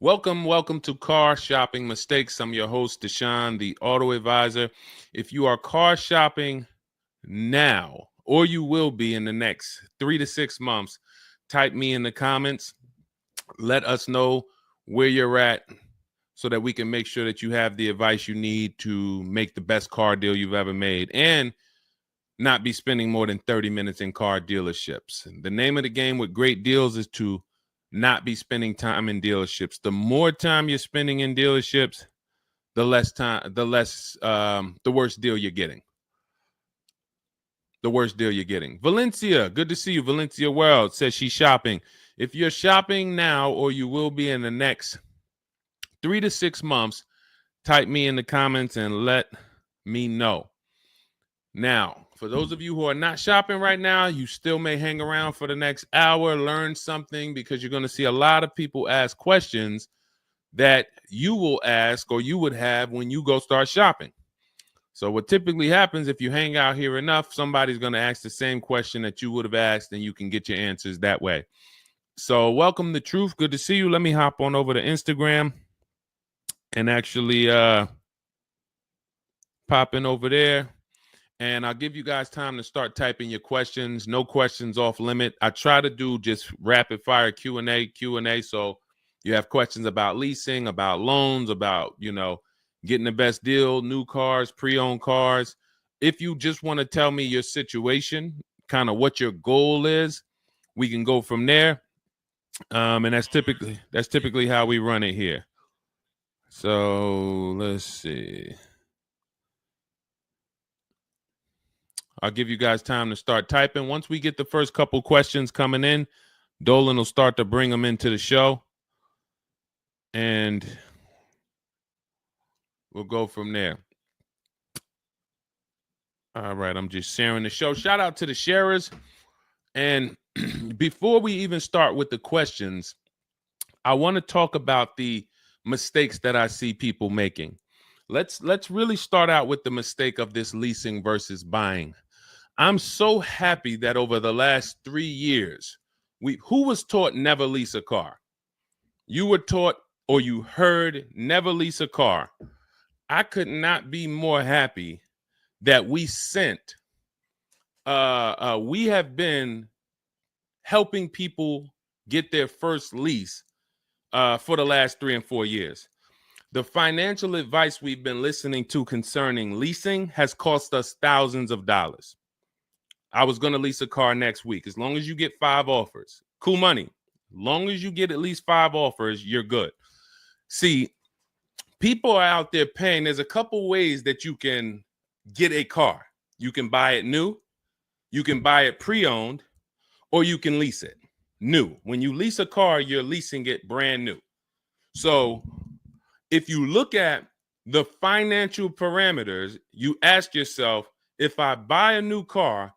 Welcome to Car Shopping Mistakes. I'm your host, Deshone the Auto Advisor. If you are car shopping now, or you will be in the next 3 to 6 months, type me in the comments. Let us know where you're at so that we can make sure that you have the advice you need to make the best car deal you've ever made and not be spending more than 30 minutes in car dealerships. The name of the game with great deals is to not be spending time in dealerships. The more time you're spending in dealerships, the worse deal you're getting. The worst deal you're getting. Valencia, good to see you. Valencia World says she's shopping. If you're shopping now or you will be in the next 3 to 6 months, type me in the comments and let me know. Now, for those of you who are not shopping right now, you still may hang around for the next hour, learn something, because you're going to see a lot of people ask questions that you will ask or you would have when you go start shopping. So what typically happens if you hang out here enough, somebody's going to ask the same question that you would have asked, and you can get your answers that way. So welcome to Truth. Good to see you. Let me hop on over to Instagram and actually pop in over there. And I'll give you guys time to start typing your questions. No questions off limit. I try to do just rapid fire Q&A. So you have questions about leasing, about loans, about, getting the best deal, new cars, pre-owned cars. If you just want to tell me your situation, kind of what your goal is, we can go from there. And that's typically how we run it here. So let's see. I'll give you guys time to start typing. Once we get the first couple questions coming in, Dolan will start to bring them into the show. And we'll go from there. All right, I'm just sharing the show. Shout out to the sharers. And before we even start with the questions, I want to talk about the mistakes that I see people making. Let's really start out with the mistake of this leasing versus buying. I'm so happy that over the last 3 years, who was taught never lease a car? You were taught or you heard never lease a car. I could not be more happy that we have been helping people get their first lease for the last 3 and 4 years. The financial advice we've been listening to concerning leasing has cost us thousands of dollars. I was going to lease a car next week. As long as you get 5 offers, cool money. As long as you get at least 5 offers, you're good. See, people are out there paying. There's a couple ways that you can get a car. You can buy it new, you can buy it pre-owned, or you can lease it new. When you lease a car, you're leasing it brand new. So if you look at the financial parameters, you ask yourself, if I buy a new car,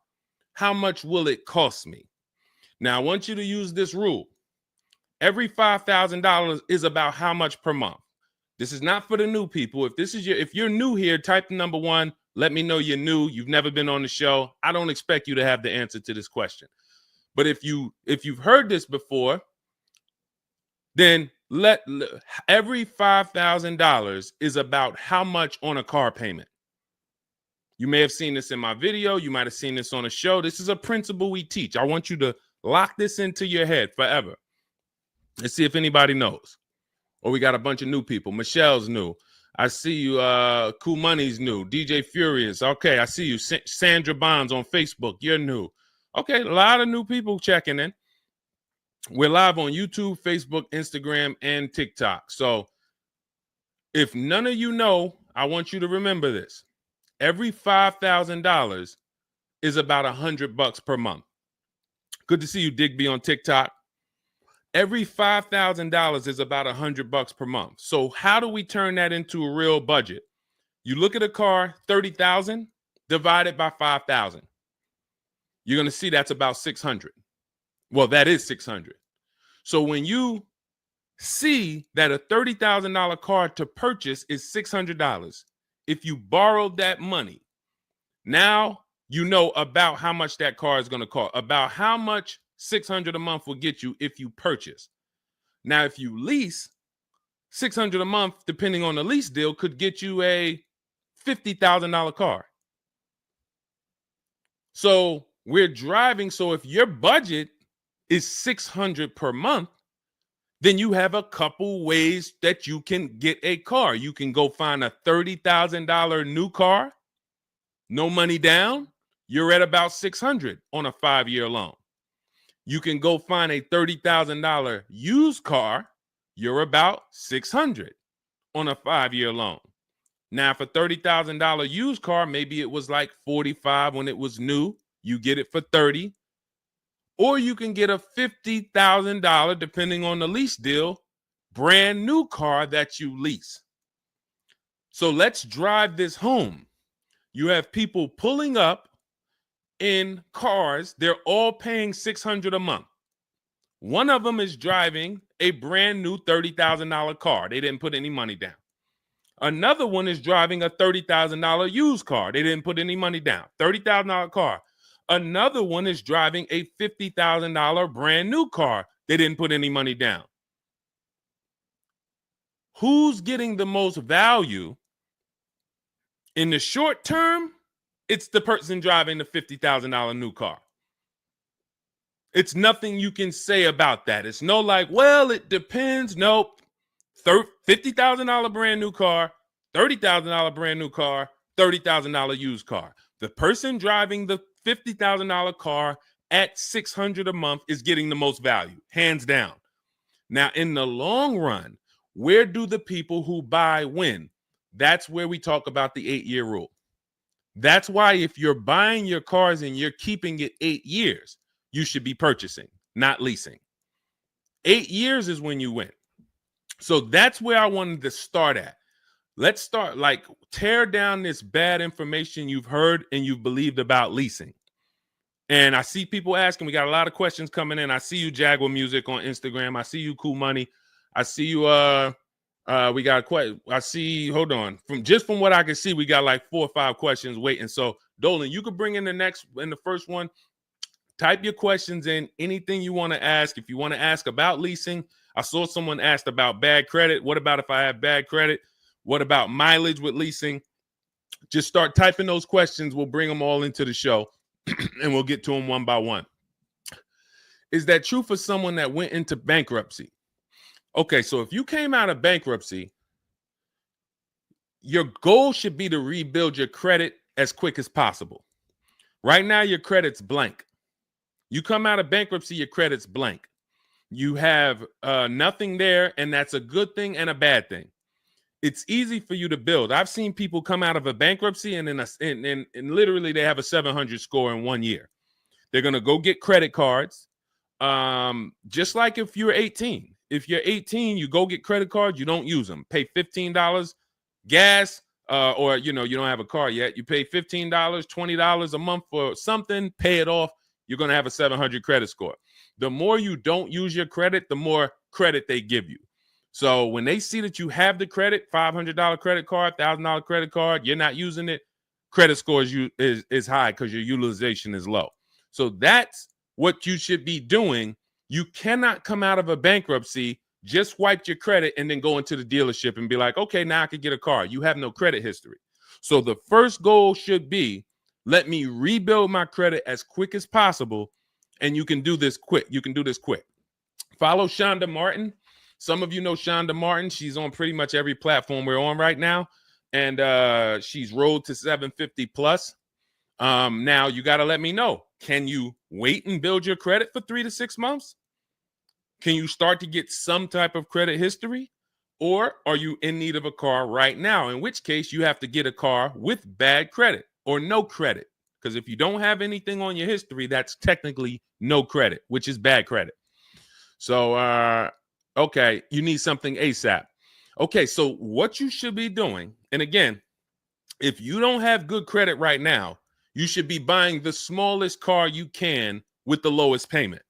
how much will it cost me? Now, I want you to use this rule. Every $5,000 is about how much per month. This is not for the new people. If you're new here, type the number 1. Let me know you're new. You've never been on the show. I don't expect you to have the answer to this question. But if you've heard this before, then every $5,000 is about how much on a car payment. You may have seen this in my video. You might have seen this on a show. This is a principle we teach. I want you to lock this into your head forever. Let's see if anybody knows. Or we got a bunch of new people. Michelle's new. I see you. Cool Money's new. DJ Furious. Okay, I see you. Sandra Bonds on Facebook. You're new. Okay, a lot of new people checking in. We're live on YouTube, Facebook, Instagram, and TikTok. So if none of you know, I want you to remember this. Every $5,000 is about $100 per month. Good to see you, Digby, on TikTok. Every $5,000 is about $100 per month. So how do we turn that into a real budget? You look at a car, $30,000 divided by 5,000. You're going to see that's about 600. Well, that is 600. So when you see that a $30,000 car to purchase is $600, if you borrowed that money, now you know about how much that car is going to cost, about how much $600 a month will get you if you purchase. Now, if you lease, $600 a month, depending on the lease deal, could get you a $50,000 car. So we're driving. So if your budget is $600 per month, then you have a couple ways that you can get a car. You can go find a $30,000 new car, no money down. You're at about $600 on a 5-year loan. You can go find a $30,000 used car. You're about $600 on a 5-year loan. Now, for $30,000 used car, maybe it was like $45 when it was new. You get it for $30. Or you can get a $50,000, depending on the lease deal, brand new car that you lease. So let's drive this home. You have people pulling up in cars. They're all paying $600 a month. One of them is driving a brand new $30,000 car. They didn't put any money down. Another one is driving a $30,000 used car. They didn't put any money down. $30,000 car. Another one is driving a $50,000 brand new car. They didn't put any money down. Who's getting the most value? In the short term, it's the person driving the $50,000 new car. It's nothing you can say about that. It's no like, well, it depends. Nope. $50,000 brand new car, $30,000 brand new car, $30,000 used car. The person driving the $50,000 car at $600 a month is getting the most value, hands down. Now, in the long run, where do the people who buy win? That's where we talk about the 8-year rule. That's why if you're buying your cars and you're keeping it 8 years, you should be purchasing, not leasing. 8 years is when you win. So that's where I wanted to start at. Let's start, like, tear down this bad information you've heard and you've believed about leasing. And I see people asking, we got a lot of questions coming in. I see you, Jaguar Music, on Instagram. I see you, Cool Money. I see you, we got quite, I see, hold on. From what I can see, we got like 4 or 5 questions waiting. So Dolan, you could bring in the first one. Type your questions in, anything you want to ask. If you want to ask about leasing, I saw someone asked about bad credit. What about if I have bad credit? What about mileage with leasing? Just start typing those questions. We'll bring them all into the show and we'll get to them one by one. Is that true for someone that went into bankruptcy? Okay, so if you came out of bankruptcy, your goal should be to rebuild your credit as quick as possible. Right now, your credit's blank. You come out of bankruptcy, your credit's blank. You have nothing there, and that's a good thing and a bad thing. It's easy for you to build. I've seen people come out of a bankruptcy and literally they have a 700 score in 1 year. They're going to go get credit cards. Just like if you're 18. If you're 18, you go get credit cards, you don't use them. Pay $15 gas, or you don't have a car yet. You pay $15, $20 a month for something, pay it off. You're going to have a 700 credit score. The more you don't use your credit, the more credit they give you. So when they see that you have the credit, $500 credit card, $1,000 credit card, you're not using it, credit score is high because your utilization is low. So that's what you should be doing. You cannot come out of a bankruptcy, just wipe your credit, and then go into the dealership and be like, okay, now I can get a car. You have no credit history. So the first goal should be, let me rebuild my credit as quick as possible, and you can do this quick. You can do this quick. Follow Shonda Martin. Some of you know Shonda Martin. She's on pretty much every platform we're on right now, and she's Road to 750 plus. Now you got to let me know. Can you wait and build your credit for 3 to 6 months? Can you start to get some type of credit history? Or are you in need of a car right now? In which case you have to get a car with bad credit or no credit. Because if you don't have anything on your history, that's technically no credit, which is bad credit. So, okay, you need something ASAP. Okay, so what you should be doing, and again, if you don't have good credit right now, you should be buying the smallest car you can with the lowest payment.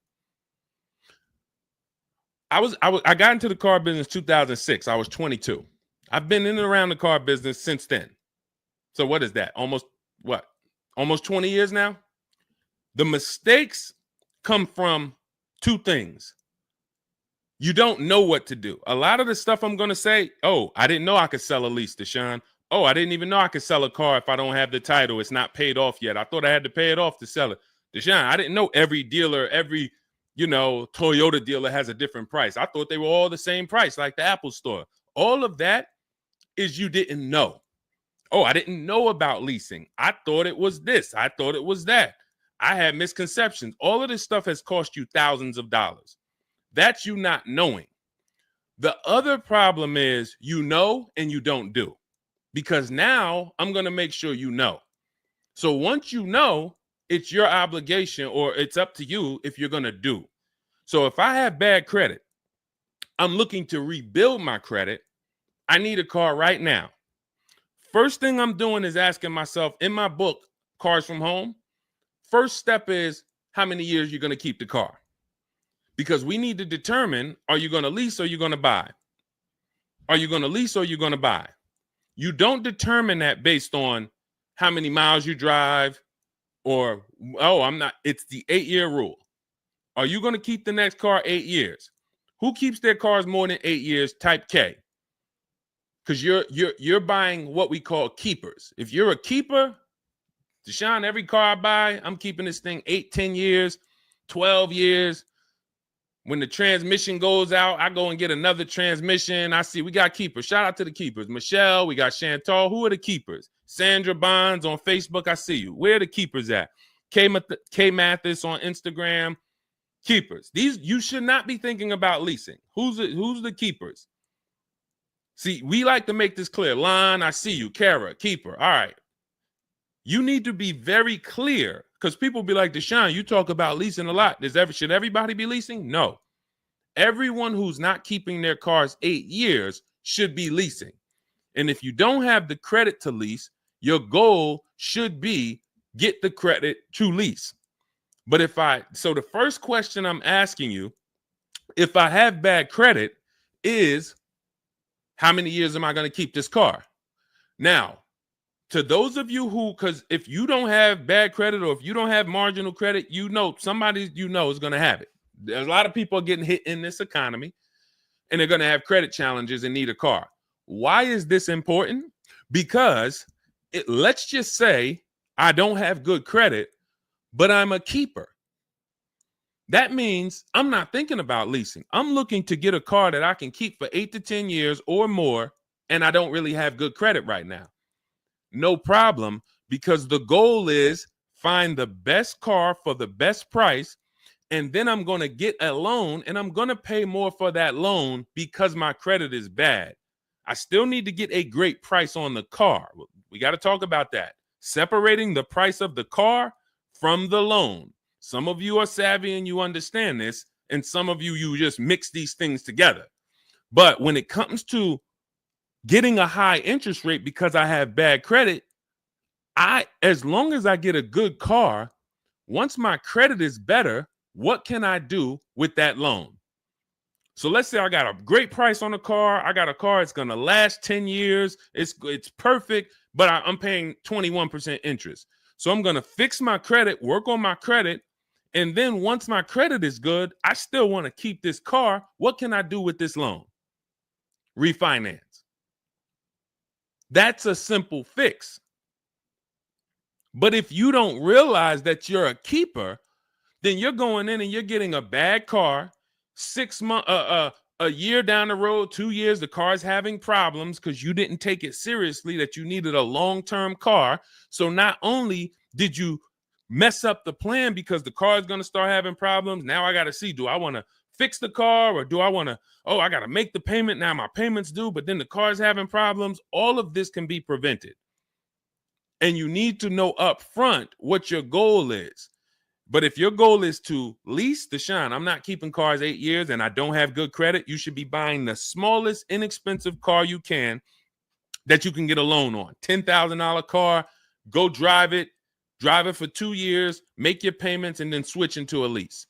I got into the car business 2006. I was 22. I've been in and around the car business since then. So what is that? Almost 20 years now? The mistakes come from 2 things. You don't know what to do. A lot of the stuff I'm going to say, oh, I didn't know I could sell a lease, Deshone. Oh, I didn't even know I could sell a car if I don't have the title. It's not paid off yet. I thought I had to pay it off to sell it. Deshone, I didn't know every dealer, every, Toyota dealer has a different price. I thought they were all the same price, like the Apple store. All of that is you didn't know. Oh, I didn't know about leasing. I thought it was this. I thought it was that. I had misconceptions. All of this stuff has cost you thousands of dollars. That's you not knowing. The other problem is you know and you don't do, because now I'm going to make sure you know. So once you know, it's your obligation, or it's up to you if you're going to do. So if I have bad credit, I'm looking to rebuild my credit. I need a car right now. First thing I'm doing is asking myself, in my book, Cars from Home, first step is how many years you're going to keep the car. Because we need to determine, are you going to lease or you're going to buy? Are you going to lease or you're going to buy? You don't determine that based on how many miles you drive or, it's the 8-year rule. Are you going to keep the next car 8 years? Who keeps their cars more than 8 years? Type K. Because you're buying what we call keepers. If you're a keeper, Deshone, every car I buy, I'm keeping this thing 8, 10 years, 12 years. When the transmission goes out, I go and get another transmission. I see we got keepers. Shout out to the keepers. Michelle, we got Chantal. Who are the keepers? Sandra Bonds on Facebook. I see you. Where are the keepers at? K Mathis on Instagram. Keepers. These, you should not be thinking about leasing. Who's the keepers? See, we like to make this clear. Lon, I see you. Kara, keeper. All right. You need to be very clear, because people be like, Deshone, you talk about leasing a lot. Should everybody be leasing? No. Everyone who's not keeping their cars 8 years should be leasing. And if you don't have the credit to lease, your goal should be get the credit to lease. But so the first question I'm asking you, if I have bad credit, is how many years am I going to keep this car? Now, to those of you because if you don't have bad credit, or if you don't have marginal credit, somebody is going to have it. There's a lot of people getting hit in this economy, and they're going to have credit challenges and need a car. Why is this important? Because let's just say I don't have good credit, but I'm a keeper. That means I'm not thinking about leasing. I'm looking to get a car that I can keep for 8 to 10 years or more, and I don't really have good credit right now. No problem, because the goal is find the best car for the best price, and then I'm going to get a loan, and I'm going to pay more for that loan because my credit is bad. I still need to get a great price on the car. We got to talk about that. Separating the price of the car from the loan. Some of you are savvy and you understand this, and some of you just mix these things together. But when it comes to getting a high interest rate because I have bad credit, as long as I get a good car, once my credit is better, what can I do with that loan? So let's say I got a great price on a car. I got a car, it's going to last 10 years. It's perfect, but I'm paying 21% interest. So I'm going to fix my credit, work on my credit. And then once my credit is good, I still want to keep this car. What can I do with this loan? Refinance. That's a simple fix. But if you don't realize that you're a keeper, then you're going in and you're getting a bad car. 6 months, a year down the road, 2 years, the car's having problems because you didn't take it seriously that you needed a long-term car. So not only did you mess up the plan because the car is going to start having problems, now I got to see, do I want to fix the car, or do I want to, I got to make the payment, now my payment's due, but then the car's having problems. All of this can be prevented. And you need to know up front what your goal is. But if your goal is to lease, Deshone, I'm not keeping cars 8 years and I don't have good credit, you should be buying the smallest inexpensive car you can that you can get a loan on. $10,000 car, go drive it for 2 years, make your payments, and then switch into a lease.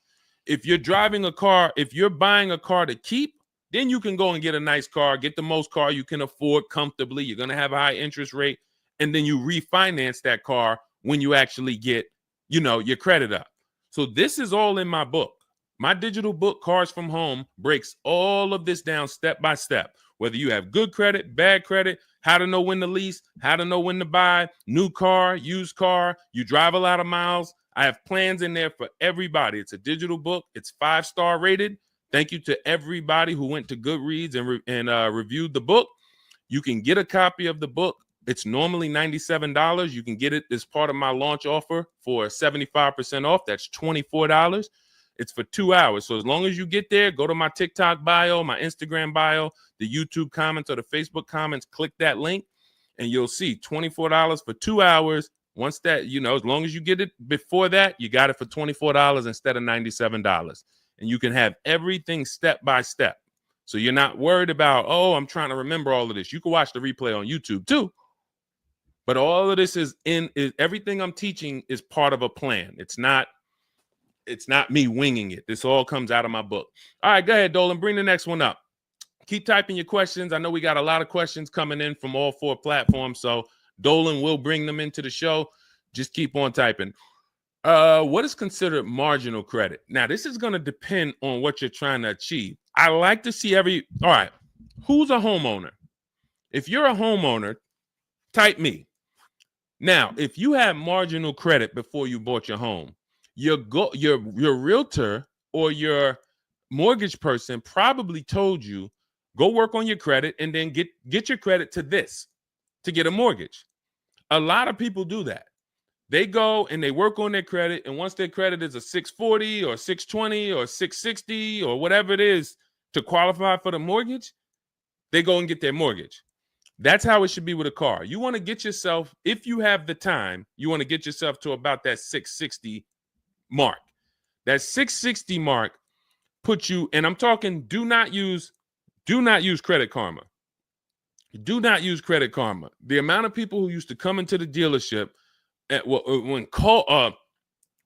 If you're driving a car, if you're buying a car to keep, then you can go and get a nice car, get the most car you can afford comfortably. You're going to have a high interest rate, and then you refinance that car when you actually get, your credit up. So this is all in my book. My digital book, Cars from Home, breaks all of this down step by step. Whether you have good credit, bad credit, how to know when to lease, how to know when to buy, new car, used car, you drive a lot of miles. I have plans in there for everybody. It's a digital book. It's 5-star rated. Thank you to everybody who went to Goodreads and reviewed the book. You can get a copy of the book. It's normally $97. You can get it as part of my launch offer for 75% off. That's $24. It's for 2 hours. So as long as you get there, go to my TikTok bio, my Instagram bio, the YouTube comments or the Facebook comments, click that link, and you'll see $24 for 2 hours. Once that, as long as you get it before that, you got it for $24 instead of $97. And you can have everything step by step. So you're not worried about, I'm trying to remember all of this. You can watch the replay on YouTube too. But all of this is everything I'm teaching is part of a plan. It's not me winging it. This all comes out of my book. All right, go ahead, Dolan. Bring the next one up. Keep typing your questions. I know we got a lot of questions coming in from all 4 platforms, so Dolan will bring them into the show. Just keep on typing. What is considered marginal credit? Now, this is going to depend on what you're trying to achieve. I like to see all right, who's a homeowner? If you're a homeowner, type me. Now, if you had marginal credit before you bought your home, your realtor or your mortgage person probably told you, go work on your credit and then get your credit to this to get a mortgage. A lot of people do that. They go and they work on their credit, and once their credit is a 640 or 620 or 660 or whatever it is to qualify for the mortgage, they go and get their mortgage. That's how it should be with a car. You want to get yourself, if you have the time, you want to get yourself to about that 660 mark. That 660 mark puts you, and I'm talking, do not use Credit Karma. Do not use Credit Karma. The amount of people who used to come into the dealership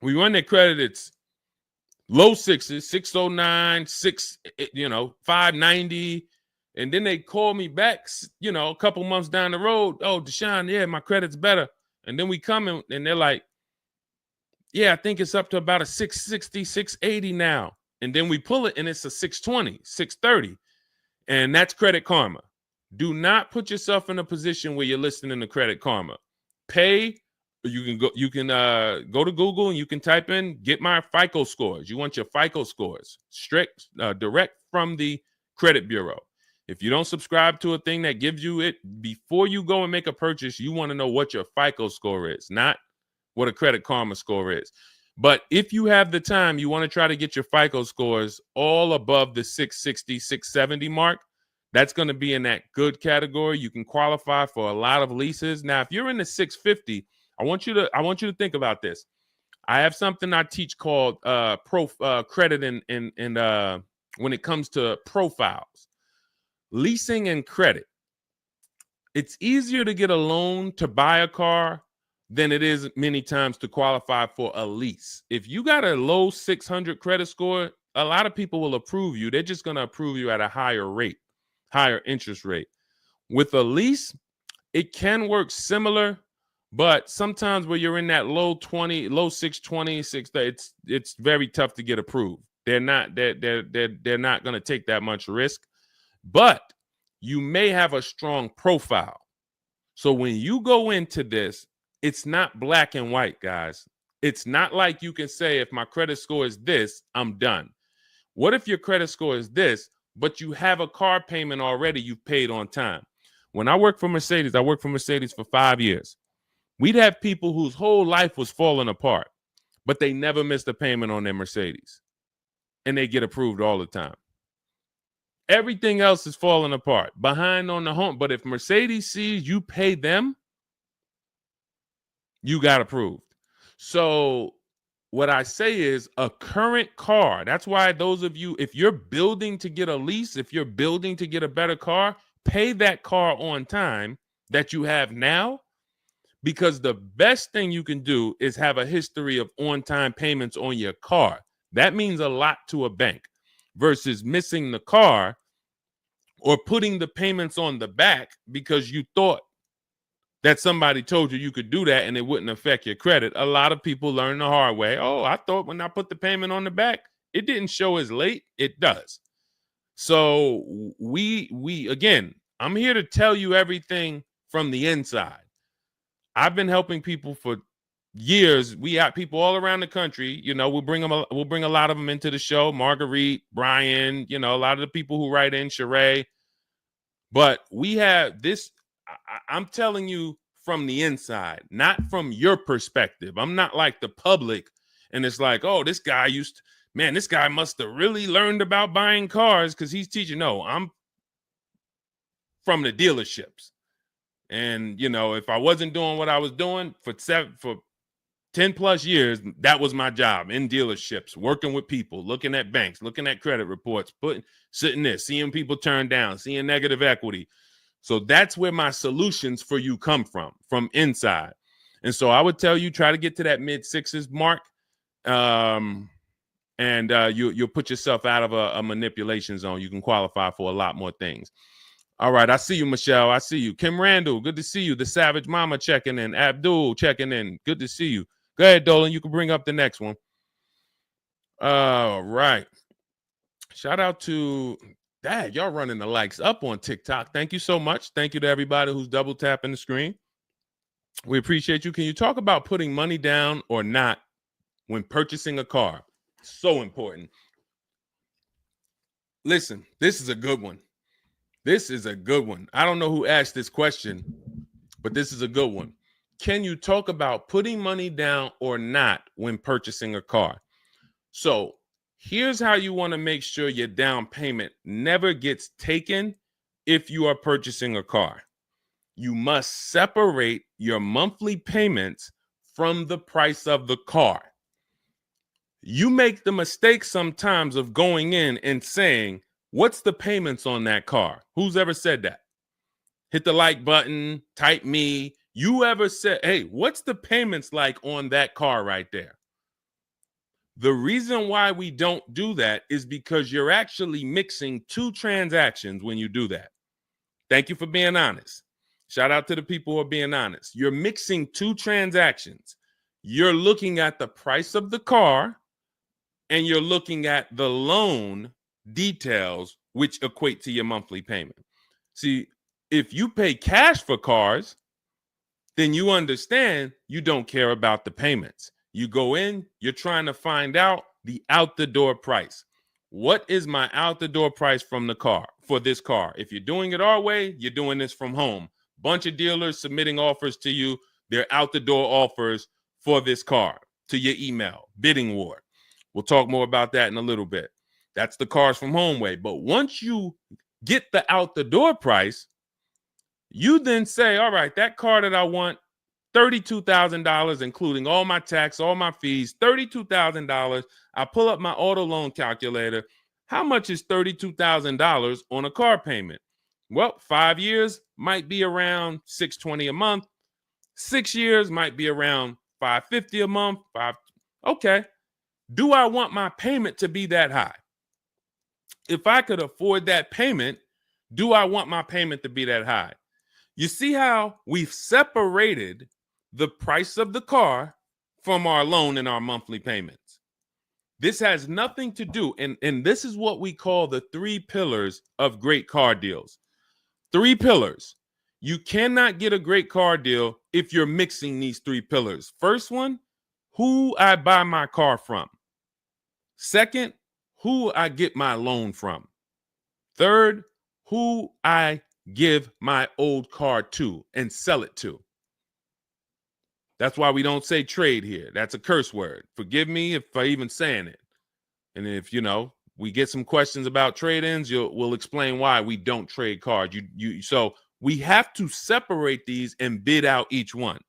we run their credit, it's low 6s, 609, 590. And then they call me back, a couple months down the road. Oh, Deshone, yeah, my credit's better. And then we come in and they're like, yeah, I think it's up to about a 660, 680 now. And then we pull it and it's a 620, 630. And that's Credit Karma. Do not put yourself in a position where you're listening to Credit Karma. Pay. You can go to Google and you can type in, get my FICO scores. You want your FICO scores direct from the credit bureau. If you don't subscribe to a thing that gives you it before you go and make a purchase, you want to know what your FICO score is, not what a Credit Karma score is. But if you have the time, you want to try to get your FICO scores all above the 660, 670 mark. That's going to be in that good category. You can qualify for a lot of leases. Now, if you're in the 650, I want you to think about this. I have something I teach called credit and when it comes to profiles, leasing and credit. It's easier to get a loan to buy a car than it is many times to qualify for a lease. If you got a low 600 credit score, a lot of people will approve you. They're just going to approve you at a higher rate, higher interest rate. With a lease, it can work similar. But sometimes where you're in that low 620, 630, it's very tough to get approved. They're not going to take that much risk, but you may have a strong profile. So when you go into this, it's not black and white, guys. It's not like you can say, if my credit score is this, I'm done. What if your credit score is this, but you have a car payment already you've paid on time? When I worked for Mercedes, I worked for Mercedes for 5 years. We'd have people whose whole life was falling apart, but they never missed a payment on their Mercedes, and they get approved all the time. Everything else is falling apart, behind on the home. But if Mercedes sees you pay them, you got approved. So what I say is a current car. That's why those of you, if you're building to get a lease, if you're building to get a better car, pay that car on time that you have now. Because the best thing you can do is have a history of on-time payments on your car. That means a lot to a bank versus missing the car or putting the payments on the back because you thought that somebody told you could do that and it wouldn't affect your credit. A lot of people learn the hard way. Oh, I thought when I put the payment on the back, it didn't show as late. It does. So we again, I'm here to tell you everything from the inside. I've been helping people for years. We have people all around the country. You know, we'll bring a lot of them into the show. Marguerite, Brian, you know, a lot of the people who write in, Sheree. But we have this. I'm telling you from the inside, not from your perspective. I'm not like the public, and it's like, oh, this guy this guy must have really learned about buying cars because he's teaching. No, I'm from the dealerships. And, you know, if I wasn't doing what I was doing for 10 plus years, that was my job in dealerships, working with people, looking at banks, looking at credit reports, sitting there, seeing people turn down, seeing negative equity. So that's where my solutions for you come from inside. And so I would tell you, try to get to that mid sixes mark. And you'll put yourself out of a manipulation zone. You can qualify for a lot more things. All right, I see you, Michelle. I see you. Kim Randall, good to see you. The Savage Mama checking in. Abdul checking in. Good to see you. Go ahead, Dolan. You can bring up the next one. All right. Shout out to Dad. Y'all running the likes up on TikTok. Thank you so much. Thank you to everybody who's double tapping the screen. We appreciate you. Can you talk about putting money down or not when purchasing a car? So important. Listen, this is a good one. This is a good one. I don't know who asked this question, but this is a good one. Can you talk about putting money down or not when purchasing a car? So here's how you want to make sure your down payment never gets taken if you are purchasing a car. You must separate your monthly payments from the price of the car. You make the mistake sometimes of going in and saying, what's the payments on that car? Who's ever said that? Hit the like button, type me. You ever said, hey, what's the payments like on that car right there? The reason why we don't do that is because you're actually mixing two transactions when you do that. Thank you for being honest. Shout out to the people who are being honest. You're mixing two transactions. You're looking at the price of the car and you're looking at the loan details, which equate to your monthly payment. See, if you pay cash for cars, then you understand you don't care about the payments. You go in, you're trying to find out the out the door price. What is my out the door price from the car for this car? If you're doing it our way, you're doing this from home. Bunch of dealers submitting offers to you. They're out the door offers for this car to your email, bidding war. We'll talk more about that in a little bit. That's the cars from home way. But once you get the out the door price, you then say, all right, that car that I want, $32,000, including all my tax, all my fees, $32,000. I pull up my auto loan calculator. How much is $32,000 on a car payment? Well, 5 years might be around $620 a month. 6 years might be around $550 a month. Okay. Do I want my payment to be that high? If I could afford that payment, do I want my payment to be that high? You see how we've separated the price of the car from our loan and our monthly payments. This has nothing to do, and this is what we call the 3 pillars of great car deals. 3 pillars. You cannot get a great car deal if you're mixing these 3 pillars. First one, who I buy my car from. Second, who I get my loan from. Third, who I give my old car to and sell it to. That's why we don't say trade here. That's a curse word. Forgive me if I even saying it. And if, we get some questions about trade-ins, we'll explain why we don't trade cars. So we have to separate these and bid out each one.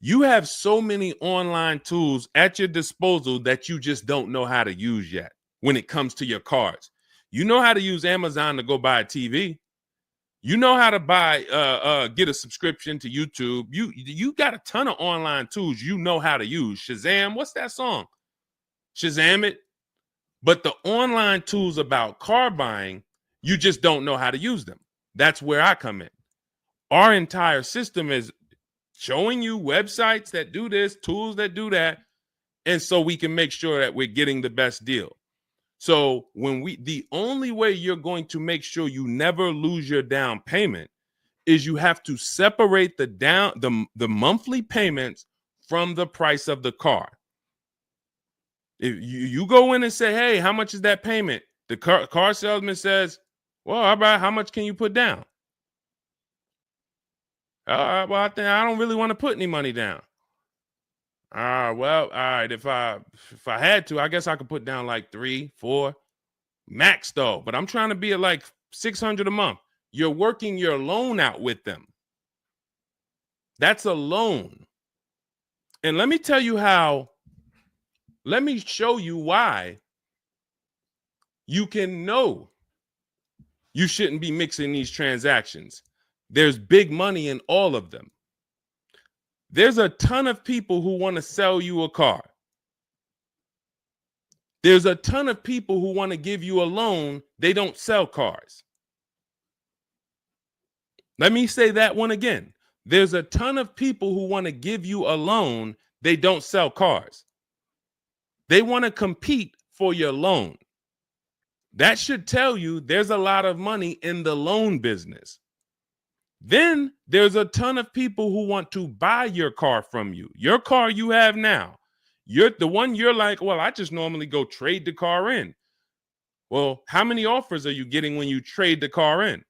You have so many online tools at your disposal that you just don't know how to use yet when it comes to your cars. You know how to use Amazon to go buy a TV. You know how to get a subscription to YouTube. You got a ton of online tools you know how to use. Shazam, what's that song? Shazam it. But the online tools about car buying, you just don't know how to use them. That's where I come in. Our entire system is showing you websites that do this, tools that do that. And so we can make sure that we're getting the best deal. So the only way you're going to make sure you never lose your down payment is you have to separate the monthly payments from the price of the car. If you go in and say, hey, how much is that payment? The car salesman says, well, how much can you put down? Well, I don't really want to put any money down. Well, all right. If I had to, I guess I could put down like 3, 4 max though. But I'm trying to be at like $600 a month. You're working your loan out with them. That's a loan. And let me tell you how. Let me show you why you can know you shouldn't be mixing these transactions. There's big money in all of them. There's a ton of people who want to sell you a car. There's a ton of people who want to give you a loan. They don't sell cars. Let me say that one again. There's a ton of people who want to give you a loan. They don't sell cars. They want to compete for your loan. That should tell you there's a lot of money in the loan business. Then there's a ton of people who want to buy your car from you. Your car you have now. You're the one you're like, well, I just normally go trade the car in. Well, how many offers are you getting when you trade the car in?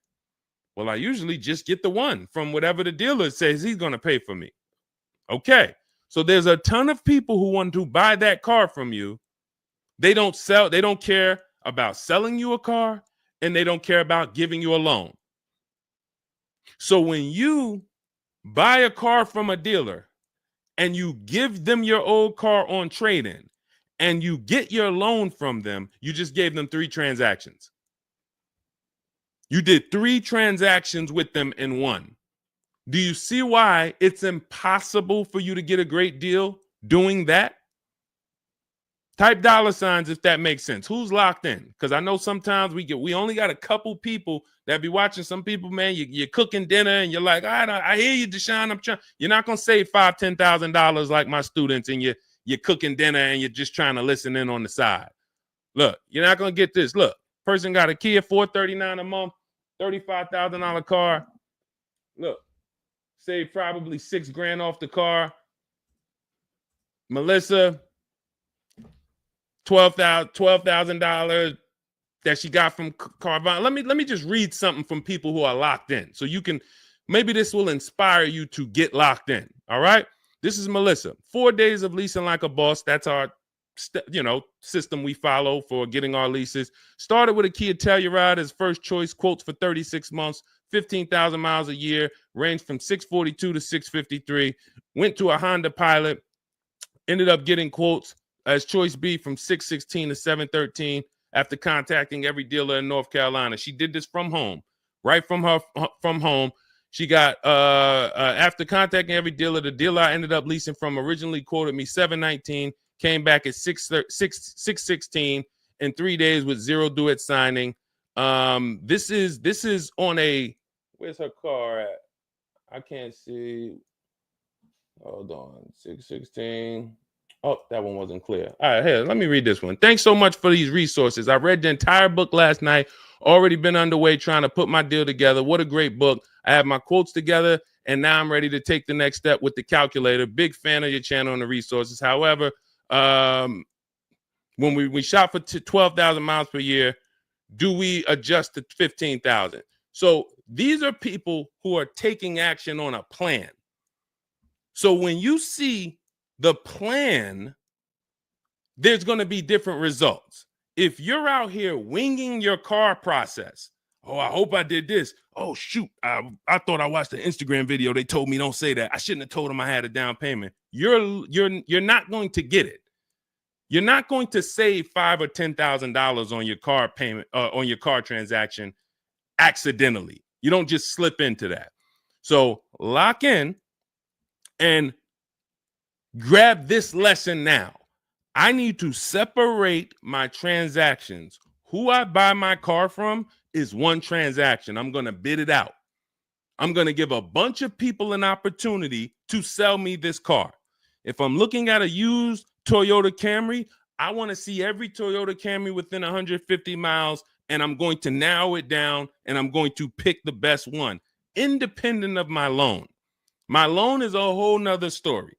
Well, I usually just get the one from whatever the dealer says he's going to pay for me. Okay. So there's a ton of people who want to buy that car from you. They don't care about selling you a car, and they don't care about giving you a loan. So when you buy a car from a dealer and you give them your old car on trade-in and you get your loan from them, you just gave them 3 transactions. You did 3 transactions with them in one. Do you see why it's impossible for you to get a great deal doing that? Type $signs if that makes sense. Who's locked in? Because I know sometimes we only got a couple people that be watching. Some people, man, you're cooking dinner and you're like, I hear you, Deshone. You're not gonna save $5,000, $10,000 like my students, and you're cooking dinner and you're just trying to listen in on the side. Look, you're not gonna get this. Look, person got a Kia $439 a month, $35,000 car. Look, save probably $6,000 off the car. Melissa, $12,000 that she got from Carvana. Let me just read something from people who are locked in, so you can, maybe this will inspire you to get locked in. All right, this is Melissa. 4 days of leasing like a boss. That's our system we follow for getting our leases. Started with a Kia Telluride as first choice. Quotes for 36 months, 15,000 miles a year. Ranged from 642 to 653. Went to a Honda Pilot. Ended up getting quotes as choice B from 616 to 713 after contacting every dealer in North Carolina. She did this from home, right from home. She got after contacting every dealer, the dealer I ended up leasing from originally quoted me 719, came back at 616 in 3 days with 0 due at signing. This is on a, where's her car at? I can't see. Hold on, 616. Oh, that one wasn't clear. All right, here, let me read this one. Thanks so much for these resources. I read the entire book last night. Already been underway trying to put my deal together. What a great book. I have my quotes together, and now I'm ready to take the next step with the calculator. Big fan of your channel and the resources. However, when we shop for 12,000 miles per year, do we adjust to 15,000? So these are people who are taking action on a plan. So when you see the plan, there's going to be different results. If you're out here winging your car process, oh, I hope I did this. Oh, shoot, I thought I watched the Instagram video. They told me don't say that. I shouldn't have told them I had a down payment. You're not going to get it. You're not going to save $5,000 or $10,000 on your car payment, on your car transaction accidentally. You don't just slip into that. So lock in and grab this lesson now. I need to separate my transactions. Who I buy my car from is one transaction. I'm going to bid it out. I'm going to give a bunch of people an opportunity to sell me this car. If I'm looking at a used Toyota Camry, I want to see every Toyota Camry within 150 miles, and I'm going to narrow it down, and I'm going to pick the best one, independent of my loan. My loan is a whole nother story,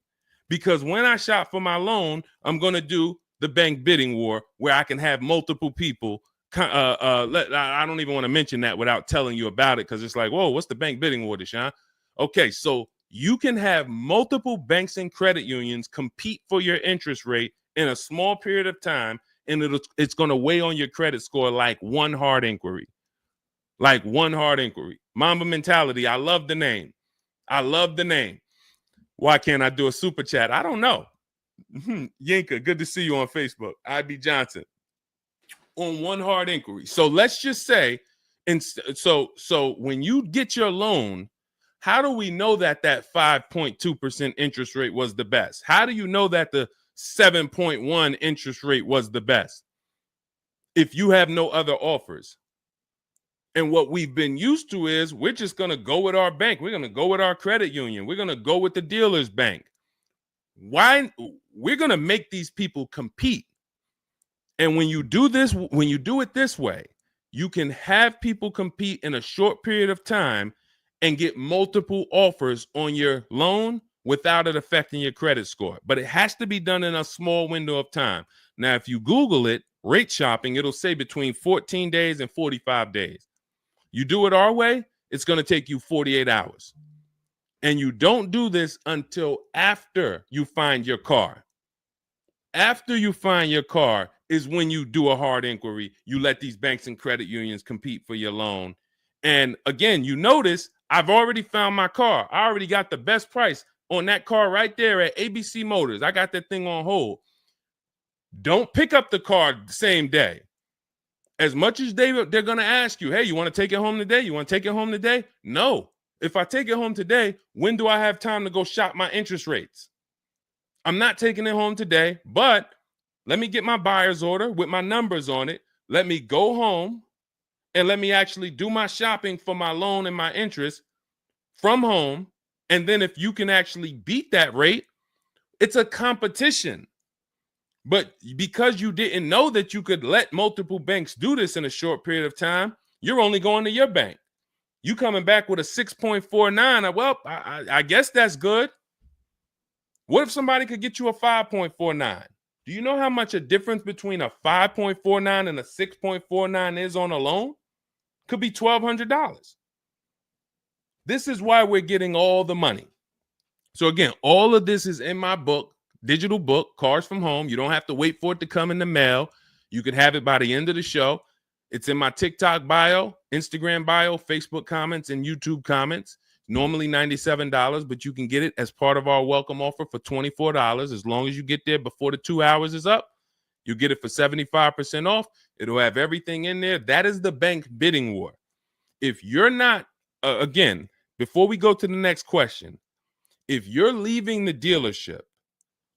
because when I shop for my loan, I'm going to do the bank bidding war where I can have multiple people. I don't even want to mention that without telling you about it, because it's like, whoa, what's the bank bidding war, Deshone? Okay, so you can have multiple banks and credit unions compete for your interest rate in a small period of time, and it's going to weigh on your credit score like one hard inquiry. Like one hard inquiry. Mamba Mentality, I love the name. I love the name. Why can't I do a super chat? I don't know. Yinka, good to see you on Facebook. IB Johnson. On one hard inquiry. So let's just say, and so when you get your loan, how do we know that 5.2% interest rate was the best? How do you know that the 7.1 interest rate was the best if you have no other offers? And what we've been used to is we're just going to go with our bank. We're going to go with our credit union. We're going to go with the dealer's bank. Why? We're going to make these people compete. And when you do this, when you do it this way, you can have people compete in a short period of time and get multiple offers on your loan without it affecting your credit score. But it has to be done in a small window of time. Now, if you Google it, rate shopping, it'll say between 14 days and 45 days. You do it our way, it's going to take you 48 hours. And you don't do this until after you find your car. After you find your car is when you do a hard inquiry. You let these banks and credit unions compete for your loan. And again, you notice I've already found my car. I already got the best price on that car right there at ABC Motors. I got that thing on hold. Don't pick up the car the same day. As much as they're going to ask you, hey, you want to take it home today? You want to take it home today? No. If I take it home today, when do I have time to go shop my interest rates? I'm not taking it home today, but let me get my buyer's order with my numbers on it. Let me go home and let me actually do my shopping for my loan and my interest from home. And then if you can actually beat that rate, it's a competition. But because you didn't know that you could let multiple banks do this in a short period of time, you're only going to your bank. You coming back with a 6.49. Well, I guess that's good. What if somebody could get you a 5.49? Do you know how much a difference between a 5.49 and a 6.49 is on a loan? Could be $1,200. This is why we're getting all the money. So again, all of this is in my book, digital book, Cars from Home. You don't have to wait for it to come in the mail. You can have it by the end of the show. It's in my TikTok bio, Instagram bio, Facebook comments, and YouTube comments. Normally $97, but you can get it as part of our welcome offer for $24. As long as you get there before the 2 hours is up, you get it for 75% off. It'll have everything in there. That is the bank bidding war. If you're not, again, before we go to the next question, if you're leaving the dealership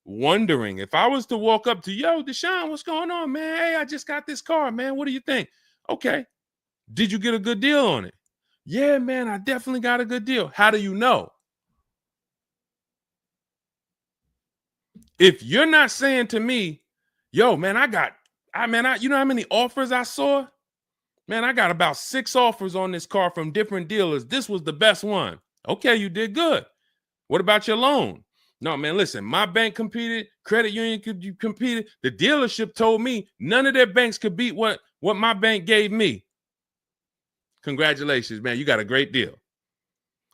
wondering, if I was to walk up to, yo, Deshone, what's going on, man? Hey, I just got this car, man. What do you think? Okay. Did you get a good deal on it? Yeah, man, I definitely got a good deal. How do you know? If you're not saying to me, yo, man, you know how many offers I saw? Man, I got about 6 offers on this car from different dealers. This was the best one. Okay, you did good. What about your loan? No, man, listen, my bank competed, credit union competed. The dealership told me none of their banks could beat what my bank gave me. Congratulations, man. You got a great deal.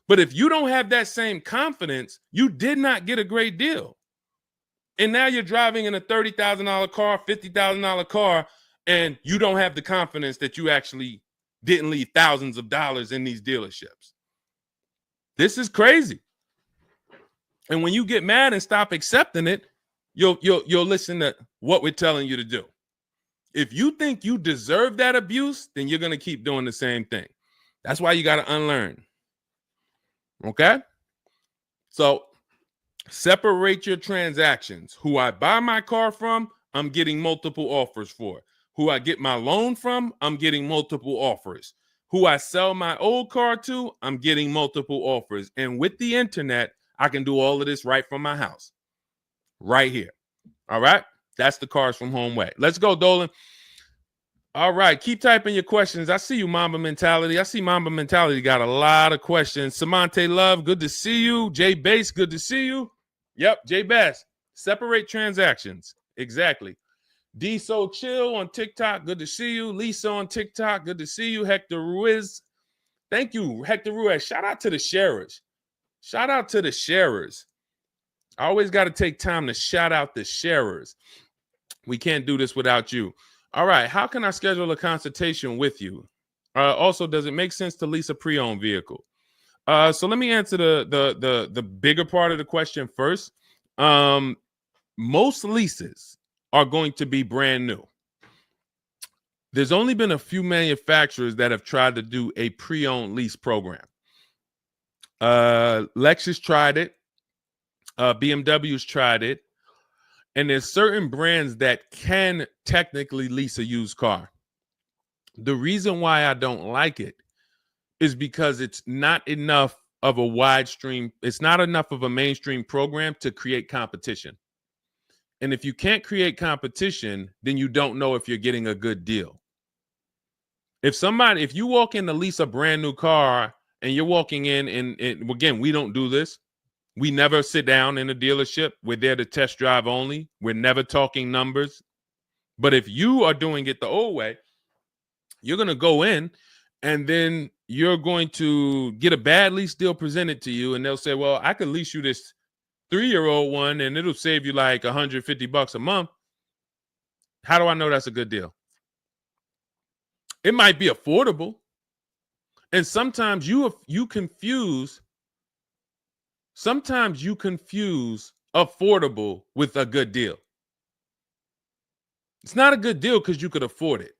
But if you don't have that same confidence, you did not get a great deal. And now you're driving in a $30,000 car, $50,000 car, and you don't have the confidence that you actually didn't leave thousands of dollars in these dealerships. This is crazy. And when you get mad and stop accepting it, you'll listen to what we're telling you to do. If you think you deserve that abuse, then you're going to keep doing the same thing. That's why you got to unlearn. Okay? So separate your transactions. Who I buy my car from, I'm getting multiple offers for. Who I get my loan from, I'm getting multiple offers. Who I sell my old car to, I'm getting multiple offers. And with the internet, I can do all of this right from my house. Right here. All right. That's the Cars from Home way. Let's go, Dolan. All right. Keep typing your questions. I see you, Mamba Mentality. I see Mamba Mentality got a lot of questions. Samante Love, good to see you. Jay Bass, good to see you. Yep, Jay Bass. Separate transactions. Exactly. D So Chill on TikTok, good to see you. Lisa on TikTok, good to see you. Hector Ruiz, thank you, Hector Ruiz. Shout out to the sharers. Shout out to the sharers. I always got to take time to shout out the sharers. We can't do this without you. All right, how can I schedule a consultation with you? Also, does it make sense to lease a pre-owned vehicle? So let me answer the bigger part of the question first. Most leases are going to be brand new. There's only been a few manufacturers that have tried to do a pre-owned lease program. Lexus tried it. BMW's tried it. And there's certain brands that can technically lease a used car. The reason why I don't like it is because it's not enough of a wide stream. It's not enough of a mainstream program to create competition. And if you can't create competition, then you don't know if you're getting a good deal. If you walk in to lease a brand new car and you're walking in and again, we don't do this. We never sit down in a dealership. We're there to test drive only. We're never talking numbers. But if you are doing it the old way, you're going to go in and then you're going to get a bad lease deal presented to you. And they'll say, well, I could lease you this 3-year-old one and it'll save you like $150 a month. How do I know that's a good deal? It might be affordable. And sometimes you confuse affordable with a good deal. It's not a good deal because you could afford it.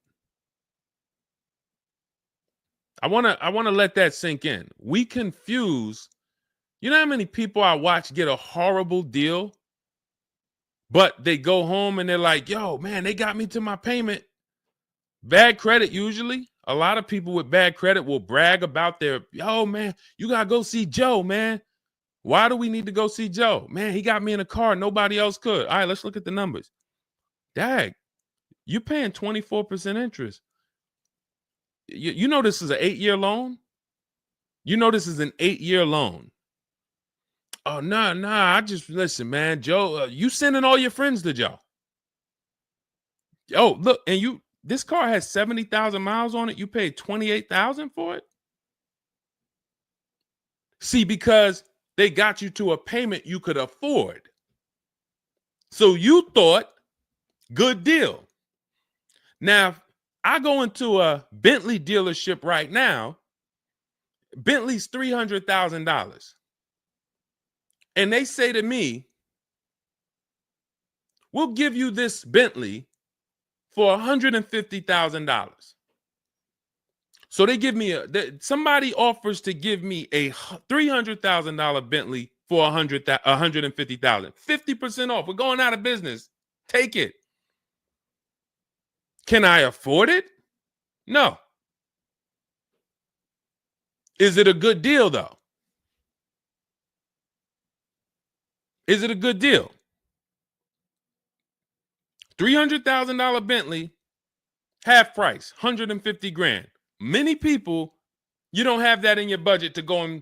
I want to let that sink in. We confuse, you know how many people I watch get a horrible deal, but they go home and they're like, yo, man, they got me to my payment. Bad credit usually. A lot of people with bad credit will brag about yo, man, you got to go see Joe, man. Why do we need to go see Joe? Man, he got me in a car. Nobody else could. All right, let's look at the numbers. Dag, you're paying 24% interest. You know this is an 8-year loan? You know this is an 8-year loan. Oh, nah, I just, listen, man, Joe, you sending all your friends to Joe. Oh, look, and this car has 70,000 miles on it. You paid 28,000 for it? See, because they got you to a payment you could afford. So you thought, good deal. Now, I go into a Bentley dealership right now. Bentley's $300,000. And they say to me, we'll give you this Bentley for $150,000. So they give me somebody offers to give me a $300,000 Bentley for $150,000. 50% off. We're going out of business. Take it. Can I afford it? No. Is it a good deal, though? Is it a good deal? $300,000 Bentley, half price, 150 grand. Many people, you don't have that in your budget to go and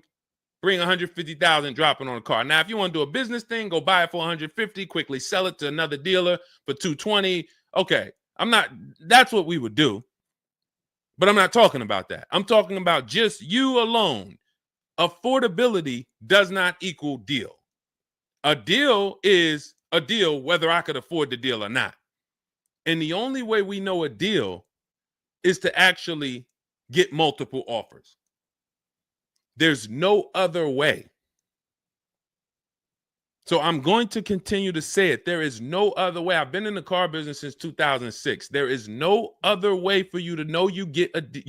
bring 150,000 dropping on a car. Now, if you want to do a business thing, go buy it for 150, quickly sell it to another dealer for 220. Okay, that's what we would do. But I'm not talking about that. I'm talking about just you alone. Affordability does not equal deal. A deal is a deal whether I could afford the deal or not. And the only way we know a deal is to actually get multiple offers. There's no other way. So I'm going to continue to say it. There is no other way. I've been in the car business since 2006. There is no other way for you to know you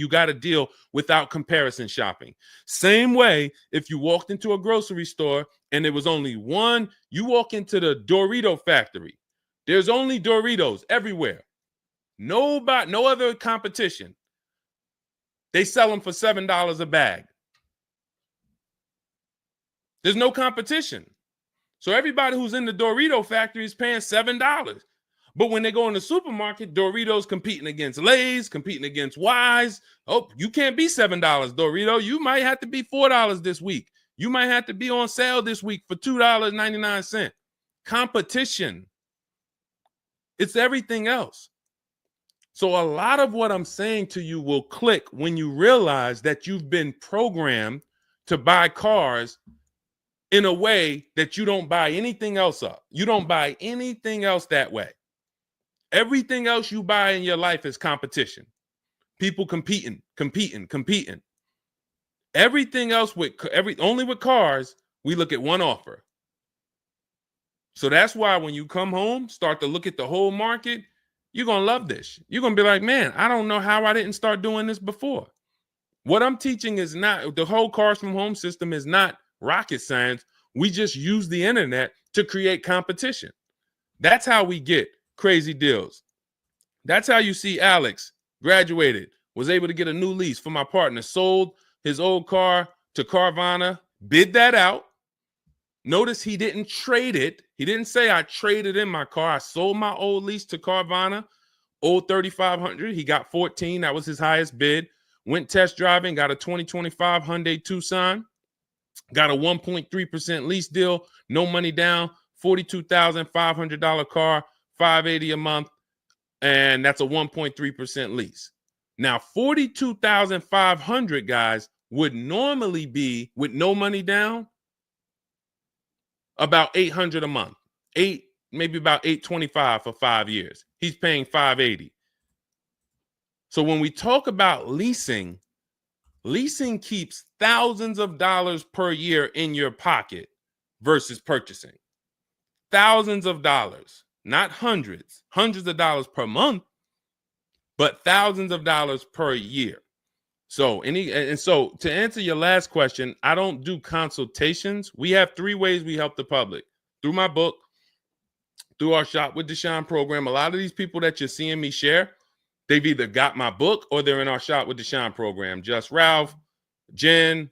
got a deal without comparison shopping. Same way if you walked into a grocery store and there was only one, you walk into the Dorito factory. There's only Doritos everywhere. No other competition. They sell them for $7 a bag. There's no competition. So everybody who's in the Dorito factory is paying $7. But when they go in the supermarket, Doritos competing against Lay's, competing against Wise. Oh, you can't be $7, Dorito. You might have to be $4 this week. You might have to be on sale this week for $2.99. Competition. It's everything else. So a lot of what I'm saying to you will click when you realize that you've been programmed to buy cars in a way that you don't buy anything else up. You don't buy anything else that way. Everything else you buy in your life is competition. People competing. Everything else only with cars, we look at one offer. So that's why when you come home, start to look at the whole market, you're going to love this. You're going to be like, man, I don't know how I didn't start doing this before. What I'm teaching is not, the whole cars from home system is not rocket science. We just use the internet to create competition. That's how we get crazy deals. That's how you see Alex graduated, was able to get a new lease for my partner, sold his old car to Carvana, bid that out. Notice he didn't trade it. He didn't say I traded in my car. I sold my old lease to Carvana, old 3,500. He got 14. That was his highest bid. Went test driving, got a 2025 Hyundai Tucson, got a 1.3% lease deal, no money down, $42,500 car, $580 a month, and that's a 1.3% lease. Now, $42,500, guys, would normally be, with no money down, about $800 a month. Maybe about $825 for 5 years. He's paying $580. So when we talk about leasing keeps thousands of dollars per year in your pocket versus purchasing. Thousands of dollars, not hundreds of dollars per month, but thousands of dollars per year. So so to answer your last question, I don't do consultations. We have 3 ways we help the public: through my book, through our Shop with Deshone program. A lot of these people that you're seeing me share, they've either got my book or they're in our Shop with Deshone program. Just Ralph, Jen,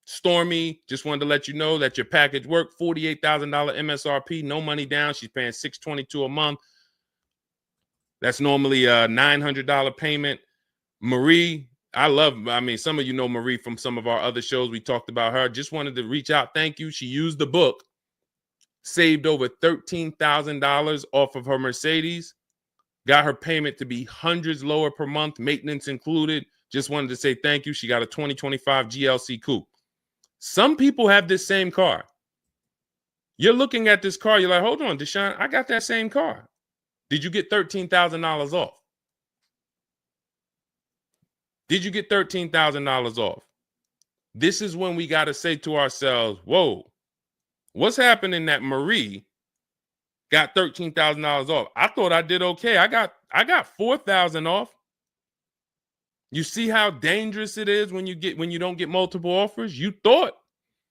Stormy. Just wanted to let you know that your package worked. $48,000 MSRP, no money down. She's paying $622 a month. That's normally a $900 payment. Marie, some of you know Marie from some of our other shows. We talked about her. Just wanted to reach out. Thank you. She used the book, saved over $13,000 off of her Mercedes, got her payment to be hundreds lower per month, maintenance included. Just wanted to say thank you. She got a 2025 GLC Coupe. Some people have this same car. You're looking at this car. You're like, hold on, Deshone, I got that same car. Did you get $13,000 off? Did you get $13,000 off? This is when we got to say to ourselves, whoa, what's happening that Marie got $13,000 off? I thought I did okay. I got $4,000 off. You see how dangerous it is when you don't get multiple offers? You thought,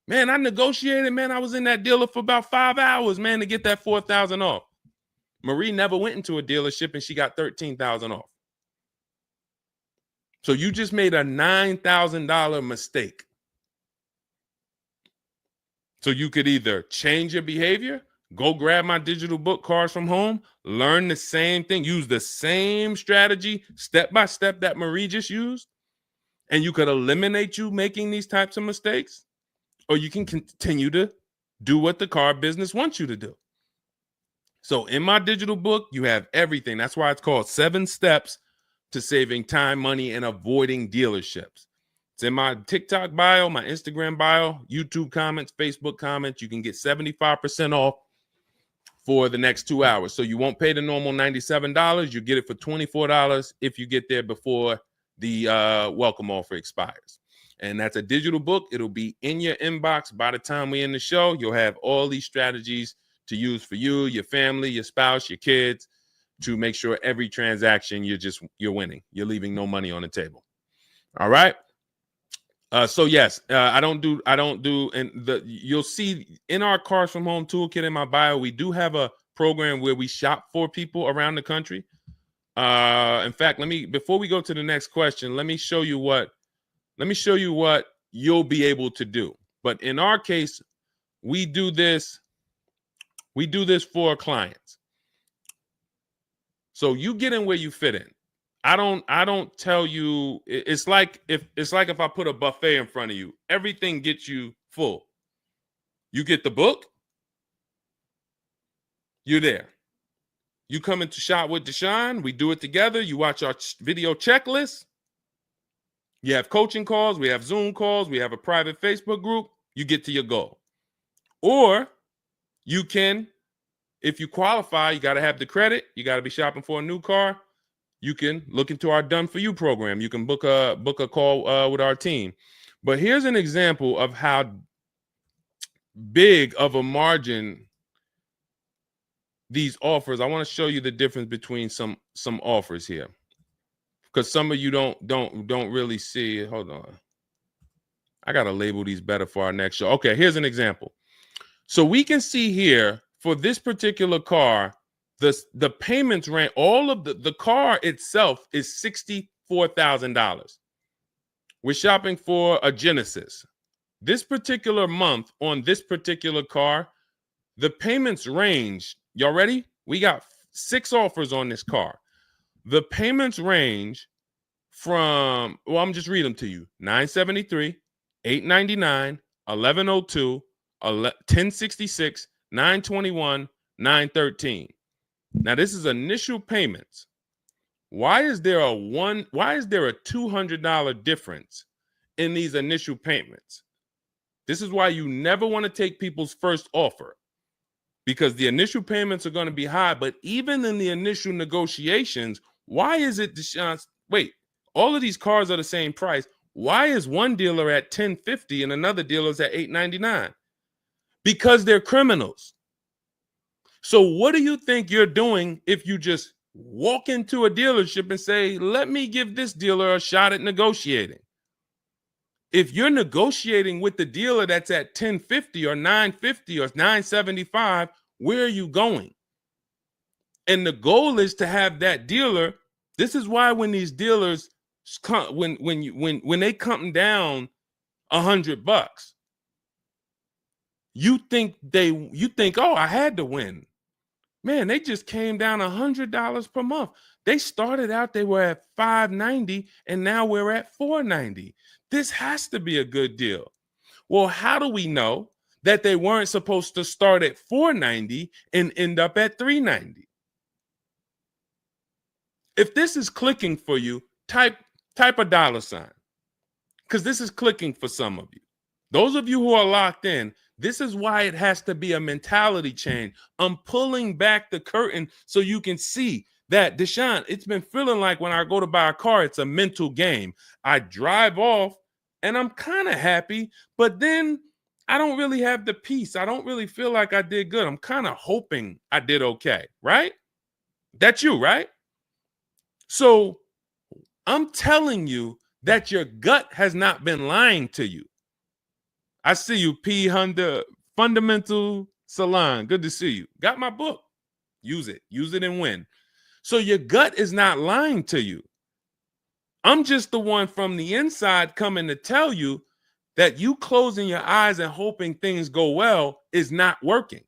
man, I negotiated, man. I was in that dealer for about 5 hours, man, to get that $4,000 off. Marie never went into a dealership and she got $13,000 off. So you just made a $9,000 mistake. So you could either change your behavior, go grab my digital book, Cars from Home, learn the same thing, use the same strategy step by step that Marie just used, and you could eliminate you making these types of mistakes, or you can continue to do what the car business wants you to do. So in my digital book, you have everything. That's why it's called 7 Steps to Saving Time, Money, and Avoiding Dealerships. It's in my TikTok bio, my Instagram bio, YouTube comments, Facebook comments. You can get 75% off for the next 2 hours. So you won't pay the normal $97. You get it for $24 if you get there before the welcome offer expires. And that's a digital book. It'll be in your inbox by the time we end the show. You'll have all these strategies to use for you, your family, your spouse, your kids, to make sure every transaction you're winning. You're leaving no money on the table. All right. So yes, I don't do, and you'll see in our Cars from Home toolkit in my bio, we do have a program where we shop for people around the country. In fact, before we go to the next question, let me show you what you'll be able to do. But in our case, we do this for clients. So you get in where you fit in. I don't tell you, it's like if I put a buffet in front of you, everything gets you full. You get the book, you're there. You come into Shop with Deshone, we do it together. You watch our video checklist. You have coaching calls, we have Zoom calls, we have a private Facebook group. You get to your goal. Or you can, if you qualify, you got to have the credit. You got to be shopping for a new car. You can look into our Done For You program. You can book a call with our team. But here's an example of how big of a margin these offers. I want to show you the difference between some offers here, because some of you don't really see it. Hold on. I got to label these better for our next show. Okay, here's an example. So we can see here for this particular car, the payments range, all of the car itself is $64,000. We're shopping for a Genesis. This particular month on this particular car, the payments range. Y'all ready? We got 6 offers on this car. The payments range from, well, I'm just reading them to you. $973, $899, $1,102, $1,066, $921, $913. Now this is initial payments. Why is there a $200 difference in these initial payments? This is why you never want to take people's first offer, because the initial payments are going to be high. But even in the initial negotiations, why is it, Deshone? Wait, all of these cars are the same price. Why is one dealer at $1,050 and another dealer is at $899? Because they're criminals. So what do you think you're doing if you just walk into a dealership and say, let me give this dealer a shot at negotiating? If you're negotiating with the dealer that's at $1,050 or $950 or $975, where are you going? And the goal is to have that dealer. This is why when these dealers come, when they come down $100, you think, oh, I had to win. Man, they just came down $100 per month. They started out, they were at $590, and now we're at $490. This has to be a good deal. Well, how do we know that they weren't supposed to start at $490 and end up at $390? If this is clicking for you, type a $, because this is clicking for some of you. Those of you who are locked in, this is why it has to be a mentality change. I'm pulling back the curtain so you can see that, Deshone, it's been feeling like when I go to buy a car, it's a mental game. I drive off and I'm kind of happy, but then I don't really have the peace. I don't really feel like I did good. I'm kind of hoping I did okay, right? That's you, right? So I'm telling you that your gut has not been lying to you. I see you, P. Honda Fundamental Salon. Good to see you. Got my book. Use it. Use it and win. So your gut is not lying to you. I'm just the one from the inside coming to tell you that you closing your eyes and hoping things go well is not working.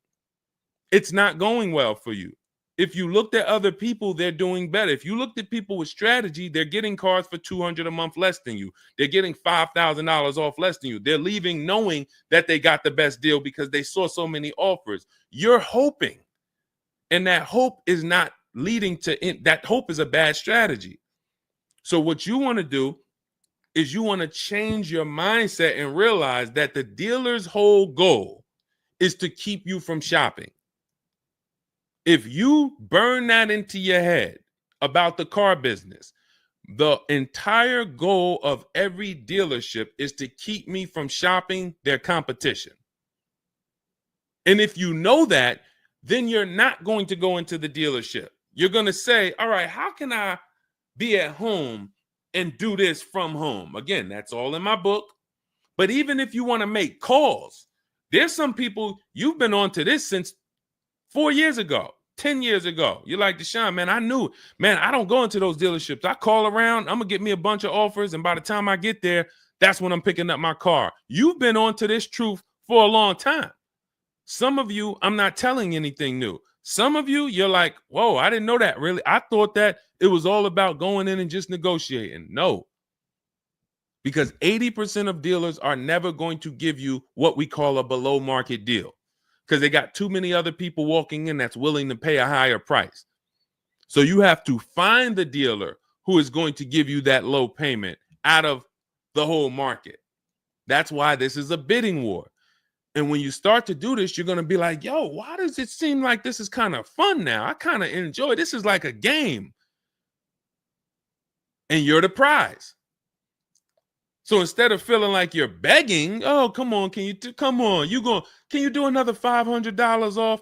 It's not going well for you. If you looked at other people, they're doing better. If you looked at people with strategy, they're getting cars for $200 a month less than you. They're getting $5,000 off less than you. They're leaving knowing that they got the best deal because they saw so many offers. You're hoping, and that hope is not leading to that. Hope is a bad strategy. So what you want to do is you want to change your mindset and realize that the dealer's whole goal is to keep you from shopping. If you burn that into your head about the car business, the entire goal of every dealership is to keep me from shopping their competition. And if you know that, then you're not going to go into the dealership. You're going to say, all right, how can I be at home and do this from home? Again, that's all in my book. But even if you want to make calls, there's some people, you've been on to this since 4 years ago, 10 years ago. You're like, Deshone, man, I knew, man, I don't go into those dealerships. I call around, I'm going to get me a bunch of offers. And by the time I get there, that's when I'm picking up my car. You've been on to this truth for a long time. Some of you, I'm not telling anything new. Some of you, you're like, whoa, I didn't know that really. I thought that it was all about going in and just negotiating. No, because 80% of dealers are never going to give you what we call a below market deal because they got too many other people walking in that's willing to pay a higher price. So you have to find the dealer who is going to give you that low payment out of the whole market. That's why this is a bidding war. And when you start to do this, you're going to be like, yo, why does it seem like this is kind of fun now? I kind of enjoy this. Is like a game. And you're the prize. So instead of feeling like you're begging, oh, come on, can you do another $500 off?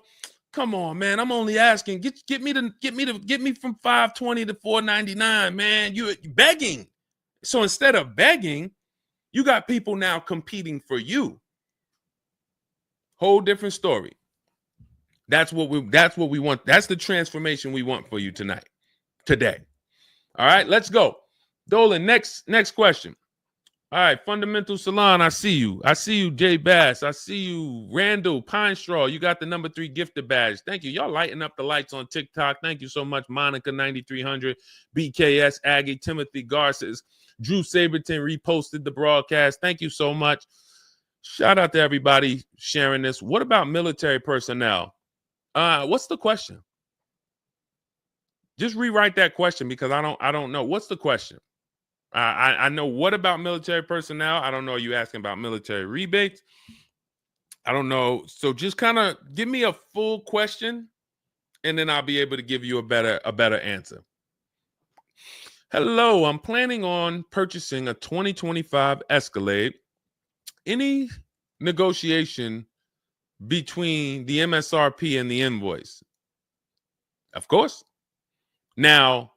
Come on, man. I'm only asking. Get me from 520 to 499, man. You're begging. So instead of begging, you got people now competing for you. Whole different story. That's what we want. That's the transformation we want for you today. All right, let's go. Dolan, next question. All right, Fundamental Salon, I see you. I see you, Jay Bass. I see you, Randall Pine Straw. You got the number 3 gifted badge. Thank you. Y'all lighting up the lights on TikTok. Thank you so much, Monica 9300, BKS Aggie, Timothy Garces, Drew Saberton reposted the broadcast. Thank you so much. Shout out to everybody sharing this. What about military personnel? What's the question? Just rewrite that question because I don't know. What's the question? I know what about military personnel. I don't know. Are you asking about military rebates? I don't know. So just kind of give me a full question, and then I'll be able to give you a better answer. Hello, I'm planning on purchasing a 2025 Escalade. Any negotiation between the MSRP and the invoice? Of course. Now,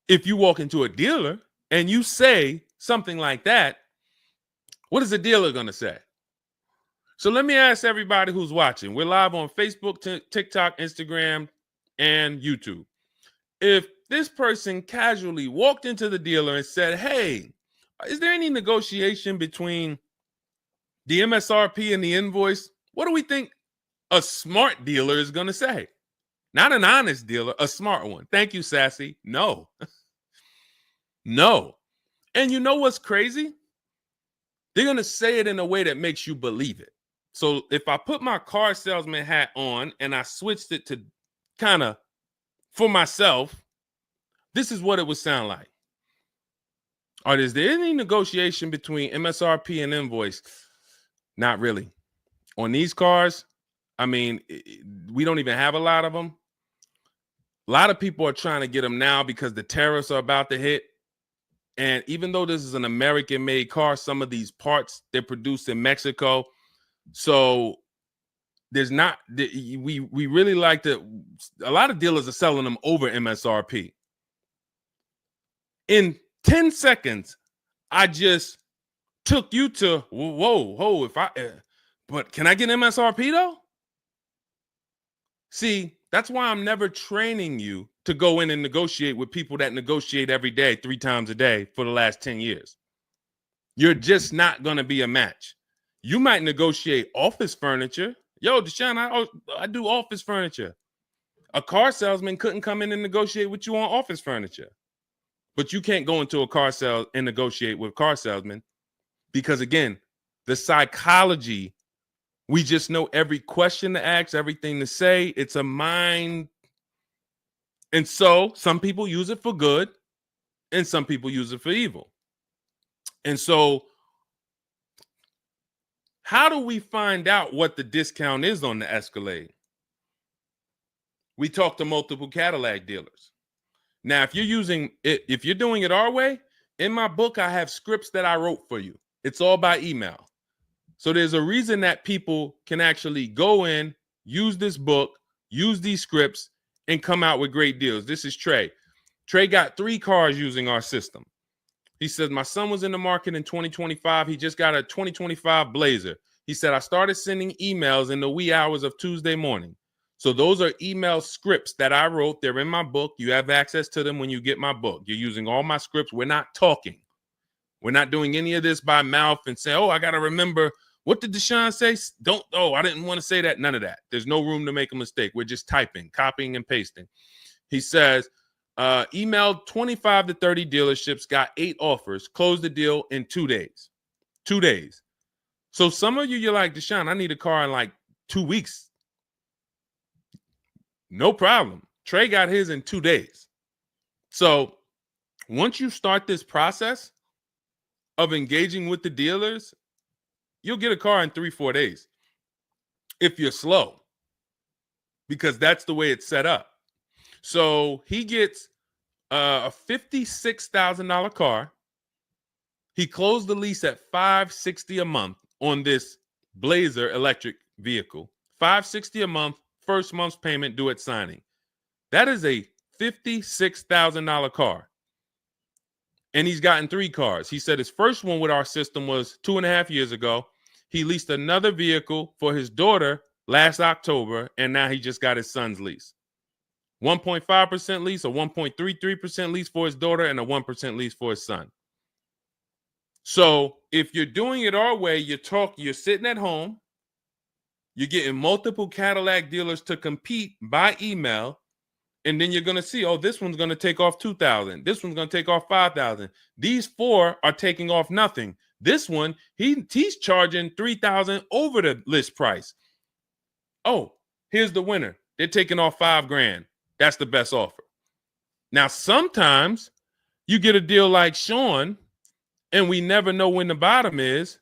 if you walk into a dealer and you say something like that, what is the dealer going to say? So let me ask everybody who's watching. We're live on Facebook, TikTok, Instagram, and YouTube. If this person casually walked into the dealer and said, hey, is there any negotiation between the MSRP and the invoice? What do we think a smart dealer is going to say? Not an honest dealer, a smart one. Thank you, Sassy. No. No. And you know what's crazy? They're going to say it in a way that makes you believe it. So if I put my car salesman hat on and I switched it to kind of for myself, this is what it would sound like. Or is there any negotiation between MSRP and invoice? Not really. On these cars, I mean, we don't even have a lot of them. A lot of people are trying to get them now because the tariffs are about to hit. And even though this is an American-made car, some of these parts, they're produced in Mexico. So there's not, we really like to, a lot of dealers are selling them over MSRP. In 10 seconds, I just took you to, whoa, but can I get MSRP though? See, that's why I'm never training you to go in and negotiate with people that negotiate every day, 3 times a day for the last 10 years. You're just not going to be a match. You might negotiate office furniture. Yo, Deshone, I do office furniture. A car salesman couldn't come in and negotiate with you on office furniture. But you can't go into a car sale and negotiate with car salesmen because, again, the psychology, we just know every question to ask, everything to say. It's a mind. And so some people use it for good and some people use it for evil. And so how do we find out what the discount is on the Escalade? We talk to multiple Cadillac dealers. Now, if you're doing it our way, in my book, I have scripts that I wrote for you. It's all by email. So there's a reason that people can actually go in, use this book, use these scripts, and come out with great deals. This is Trey. Trey got 3 cars using our system. He says, my son was in the market in 2025. He just got a 2025 Blazer. He said, I started sending emails in the wee hours of Tuesday morning. So those are email scripts that I wrote. They're in my book. You have access to them when you get my book. You're using all my scripts. We're not talking. We're not doing any of this by mouth and saying, oh, I got to remember What did Deshone say? Don't, oh, I didn't want to say that. None of that. There's no room to make a mistake. We're just typing, copying, and pasting. He says, emailed 25 to 30 dealerships, got 8 offers, closed the deal in 2 days. 2 days. So some of you, you're like, Deshone, I need a car in like 2 weeks. No problem. Trey got his in 2 days. So once you start this process of engaging with the dealers, you'll get a car in 3-4 days if you're slow, because that's the way it's set up. So he gets a $56,000 car. He closed the lease at $560 a month on this Blazer electric vehicle. $560 a month, first month's payment due at signing. That is a $56,000 car. And he's gotten 3 cars. He said his first one with our system was 2.5 years ago. He leased another vehicle for his daughter last October, and now he just got his son's lease. 1.5% lease, a 1.33% lease for his daughter, and a 1% lease for his son. So if you're doing it our way, you're sitting at home, you're getting multiple Cadillac dealers to compete by email, and then you're going to see, oh, this one's going to take off $2,000. This one's going to take off $5,000. These 4 are taking off nothing. This one, he's charging $3,000 over the list price. Oh, here's the winner. They're taking off $5,000. That's the best offer. Now, sometimes you get a deal like Sean, and we never know when the bottom is.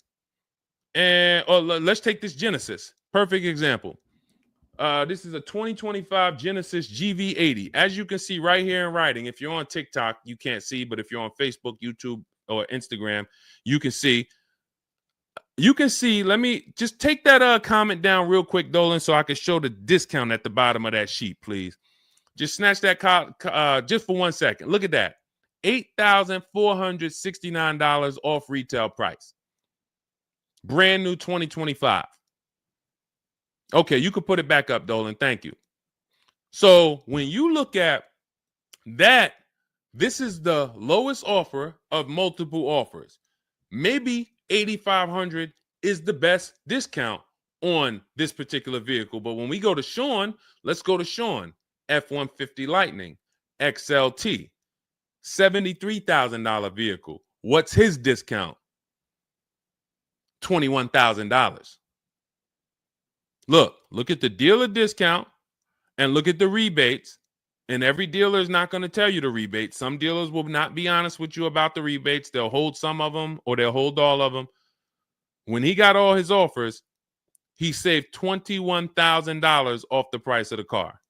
And let's take this Genesis. Perfect example. This is a 2025 Genesis GV80. As you can see right here in writing, if you're on TikTok, you can't see, but if you're on Facebook, YouTube, or Instagram, you can see. You can see, let me just take that comment down real quick, Dolan, so I can show the discount at the bottom of that sheet, please. Just snatch that just for 1 second. Look at that. $8,469 off retail price. Brand new 2025. Okay, you could put it back up, Dolan. Thank you. So when you look at that, this is the lowest offer of multiple offers. Maybe $8,500 is the best discount on this particular vehicle. But when we go to Sean, let's go to Sean. F-150 Lightning XLT, $73,000 vehicle. What's his discount? $21,000. Look at the dealer discount and look at the rebates. And every dealer is not going to tell you the rebates. Some dealers will not be honest with you about the rebates. They'll hold some of them or they'll hold all of them. When he got all his offers, he saved $21,000 off the price of the car.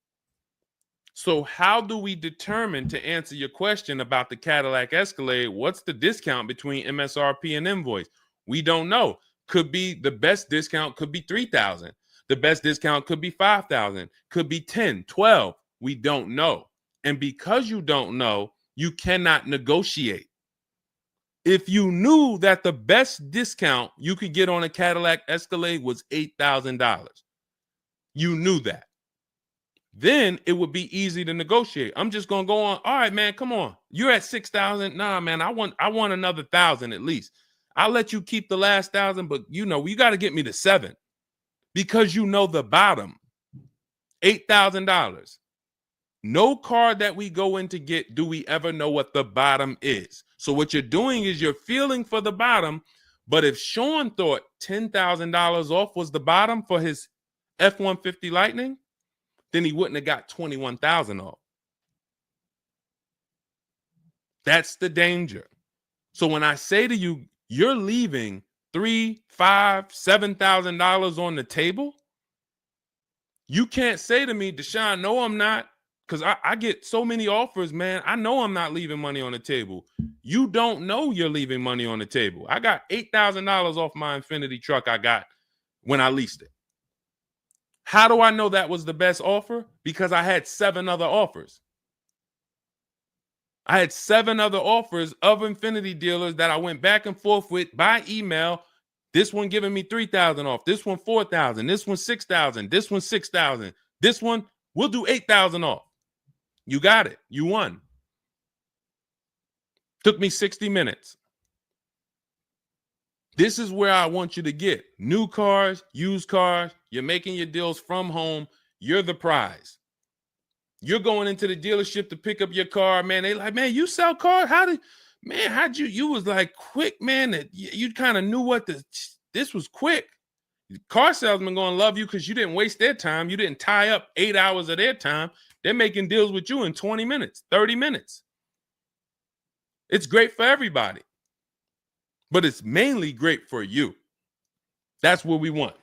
So how do we determine, to answer your question about the Cadillac Escalade, what's the discount between MSRP and invoice? We don't know. Could be the best discount could be $3,000. The best discount could be $5,000, could be $10,000, $12,000. We don't know. And because you don't know, you cannot negotiate. If you knew that the best discount you could get on a Cadillac Escalade was $8,000, you knew that, then it would be easy to negotiate. I'm just going to go on. All right, man, come on. You're at $6,000. Nah, man, I want another $1,000 at least. I'll let you keep the last $1,000, but you got to get me to $7,000 because you know the bottom, $8,000. No car that we go in to get do we ever know what the bottom is. So what you're doing is you're feeling for the bottom. But if Sean thought $10,000 off was the bottom for his F-150 Lightning, then he wouldn't have got $21,000 off. That's the danger. So when I say to you, you're leaving $3,000, $5,000, $7,000 on the table, you can't say to me, Deshone, no, I'm not. Because I get so many offers, man. I know I'm not leaving money on the table. You don't know you're leaving money on the table. I got $8,000 off my Infiniti truck I got when I leased it. How do I know that was the best offer? Because I had 7 other offers. I had 7 other offers of Infiniti dealers that I went back and forth with by email. This one giving me $3,000 off. This one $4,000. This one $6,000. This one $6,000. This one, we'll do $8,000 off. You got it. You won. Took me 60 minutes. This is where I want you to get new cars, used cars. You're making your deals from home. You're the prize. You're going into the dealership to pick up your car, man. They like, man, you sell cars? How'd you was like quick, man, that you kind of knew what this was quick. Car salesmen going to love you because you didn't waste their time. You didn't tie up 8 hours of their time. They're making deals with you in 20 minutes, 30 minutes. It's great for everybody, but it's mainly great for you. That's what we want.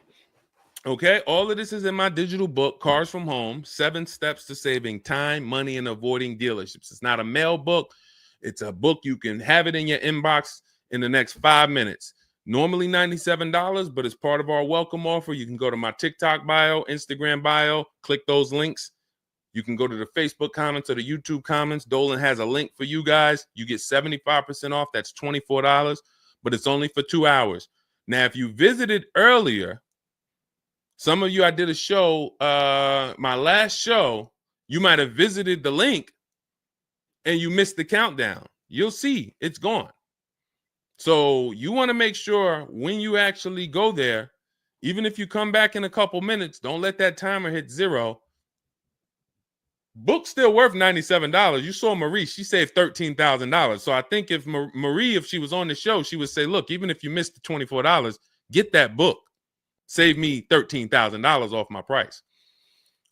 Okay, all of this is in my digital book, Cars from Home, 7 Steps to Saving Time, Money, and Avoiding Dealerships. It's not a mail book. It's a book. You can have it in your inbox in the next 5 minutes. Normally $97, but as part of our welcome offer, you can go to my TikTok bio, Instagram bio, click those links. You can go to the Facebook comments or the YouTube comments. Dolan has a link for you guys. You get 75% off. That's $24, but it's only for 2 hours. Now, if you visited earlier, some of you, I did a show, my last show, you might have visited the link and you missed the countdown. You'll see it's gone. So you want to make sure when you actually go there, even if you come back in a couple minutes, don't let that timer hit 0. Book's still worth $97. You saw Marie, she saved $13,000. So I think if Marie, if she was on the show, she would say, look, even if you missed the $24, get that book. Save me $13,000 off my price.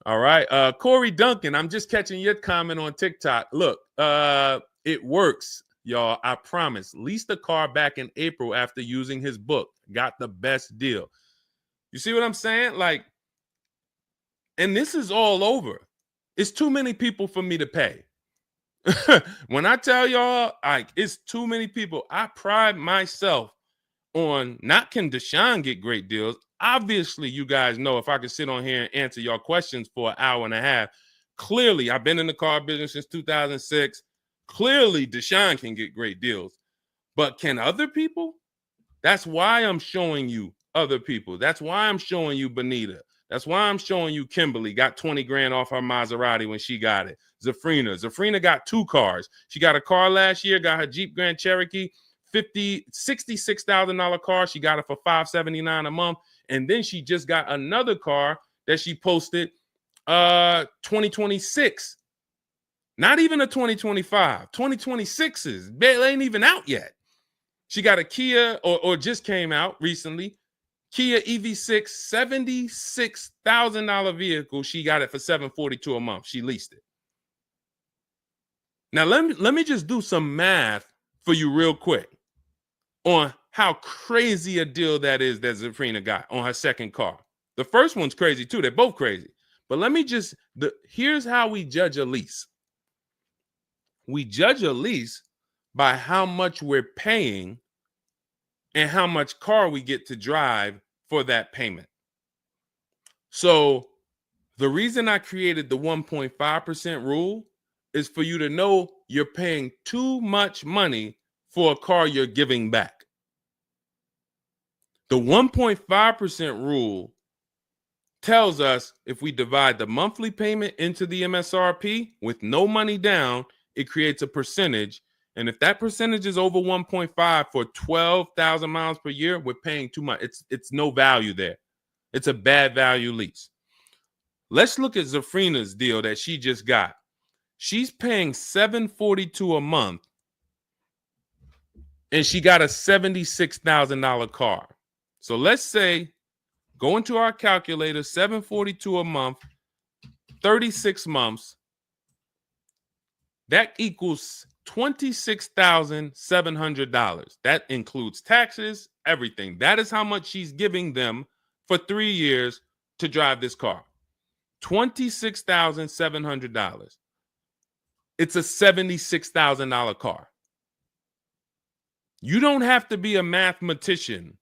All right. Corey Duncan, I'm just catching your comment on TikTok. Look, it works, y'all. I promise. Leased a car back in April after using his book. Got the best deal. You see what I'm saying? Like, and this is all over. It's too many people for me to pay. When I tell y'all, like, it's too many people. I pride myself on not can Deshone get great deals. Obviously, you guys know if I could sit on here and answer your questions for an hour and a half. Clearly, I've been in the car business since 2006. Clearly, Deshone can get great deals. But can other people? That's why I'm showing you other people. That's why I'm showing you Benita. That's why I'm showing you Kimberly got 20 grand off her Maserati when she got it. Zafrina got 2 cars. She got a car last year, got her Jeep Grand Cherokee, $66,000 car. She got it for $579 a month. And then she just got another car that she posted 2026. Not even a 2025. 2026s. They ain't even out yet. She got a Kia or just came out recently. Kia EV6, $76,000 vehicle. She got it for $742 a month. She leased it. Now let me just do some math for you real quick on how crazy a deal that is that Zafrina got on her second car. The first one's crazy too. They're both crazy. But let me just, here's how we judge a lease. We judge a lease by how much we're paying and how much car we get to drive for that payment. So the reason I created the 1.5% rule is for you to know you're paying too much money for a car you're giving back. The 1.5% rule tells us if we divide the monthly payment into the MSRP with no money down, it creates a percentage. And if that percentage is over 1.5 for 12,000 miles per year, we're paying too much. It's no value there. It's a bad value lease. Let's look at Zafrina's deal that she just got. She's paying $742 a month, and she got a $76,000 car. So let's say, go into our calculator, $742 a month, 36 months. That equals $26,700. That includes taxes, everything. That is how much she's giving them for 3 years to drive this car. $26,700. It's a $76,000 car. You don't have to be a mathematician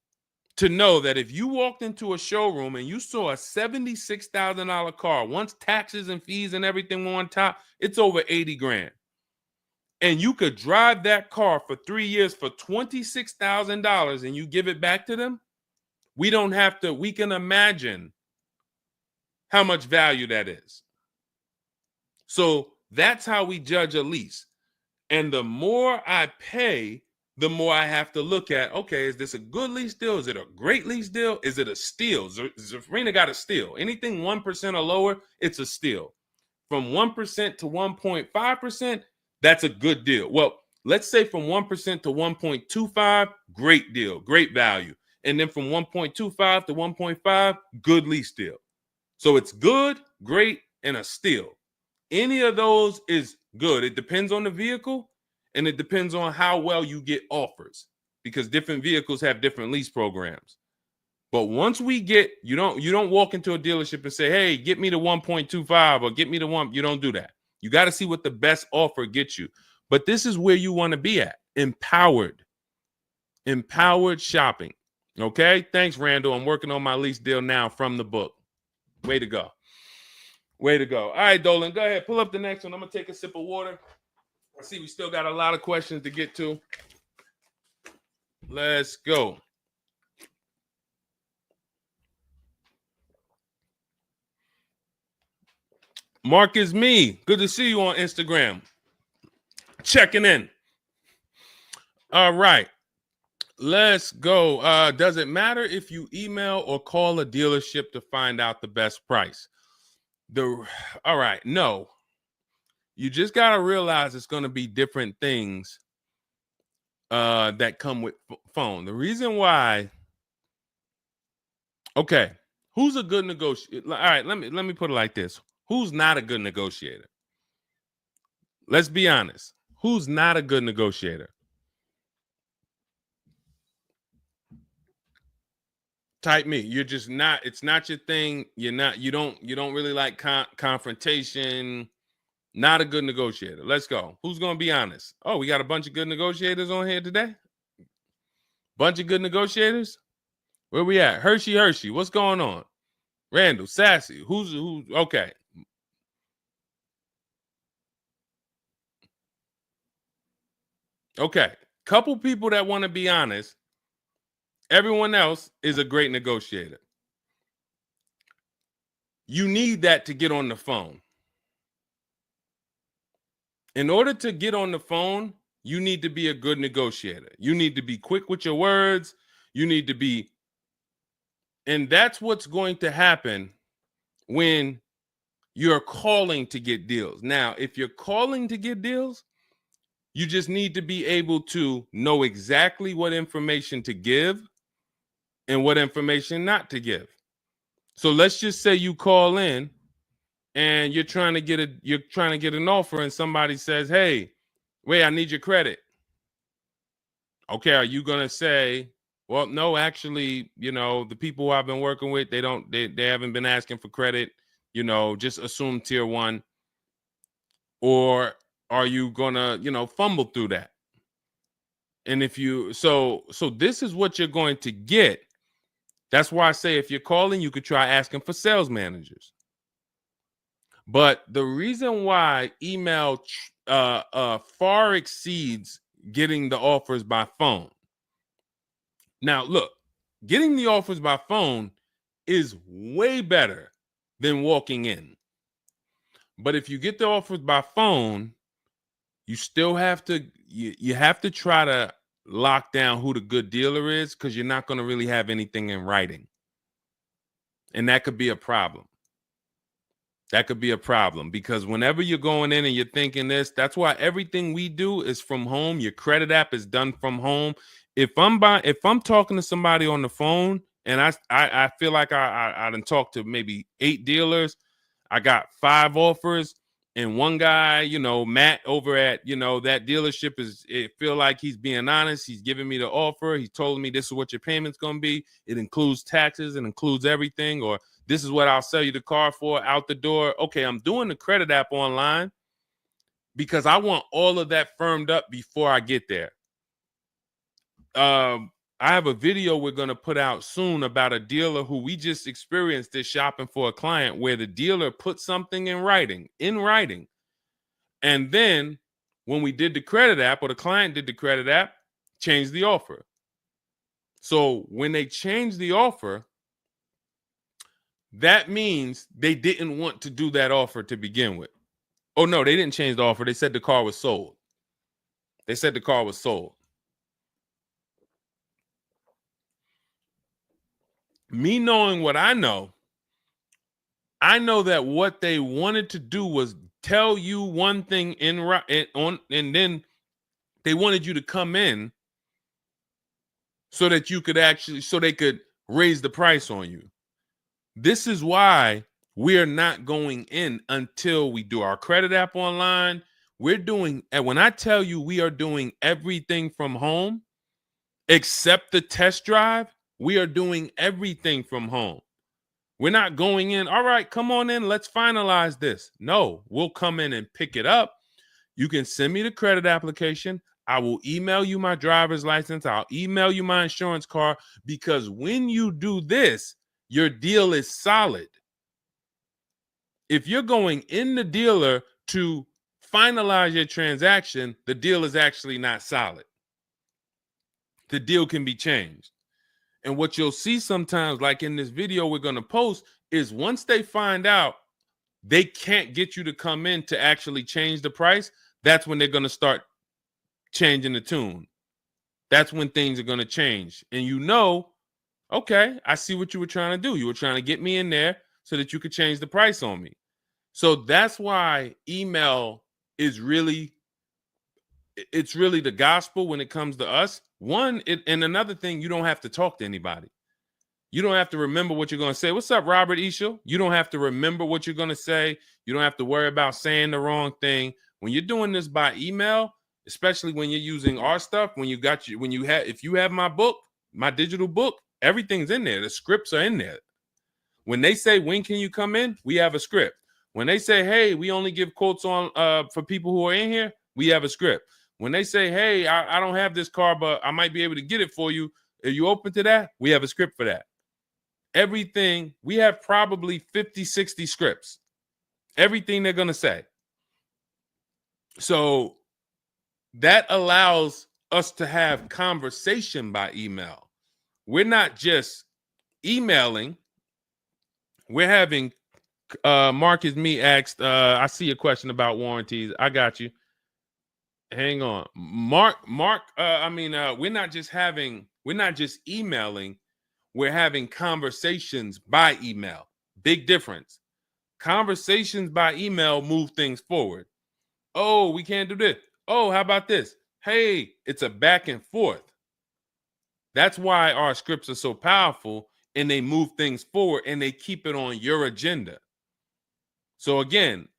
to know that if you walked into a showroom and you saw a $76,000 car, once taxes and fees and everything were on top, it's over 80 grand. And you could drive that car for 3 years for $26,000 and you give it back to them, we don't have to, we can imagine how much value that is. So that's how we judge a lease. And the more I pay, the more I have to look at, okay, is this a good lease deal? Is it a great lease deal? Is it a steal? Zafrina got a steal. Anything 1% or lower, it's a steal. From 1% to 1.5%, that's a good deal. Well, let's say from 1% to 1.25, great deal, great value. And then from 1.25 to 1.5, good lease deal. So it's good, great, and a steal. Any of those is good. It depends on the vehicle, and it depends on how well you get offers, because different vehicles have different lease programs. But once we get, you don't walk into a dealership and say, hey, get me to 1.25 or get me to 1. You don't do that. You got to see what the best offer gets you. But this is where you want to be at. Empowered shopping. Okay. Thanks, Randall. I'm working on my lease deal now from the book. Way to go. Way to go. All right, Dolan, go ahead. Pull up the next one. I'm going to take a sip of water. I see we still got a lot of questions to get to. Let's go. Mark is me. Good to see you on Instagram. Checking in. All right. Let's go. Does it matter if you email or call a dealership to find out the best price? All right. No. You just got to realize it's going to be different things that come with phone. The reason why. Okay. Who's a good negotiator? All right. Let me put it like this. Who's not a good negotiator? Let's be honest. Who's not a good negotiator? Type me. You're just not. It's not your thing. You don't really like confrontation. Not a good negotiator. Let's go. Who's going to be honest? Oh, we got a bunch of good negotiators on here today. Bunch of good negotiators. Where we at? Hershey. What's going on? Randall, Sassy. Who's okay. Okay. Couple people that want to be honest. Everyone else is a great negotiator. You need that to get on the phone. In order to get on the phone, you need to be a good negotiator. You need to be quick with your words. You need to be, and that's what's going to happen when you're calling to get deals. Now, if you're calling to get deals, you just need to be able to know exactly what information to give and what information not to give. So let's just say you call in and you're trying to get an offer, and somebody says, "Hey, wait, I need your credit." Okay, are you gonna say, "Well, no, actually, the people I've been working with, they haven't been asking for credit. Just assume tier 1," or are you gonna, fumble through that? And if you so this is what you're going to get. That's why I say if you're calling, you could try asking for sales managers. But the reason why email far exceeds getting the offers by phone. Now, look, getting the offers by phone is way better than walking in. But if you get the offers by phone, you still have to you have to try to lock down who the good dealer is, because you're not going to really have anything in writing. And that could be a problem. That could be a problem, because whenever you're going in and you're thinking this, that's why everything we do is from home. Your credit app is done from home. If I'm talking to somebody on the phone and I feel like I done talked to maybe 8 dealers, I got 5 offers, and one guy, Matt over at, that dealership it feel like he's being honest. He's giving me the offer. He told me this is what your payment's going to be. It includes taxes. It includes everything. Or this is what I'll sell you the car for out the door. Okay, I'm doing the credit app online because I want all of that firmed up before I get there. I have a video we're going to put out soon about a dealer who we just experienced this shopping for a client, where the dealer put something in writing. And then when we did the credit app, or the client did the credit app, changed the offer. So when they changed the offer, that means they didn't want to do that offer to begin with. Oh, no, they didn't change the offer. They said the car was sold. Me knowing what I know that what they wanted to do was tell you one thing and then they wanted you to come in so that you could so they could raise the price on you. This is why we're not going in until we do our credit app online. And when I tell you we are doing everything from home, except the test drive, we are doing everything from home. We're not going in, all right, come on in, let's finalize this. No, we'll come in and pick it up. You can send me the credit application. I will email you my driver's license. I'll email you my insurance card, because when you do this, your deal is solid. If you're going in the dealer to finalize your transaction, the deal is actually not solid. The deal can be changed. And what you'll see sometimes, like in this video we're going to post, is once they find out they can't get you to come in to actually change the price, that's when they're going to start changing the tune. That's when things are going to change. And okay, I see what you were trying to do. You were trying to get me in there so that you could change the price on me. So that's why email is really the gospel when it comes to us. And another thing, you don't have to talk to anybody. You don't have to remember what you're going to say. What's up, Robert Ishel? You don't have to remember what you're going to say. You don't have to worry about saying the wrong thing. When you're doing this by email, especially when you're using our stuff, if you have my book, my digital book, everything's in there. The scripts are in there. When they say, when can you come in? We have a script. When they say, hey, we only give quotes on for people who are in here, we have a script. When they say, hey, I don't have this car, but I might be able to get it for you. Are you open to that? We have a script for that. Everything, we have probably 50, 60 scripts. Everything they're going to say. So that allows us to have conversation by email. We're not just emailing. We're having, Marcus Me asked, I see a question about warranties. I got you. Hang on. Mark, we're not just emailing, we're having conversations by email. Big difference. Conversations by email move things forward. Oh, we can't do this. Oh, how about this? Hey, it's a back and forth. That's why our scripts are so powerful, and they move things forward and they keep it on your agenda. So again,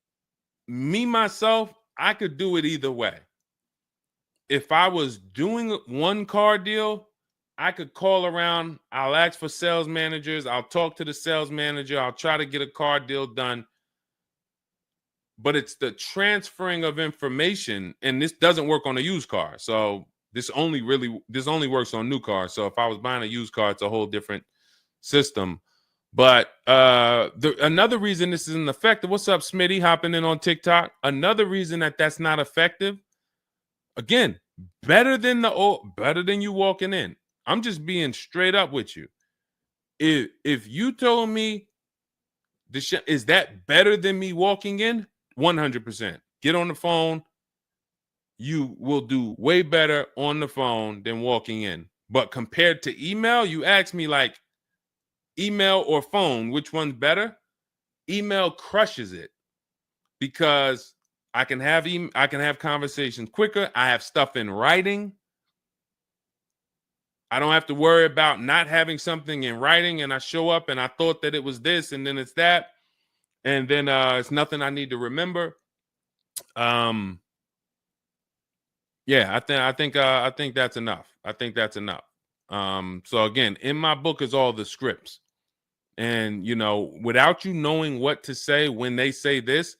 myself, I could do it either way. If I was doing one car deal, I could call around. I'll ask for sales managers. I'll talk to the sales manager. I'll try to get a car deal done. But it's the transferring of information, and this doesn't work on a used car. So this only works on new cars. So if I was buying a used car, it's a whole different system. But another reason this isn't effective. What's up, Smitty? Hopping in on TikTok. Another reason that's not effective. Again, better than you walking in. I'm just being straight up with you. If you told me is that better than me walking in? 100%. Get on the phone. You will do way better on the phone than walking in. But compared to email, you ask me like email or phone, which one's better? Email crushes it because I can have conversations quicker. I have stuff in writing. I don't have to worry about not having something in writing, and I show up and I thought that it was this and then it's that, and then it's nothing I need to remember. Yeah, I think that's enough. I think that's enough. So again, in my book is all the scripts. And without you knowing what to say when they say this,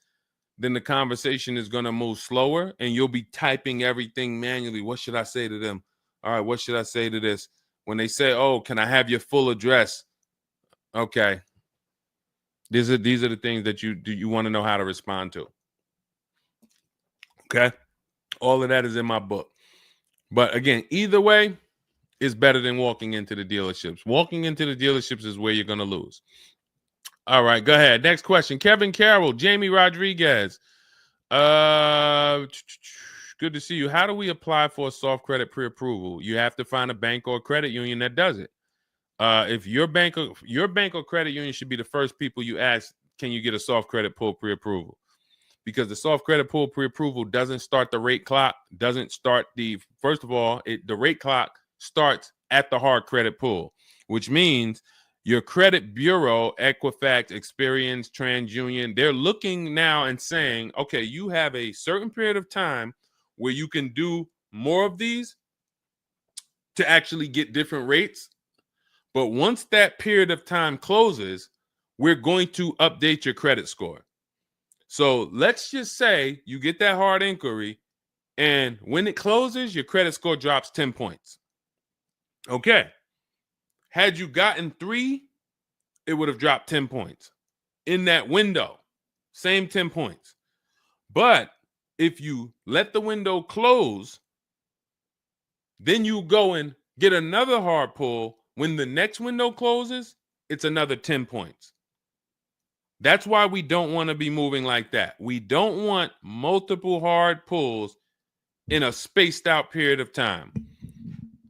then the conversation is going to move slower and you'll be typing everything manually. What should I say to them? All right, what should I say to this? When they say, "Oh, can I have your full address?" Okay. These are the things that you want to know how to respond to. Okay? All of that is in my book. But again, either way is better than walking into the dealerships. Walking into the dealerships is where you're going to lose. All right, go ahead. Next question. Kevin Carroll, Jamie Rodriguez. Good to see you. How do we apply for a soft credit pre-approval? You have to find a bank or a credit union that does it. If your bank or credit union should be the first people you ask, can you get a soft credit pull pre-approval? Because the soft credit pull pre-approval doesn't start the rate clock, doesn't start first of all, the rate clock starts at the hard credit pull, which means your credit bureau, Equifax, Experian, TransUnion, they're looking now and saying, okay, you have a certain period of time where you can do more of these to actually get different rates. But once that period of time closes, we're going to update your credit score. So let's just say you get that hard inquiry, and when it closes, your credit score drops 10 points. Okay. Had you gotten 3, it would have dropped 10 points. In that window, same 10 points. But if you let the window close, then you go and get another hard pull. When the next window closes, it's another 10 points. That's why we don't want to be moving like that. We don't want multiple hard pulls in a spaced out period of time.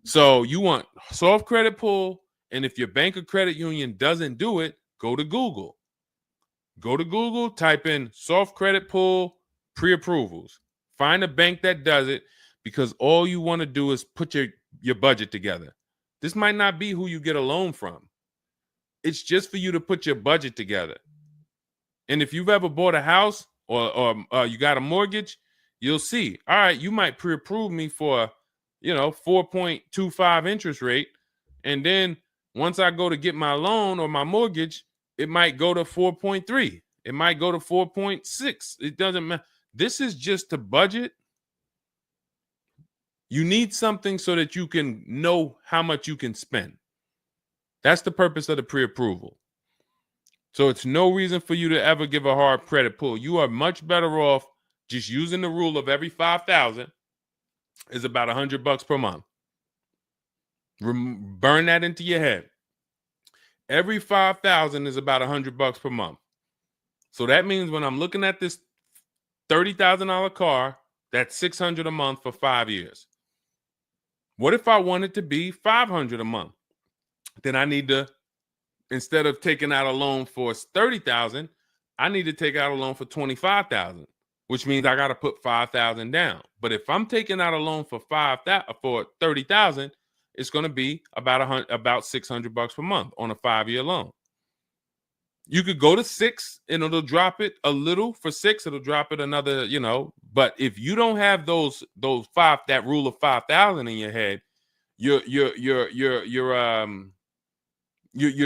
So you want soft credit pull, and if your bank or credit union doesn't do it, go to Google. Go to Google, type in soft credit pull pre-approvals. Find a bank that does it, because all you want to do is put your budget together. This might not be who you get a loan from. It's just for you to put your budget together. And if you've ever bought a house or you got a mortgage, you'll see, all right, you might pre-approve me for, 4.25 interest rate. And then once I go to get my loan or my mortgage, it might go to 4.3. It might go to 4.6. It doesn't matter. This is just to budget. You need something so that you can know how much you can spend. That's the purpose of the pre-approval. So it's no reason for you to ever give a hard credit pull. You are much better off just using the rule of every 5,000 is about $100 per month. Burn that into your head. Every 5,000 is about $100 per month. So that means when I'm looking at this $30,000 car, that's $600 a month for 5 years. What if I want it to be $500 a month? Then I need to, instead of taking out a loan for $30,000, I need to take out a loan for $25,000, which means I got to put $5,000 down. But if I'm taking out a loan for $30,000, it's going to be about $600 per month on a 5-year loan. You could go to 6 and it'll drop it a little. For 6, it'll drop it another, But if you don't have that rule of 5,000 in your head, you're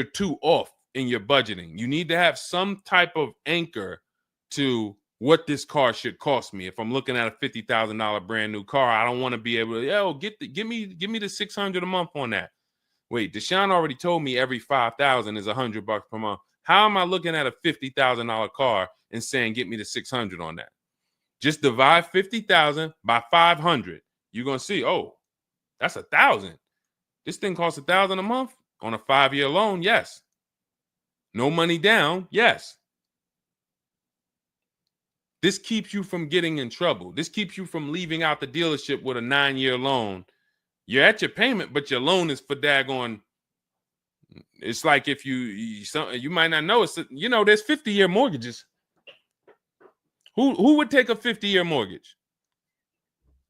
too off in your budgeting. You need to have some type of anchor to what this car should cost me. If I'm looking at a $50,000 brand new car, I don't want to be able to, give me the $600 a month on that. Wait, Deshone already told me every 5,000 is $100 per month. How am I looking at a $50,000 car and saying get me the 600 on that? Just divide 50,000 by 500. You're gonna see, oh, that's 1,000. This thing costs 1,000 a month on a 5-year loan. Yes. No money down. Yes. This keeps you from getting in trouble. This keeps you from leaving out the dealership with a 9-year loan. You're at your payment, but your loan is for daggone. It's like if you might not know, it's there's 50-year mortgages. Who would take a 50-year mortgage?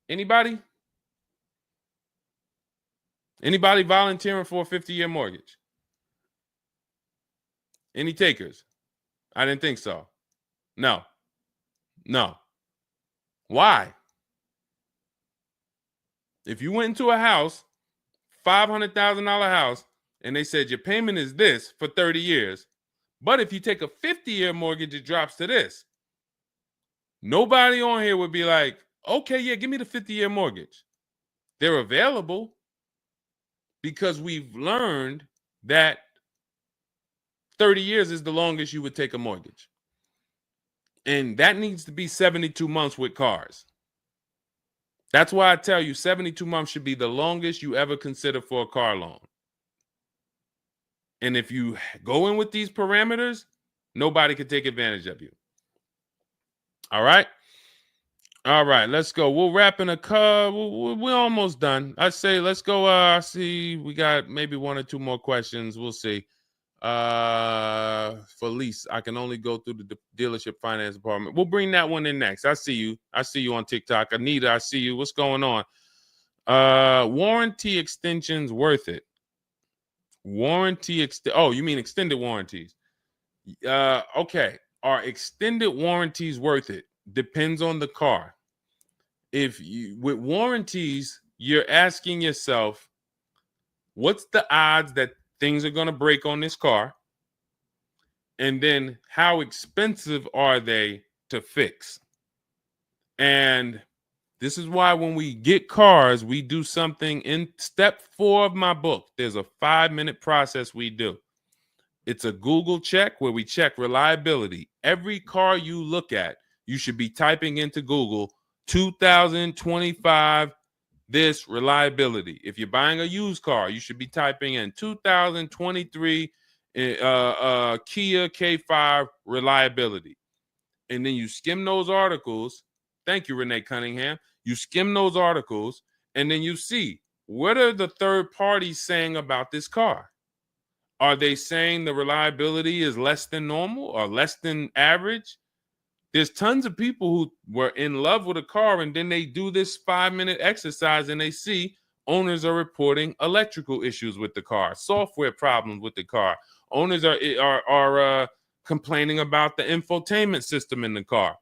Anybody? Anybody volunteering for a 50-year mortgage? Any takers? I didn't think so. No. Why? If you went into a house, $500,000 house, and they said your payment is this for 30 years, but if you take a 50-year mortgage, it drops to this. Nobody on here would be like, okay, yeah, give me the 50-year mortgage. They're available because we've learned that 30 years is the longest you would take a mortgage. And that needs to be 72 months with cars. That's why I tell you 72 months should be the longest you ever consider for a car loan. And if you go in with these parameters, nobody can take advantage of you. All right. All right, let's go. We'll wrap in a car. We're almost done. I say let's go. I see we got maybe one or two more questions. We'll see. For lease, I can only go through the dealership finance department. We'll bring that one in next. I see you. I see you on TikTok. Anita, I see you. What's going on? Warranty extensions worth it? Oh, you mean extended warranties? Okay. Are extended warranties worth it? Depends on the car. If you with warranties, you're asking yourself, what's the odds that things are going to break on this car? And then how expensive are they to fix? And this is why when we get cars, we do something in step 4 of my book. There's a 5-minute process we do. It's a Google check where we check reliability. Every car you look at, you should be typing into Google 2025 this reliability. If you're buying a used car, you should be typing in 2023 Kia K5 reliability. And then you skim those articles. Thank you, Renee Cunningham. You skim those articles, and then you see, what are the third parties saying about this car? Are they saying the reliability is less than normal or less than average? There's tons of people who were in love with a car, and then they do this 5-minute exercise and they see owners are reporting electrical issues with the car, software problems with the car. Owners are complaining about the infotainment system in the car.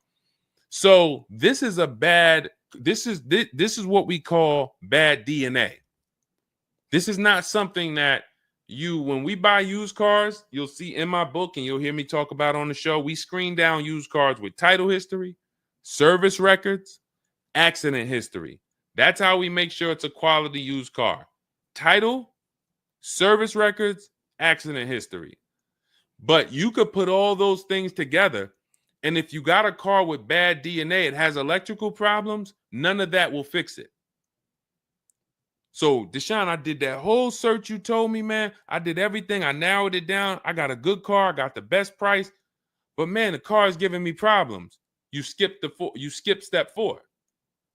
So this is what we call bad DNA. This is not something that when we buy used cars, you'll see in my book and you'll hear me talk about on the show. We screen down used cars with title history, service records, accident history. That's how we make sure it's a quality used car. Title, service records, accident history. But you could put all those things together, and if you got a car with bad DNA, it has electrical problems, none of that will fix it. So, Deshone, I did that whole search you told me, man. I did everything. I narrowed it down. I got a good car. I got the best price. But, man, the car is giving me problems. You skipped step 4.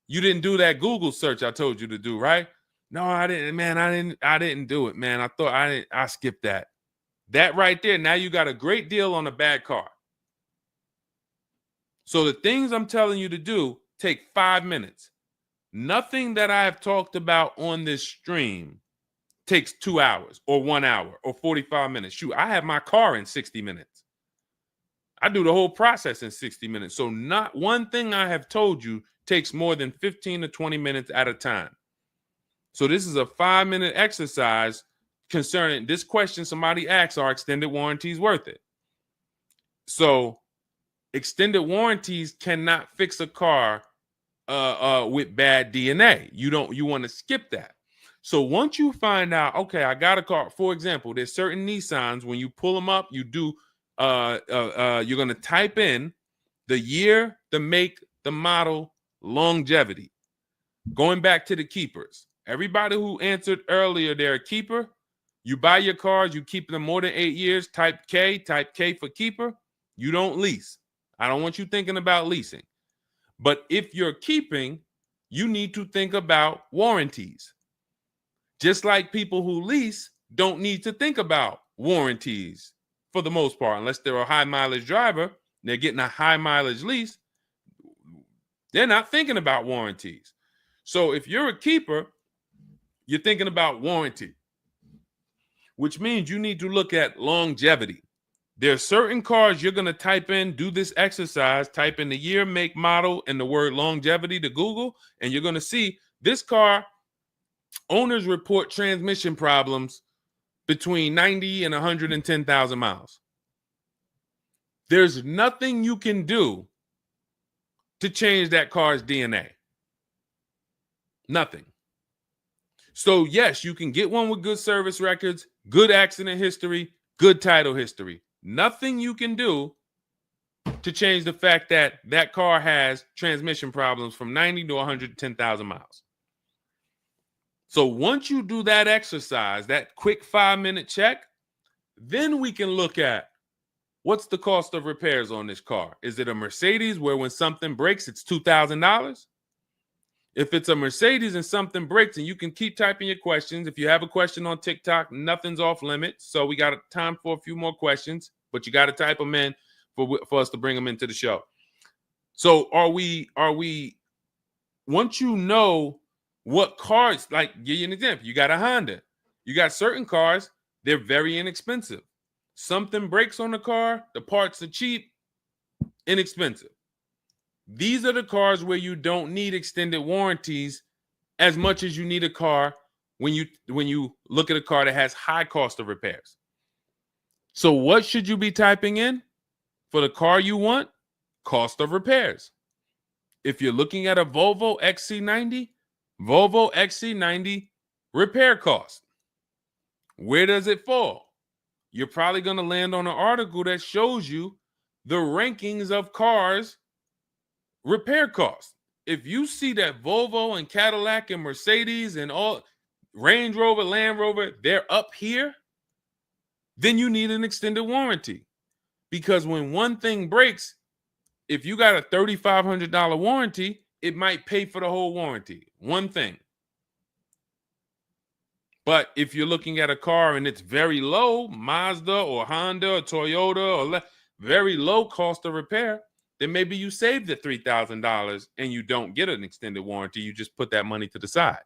You didn't do that Google search I told you to do, right? No, I didn't, man. I didn't do it, man. I skipped that. That right there, now you got a great deal on a bad car. So the things I'm telling you to do take 5 minutes. Nothing that I have talked about on this stream takes 2 hours or 1 hour or 45 minutes. Shoot, I have my car in 60 minutes. I do the whole process in 60 minutes. So not one thing I have told you takes more than 15 to 20 minutes at a time. So this is a 5-minute exercise concerning this question somebody asks, are extended warranties worth it? So extended warranties cannot fix a car with bad DNA. You want to skip that. So once you find out, okay, I got a car. For example, there's certain Nissans, when you pull them up, you do you're going to type in the year, the make, the model, longevity. Going back to the keepers. Everybody who answered earlier, they're a keeper. You buy your cars, you keep them more than 8 years, type K for keeper. You don't lease. I don't want you thinking about leasing. But if you're keeping, you need to think about warranties. Just like people who lease don't need to think about warranties for the most part, unless they're a high mileage driver, they're getting a high mileage lease, they're not thinking about warranties. So if you're a keeper, you're thinking about warranty, which means you need to look at longevity. There are certain cars you're going to type in, do this exercise, type in the year, make, model, and the word longevity to Google, and you're going to see this car, owners report transmission problems between 90 and 110,000 miles. There's nothing you can do to change that car's DNA. Nothing. So yes, you can get one with good service records, good accident history, good title history. Nothing you can do to change the fact that that car has transmission problems from 90 to 110,000 miles. So once you do that exercise, that quick 5-minute check, then we can look at what's the cost of repairs on this car? Is it a Mercedes where when something breaks, it's $2,000? If it's a Mercedes and something breaks, and you can keep typing your questions. If you have a question on TikTok, nothing's off limits. So we got time for a few more questions, but you got to type them in for us to bring them into the show. So are we, once you know what cars, like give you an example, you got a Honda, you got certain cars, they're very inexpensive. Something breaks on the car, the parts are cheap, inexpensive. These are the cars where you don't need extended warranties as much as you need a car when you look at a car that has high cost of repairs. So what should you be typing in for the car you want? Cost of repairs. If you're looking at a Volvo XC90, Volvo XC90 repair cost. Where does it fall? You're probably going to land on an article that shows you the rankings of cars repair costs. If you see that Volvo and Cadillac and Mercedes and all Range Rover, Land Rover, they're up here, then you need an extended warranty. Because when one thing breaks, if you got a $3,500 warranty, it might pay for the whole warranty. One thing. But if you're looking at a car and it's very low, Mazda or Honda or Toyota or very low cost of repair, then maybe you save the $3,000 and you don't get an extended warranty. You just put that money to the side.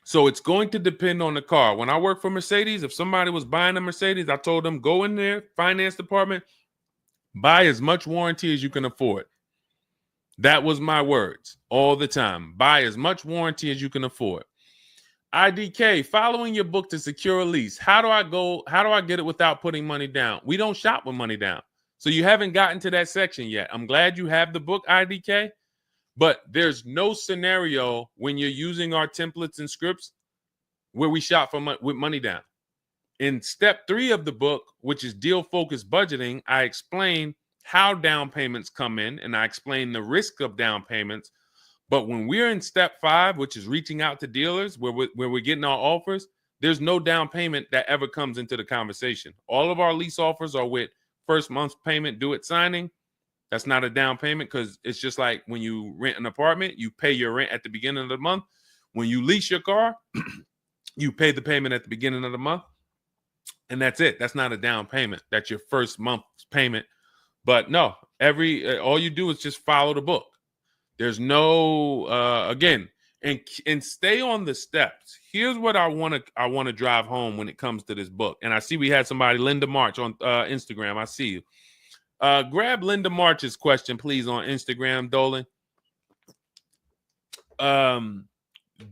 So it's going to depend on the car. When I worked for Mercedes, if somebody was buying a Mercedes, I told them, go in there, finance department, buy as much warranty as you can afford. That was my words all the time. Buy as much warranty as you can afford. IDK, following your book to secure a lease. How do I get it without putting money down? We don't shop with money down. So you haven't gotten to that section yet. I'm glad you have the book, IDK, but there's no scenario when you're using our templates and scripts where we shop with money down. In step 3 of the book, which is deal focused budgeting, I explain how down payments come in and I explain the risk of down payments. But when we're in step 5, which is reaching out to dealers where we're getting our offers, there's no down payment that ever comes into the conversation. All of our lease offers are with first month's payment due at signing. That's not a down payment because it's just like when you rent an apartment, you pay your rent at the beginning of the month. When you lease your car, you pay the payment at the beginning of the month. And that's it. That's not a down payment. That's your first month's payment. But no, all you do is just follow the book. There's no again, and stay on the steps. Here's what I want to drive home when it comes to this book. And I see we had somebody, Linda March, on Instagram. I see you. Grab Linda March's question, please, on Instagram, Dolan.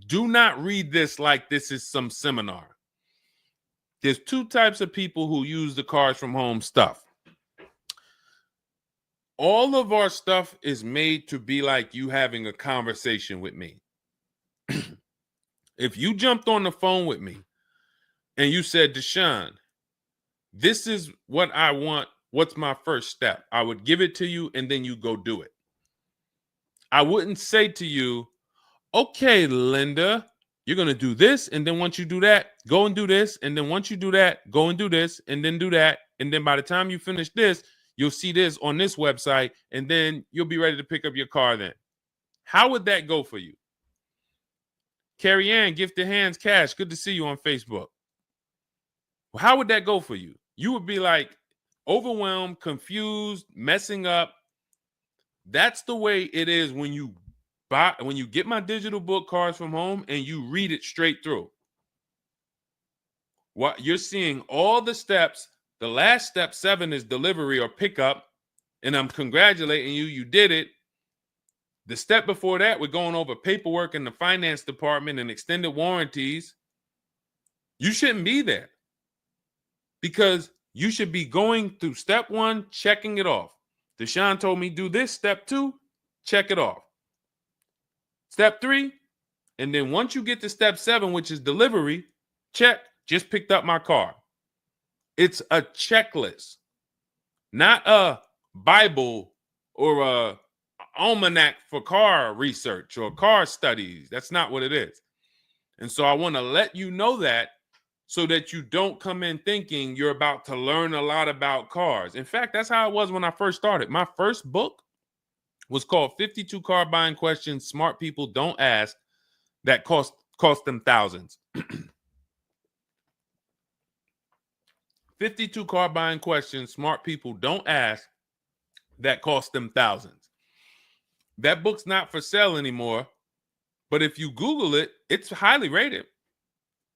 Do not read this like this is some seminar. There's 2 types of people who use the Cars from Home stuff. All of our stuff is made to be like you having a conversation with me. If you jumped on the phone with me and you said, Deshone, this is what I want. What's my first step? I would give it to you and then you go do it. I wouldn't say to you, okay, Linda, you're going to do this. And then once you do that, go and do this. And then once you do that, go and do this and then do that. And then by the time you finish this, you'll see this on this website, and then you'll be ready to pick up your car then. How would that go for you? Carrie Ann, Gifted Hands Cash, good to see you on Facebook. Well, how would that go for you? You would be like overwhelmed, confused, messing up. That's the way it is when you get my digital book, Cars from Home, and you read it straight through. What you're seeing all the steps. The last step 7 is delivery or pickup, and I'm congratulating you. You did it. The step before that, we're going over paperwork in the finance department and extended warranties. You shouldn't be there because you should be going through step 1, checking it off. Deshone told me do this. Step 2, check it off. Step 3, and then once you get to step 7, which is delivery, check, just picked up my car. It's a checklist, not a Bible or a almanac for car research or car studies. That's not what it is. And so I want to let you know that so that you don't come in thinking you're about to learn a lot about cars. In fact, that's how it was when I first started. My first book was called 52 Car Buying Questions Smart People Don't Ask that cost them thousands. 52 car buying questions smart people don't ask that cost them thousands. That book's not for sale anymore, but if you Google it, it's highly rated.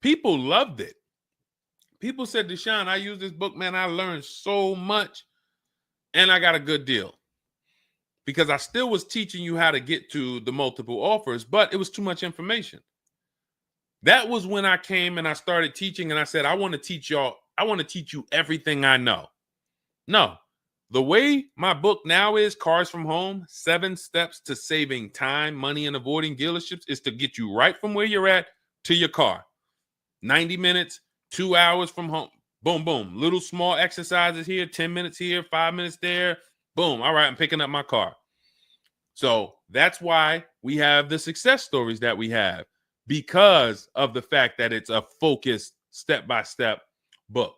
People loved it. People said, Deshone, I use this book, man. I learned so much and I got a good deal. Because I still was teaching you how to get to the multiple offers, but it was too much information. That was when I came and I started teaching and I said, I want to teach you everything I know. No, the way my book now is, Cars from Home, 7 Steps to Saving Time, Money, and Avoiding Dealerships, is to get you right from where you're at to your car. 90 minutes, 2 hours from home. Boom, boom. Little small exercises here, 10 minutes here, 5 minutes there. Boom. All right, I'm picking up my car. So that's why we have the success stories that we have, because of the fact that it's a focused step-by-step book.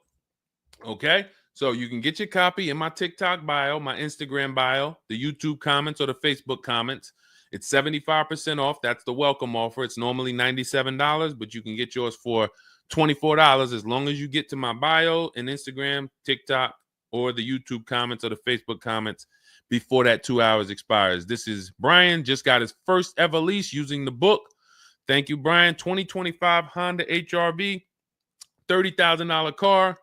Okay? So you can get your copy in my TikTok bio, my Instagram bio, the YouTube comments, or the Facebook comments. It's 75% off. That's the welcome offer. It's normally $97, but you can get yours for $24 as long as you get to my bio and Instagram, TikTok, or the YouTube comments or the Facebook comments before that 2 hours expires. This is Brian, just got his first ever lease using the book. Thank you, Brian. 2025 Honda HRV, $30,000 car,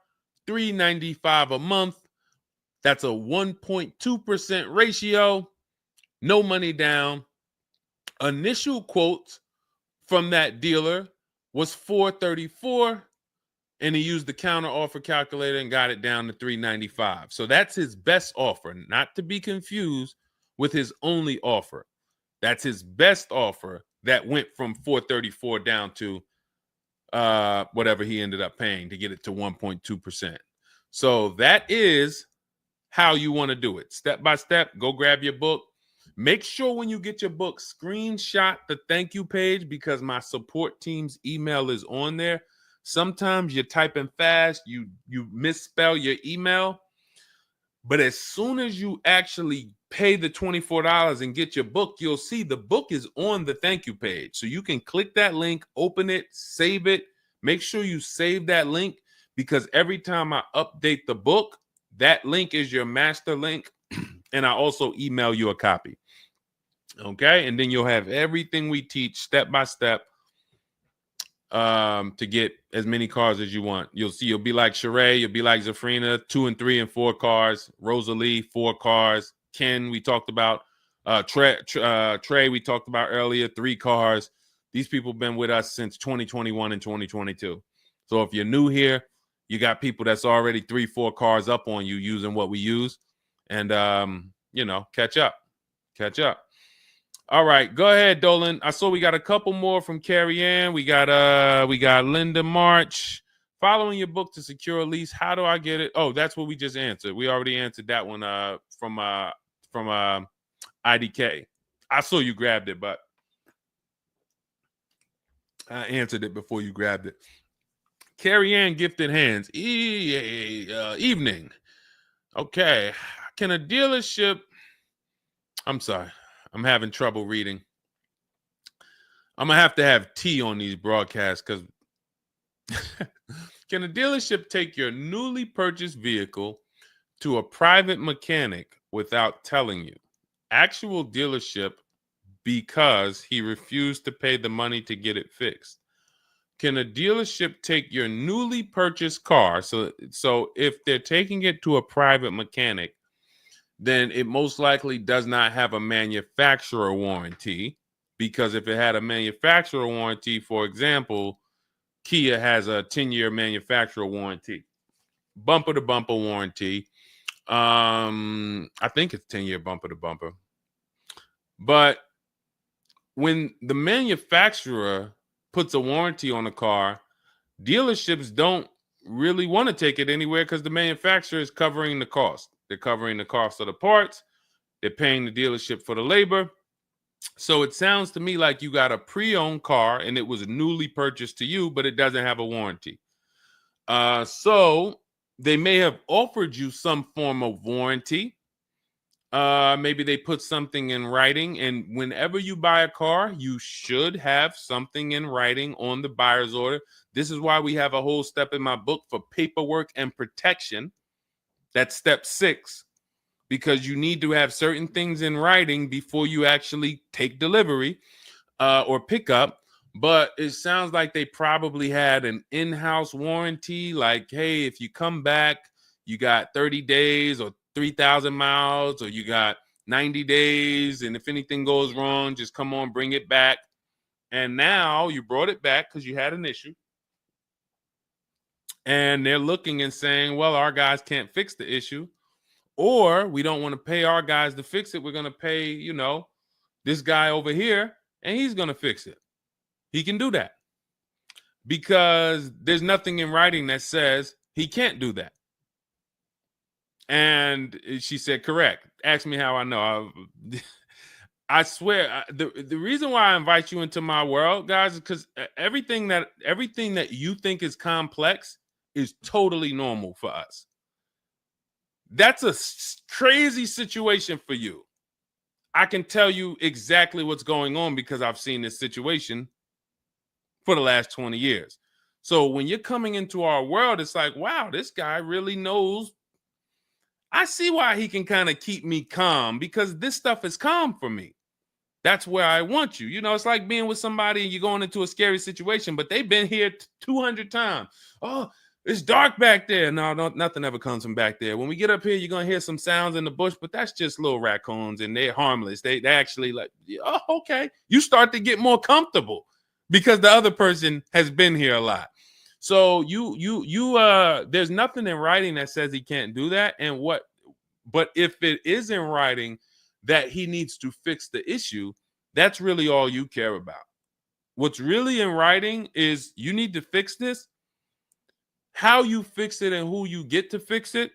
$395 a month. That's a 1.2% ratio. No money down. Initial quotes from that dealer was $434, and he used the counter offer calculator and got it down to $395. So that's his best offer, not to be confused with his only offer. That's his best offer that went from $434 down to whatever he ended up paying to get it to 1.2%. So that is how you want to do it. Step by step, go grab your book. Make sure when you get your book, screenshot the thank you page, because my support team's email is on there. Sometimes you're typing fast, you misspell your email, but as soon as you actually pay the $24 and get your book, you'll see the book is on the thank you page. So you can click that link, open it, save it. Make sure you save that link, because every time I update the book, that link is your master link, and I also email you a copy. Okay, and then you'll have everything we teach step by step to get as many cars as you want. You'll see, you'll be like Sheree, you'll be like Zafrina, 2 and 3 and 4 cars. Rosalie, 4 cars. Ken, we talked about. Trey, we talked about earlier, 3 cars. These people have been with us since 2021 and 2022. So if you're new here, you got people that's already 3, 4 cars up on you using what we use. And, catch up. All right, go ahead, Dolan. I saw we got a couple more from Carrie Ann. We got Linda March. Following your book to secure a lease, how do I get it? Oh, that's what we just answered. We already answered that one from IDK. I saw you grabbed it, but I answered it before you grabbed it. Carrie Ann Gifted Hands. Evening. Okay. Can a dealership... I'm sorry. I'm having trouble reading. I'm going to have tea on these broadcasts, because can a dealership take your newly purchased vehicle to a private mechanic without telling you? Actual dealership, because he refused to pay the money to get it fixed. Can a dealership take your newly purchased car? So if they're taking it to a private mechanic, then it most likely does not have a manufacturer warranty, because if it had a manufacturer warranty, for example, Kia has a 10-year manufacturer warranty, bumper-to-bumper warranty. I think it's 10-year bumper-to-bumper. But when the manufacturer puts a warranty on a car, dealerships don't really want to take it anywhere, because the manufacturer is covering the cost. They're covering the cost of the parts. They're paying the dealership for the labor. So it sounds to me like you got a pre-owned car and it was newly purchased to you, but it doesn't have a warranty. So they may have offered you some form of warranty. Maybe they put something in writing, and whenever you buy a car, you should have something in writing on the buyer's order. This is why we have a whole step in my book for paperwork and protection. That's step 6, because you need to have certain things in writing before you actually take delivery or pick up. But it sounds like they probably had an in-house warranty, like, hey, if you come back, you got 30 days or 3,000 miles, or you got 90 days, and if anything goes wrong, just come on, bring it back. And now you brought it back because you had an issue, and they're looking and saying, well, our guys can't fix the issue, or we don't want to pay our guys to fix it. We're going to pay, this guy over here, and he's going to fix it. He can do that because there's nothing in writing that says he can't do that. And she said, correct. Ask me how I know. I swear, the reason why I invite you into my world, guys, is because everything that you think is complex is totally normal for us. That's a crazy situation for you. I can tell you exactly what's going on because I've seen this situation for the last 20 years. So when you're coming into our world, it's like, wow, this guy really knows. I see why he can kind of keep me calm, because this stuff is calm for me. That's where I want you. It's like being with somebody and you're going into a scary situation, but they've been here 200 times. Oh, it's dark back there. No, nothing ever comes from back there. When we get up here, you're going to hear some sounds in the bush, but that's just little raccoons and they're harmless. They actually like, oh, okay. You start to get more comfortable because the other person has been here a lot. So there's nothing in writing that says he can't do that. But if it is in writing that he needs to fix the issue, that's really all you care about. What's really in writing is you need to fix this. How you fix it and who you get to fix it,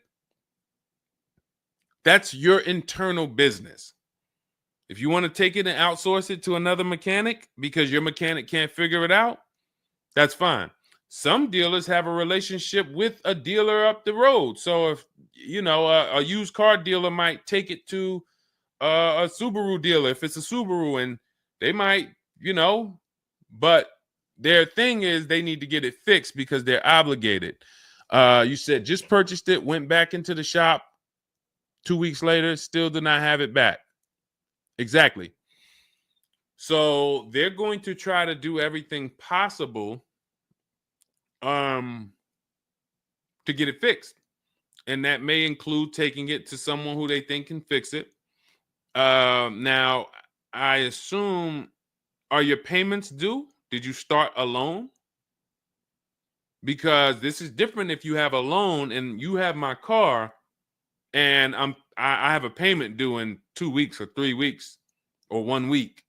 that's your internal business. If you want to take it and outsource it to another mechanic because your mechanic can't figure it out, that's fine. Some dealers have a relationship with a dealer up the road. So if, a used car dealer might take it to a Subaru dealer if it's a Subaru, and they might, but their thing is they need to get it fixed because they're obligated. You said just purchased it, went back into the shop 2 weeks later, still did not have it back. Exactly. So they're going to try to do everything possible to get it fixed. And that may include taking it to someone who they think can fix it. Now, I assume, are your payments due? Did you start a loan? Because this is different if you have a loan and you have my car and I have a payment due in 2 weeks or 3 weeks or 1 week.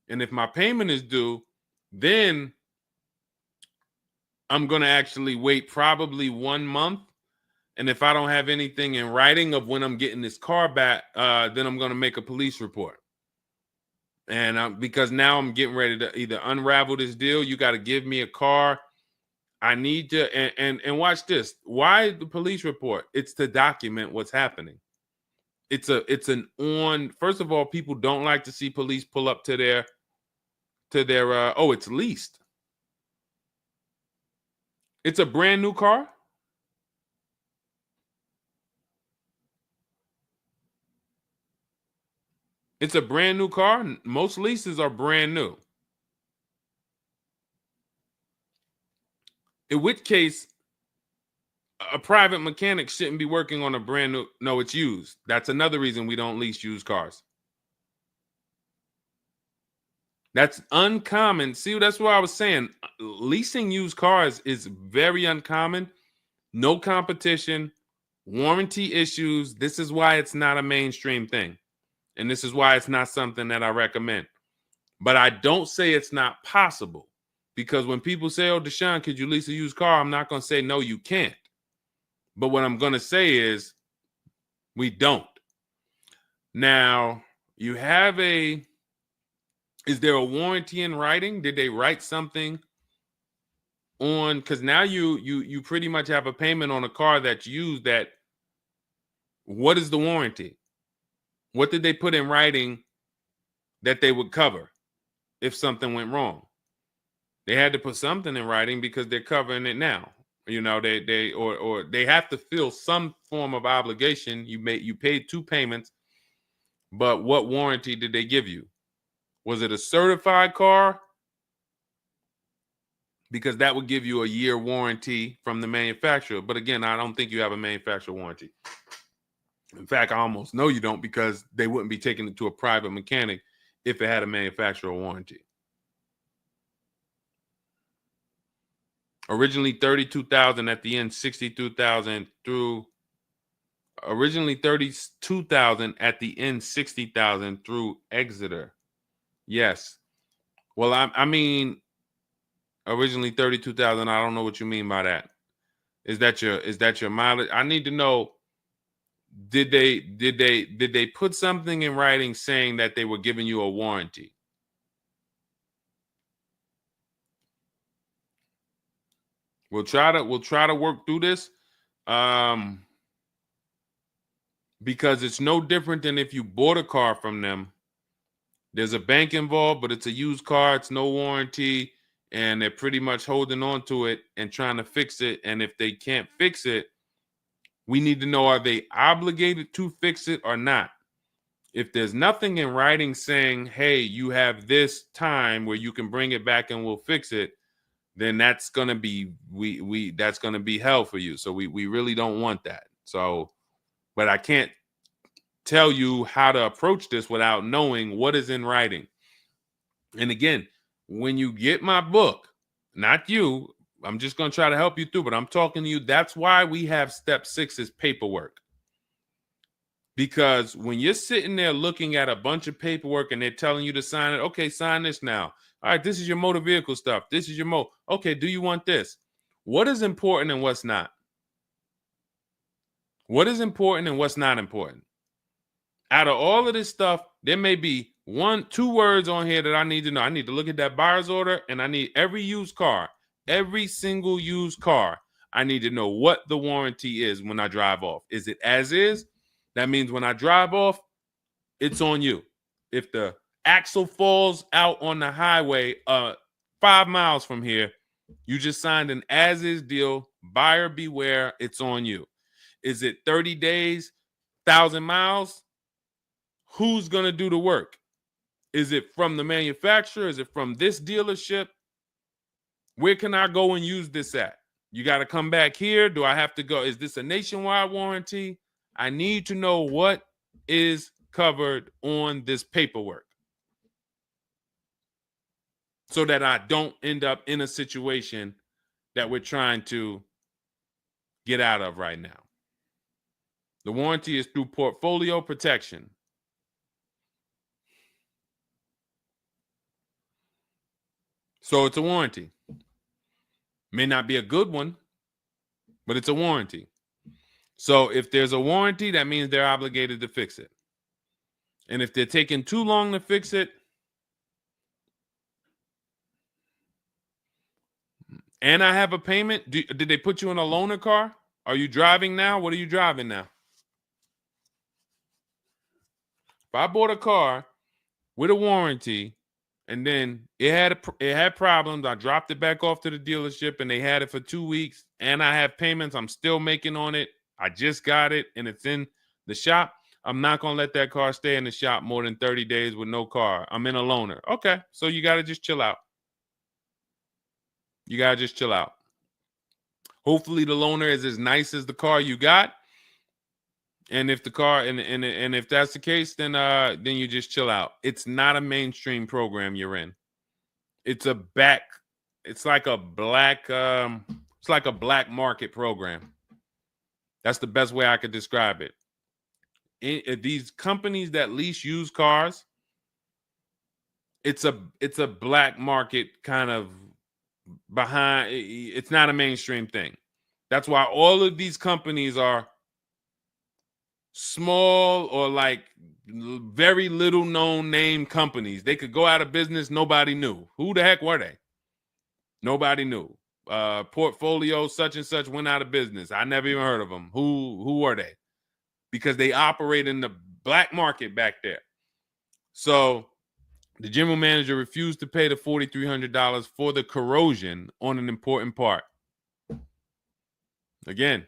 And if my payment is due, then I'm going to actually wait probably 1 month. And if I don't have anything in writing of when I'm getting this car back, then I'm going to make a police report. And because now I'm getting ready to either unravel this deal, you got to give me a car. I need to, and watch this. Why the police report? It's to document what's happening. First of all, people don't like to see police pull up to their, it's leased. It's a brand new car. It's a brand new car. Most leases are brand new. In which case, a private mechanic shouldn't be working on a brand new. No, it's used. That's another reason we don't lease used cars. That's uncommon. See, that's what I was saying. Leasing used cars is very uncommon. No competition, warranty issues. This is why it's not a mainstream thing. And this is why it's not something that I recommend. But I don't say it's not possible. Because when people say, oh, Deshone, could you lease a used car? I'm not going to say, no, you can't. But what I'm going to say is we don't. Now, you have is there a warranty in writing? Did they write something on, because now you pretty much have a payment on a car that's used. That what is the warranty? What did they put in writing that they would cover if something went wrong? They had to put something in writing because they're covering it now. You know, or they have to fill some form of obligation. You paid 2 payments, but what warranty did they give you? Was it a certified car? Because that would give you a year warranty from the manufacturer. But again, I don't think you have a manufacturer warranty. In fact, I almost know you don't, because they wouldn't be taking it to a private mechanic if it had a manufacturer warranty. Originally 32,000, at the end 62,000 through. Originally 32,000, at the end 60,000 through Exeter. Yes. Well, I mean, originally 32,000. I don't know what you mean by that. Is that your mileage? I need to know. Did they put something in writing saying that they were giving you a warranty? We'll try to work through this, because it's no different than if you bought a car from them. There's a bank involved, but it's a used car. It's no warranty, and they're pretty much holding on to it and trying to fix it. And if they can't fix it, we need to know, are they obligated to fix it or not? If there's nothing in writing saying, hey, you have this time where you can bring it back and we'll fix it, then that's gonna be that's gonna be hell for you. So we really don't want that. So, but I can't tell you how to approach this without knowing what is in writing. And again, when you get my book, not you, I'm just gonna try to help you through, but I'm talking to you. That's why we have step 6 is paperwork. Because when you're sitting there looking at a bunch of paperwork and they're telling you to sign it, okay, sign this now. All right, this is your motor vehicle stuff. This is your okay, do you want this? What is important and what's not? What is important and what's not important? Out of all of this stuff, there may be 1-2 words on here that I need to know. I need to look at that buyer's order, and I need every used car, every single used car. I need to know what the warranty is when I drive off. Is it as is? That means when I drive off, it's on you. If the axle falls out on the highway 5 miles from here, you just signed an as-is deal. Buyer beware, it's on you. Is it 30 days, 1,000 miles? Who's going to do the work? Is it from the manufacturer? Is it from this dealership? Where can I go and use this at? You got to come back here. Do I have to go? Is this a nationwide warranty? I need to know what is covered on this paperwork so that I don't end up in a situation that we're trying to get out of right now. The warranty is through portfolio protection. So it's a warranty. May not be a good one, but it's a warranty. So if there's a warranty, that means they're obligated to fix it. And if they're taking too long to fix it, and I have a payment, did they put you in a loaner car? Are you driving now? What are you driving now? If I bought a car with a warranty and then it had problems, I dropped it back off to the dealership and they had it for 2 weeks, and I have payments I'm still making on it, I just got it and it's in the shop, I'm not going to let that car stay in the shop more than 30 days with no car. I'm in a loaner. Okay, so you got to just chill out. You got to just chill out. Hopefully the loaner is as nice as the car you got. And if the car and if that's the case, then you just chill out. It's not a mainstream program you're in. It's like a black market program. That's the best way I could describe it. These companies that lease used cars, it's a black market kind of behind. It's not a mainstream thing. That's why all of these companies are small or like very little known name companies. They could go out of business. Nobody knew. Who the heck were they? Nobody knew. portfolio such and such went out of business. I never even heard of them. Who are they? Because they operate in the black market back there. So the general manager refused to pay the $4,300 for the corrosion on an important part. Again,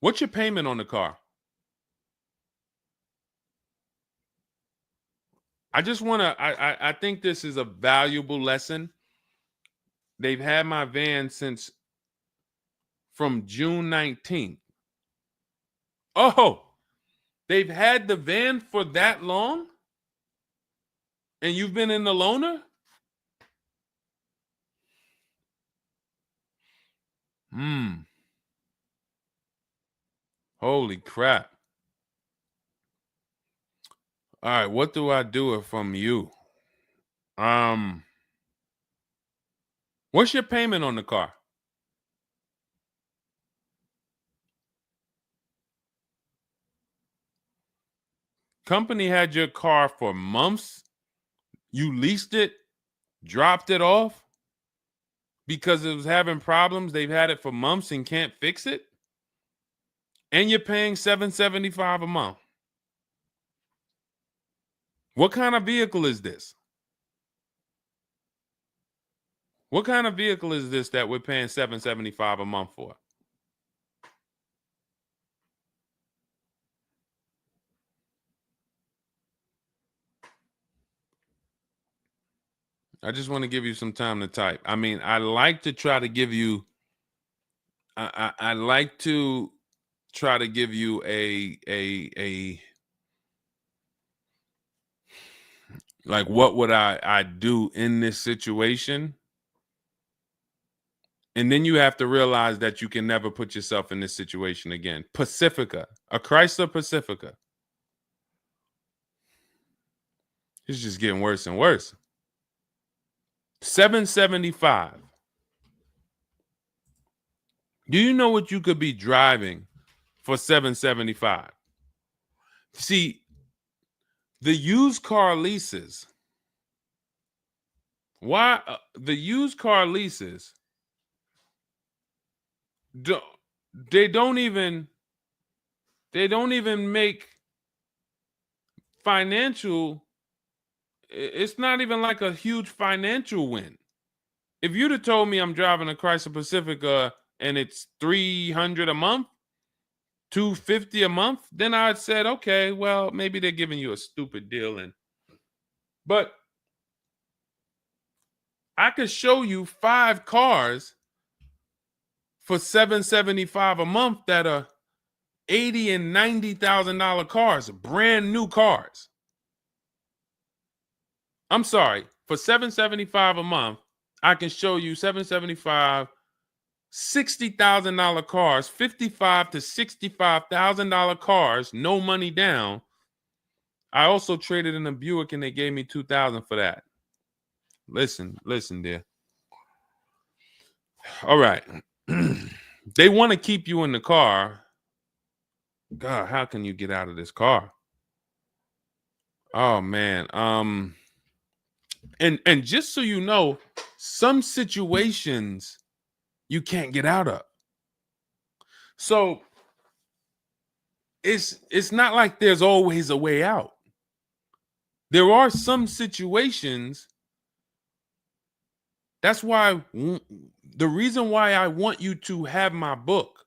what's your payment on the car? I just want to, I think this is a valuable lesson. They've had my van since from June 19th. Oh, they've had the van for that long? And you've been in the loaner? Holy crap. All right, what do I do from you? What's your payment on the car? Company had your car for months. You leased it, dropped it off because it was having problems. They've had it for months and can't fix it. And you're paying $775 a month. What kind of vehicle is this? What kind of vehicle is this that we're paying $775 a month for? I just want to give you some time to type. I mean, I like to try to give you, I like to try to give you a like, what would I do in this situation? And then you have to realize that you can never put yourself in this situation again. Pacifica, a Chrysler Pacifica. It's just getting worse and worse. $775. Do you know what you could be driving for $775? See, the used car leases. Why the used car leases? They don't even make financial. It's not even like a huge financial win. If you'd have told me I'm driving a Chrysler Pacifica and it's $300 a month, $250 a month, then I'd said, okay, well, maybe they're giving you a stupid deal. But I could show you 5 cars for $775 a month that are $80,000 and $90,000 cars, brand new cars. I'm sorry, for $775 a month, I can show you $775, $60,000 cars, $55,000 to $65,000 cars, no money down. I also traded in a Buick and they gave me $2,000 for that. Listen, dear. All right. They want to keep you in the car. God, how can you get out of this car? Oh man. And just so you know, some situations you can't get out of. So it's not like there's always a way out. There are some situations. That's why the reason why I want you to have my book,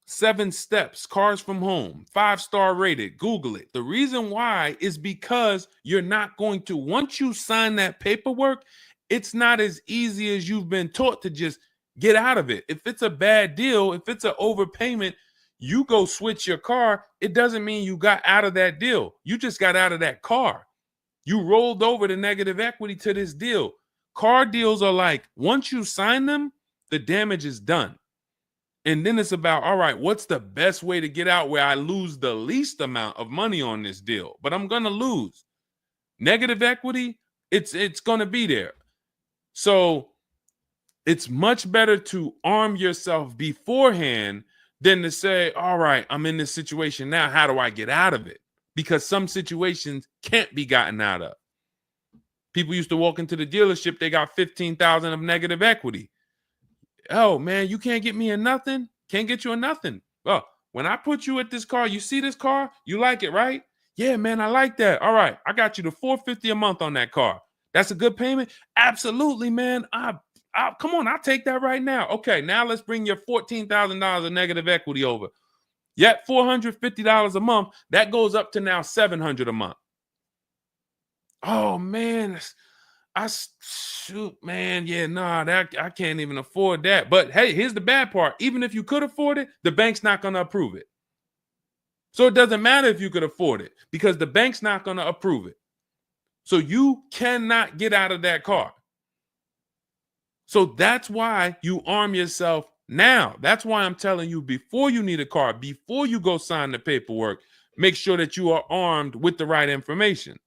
7 Steps, Cars from Home, 5-star rated, Google it. The reason why is because you're not going to, once you sign that paperwork, it's not as easy as you've been taught to just get out of it. If it's a bad deal, if it's an overpayment, you go switch your car, it doesn't mean you got out of that deal. You just got out of that car. You rolled over the negative equity to this deal. Car deals are like, once you sign them, the damage is done. And then it's about, all right, what's the best way to get out where I lose the least amount of money on this deal? But I'm going to lose. Negative equity, it's going to be there. So it's much better to arm yourself beforehand than to say, all right, I'm in this situation now. How do I get out of it? Because some situations can't be gotten out of. People used to walk into the dealership, they got 15,000 of negative equity. Oh man, you can't get me in nothing. Can't get you in nothing. Well, when I put you at this car, you see this car, you like it, right? Yeah, man, I like that. All right, I got you the $450 a month on that car. That's a good payment. Absolutely, man. Come on, I'll take that right now. Okay, now let's bring your $14,000 of negative equity over. Yet $450 a month. That goes up to now $700 a month. Oh man, shoot, man, yeah, nah, that I can't even afford that. But hey, here's the bad part. Even if you could afford it, the bank's not going to approve it. So it doesn't matter if you could afford it because the bank's not going to approve it. So you cannot get out of that car. So that's why you arm yourself now. That's why I'm telling you, before you need a car, before you go sign the paperwork, make sure that you are armed with the right information.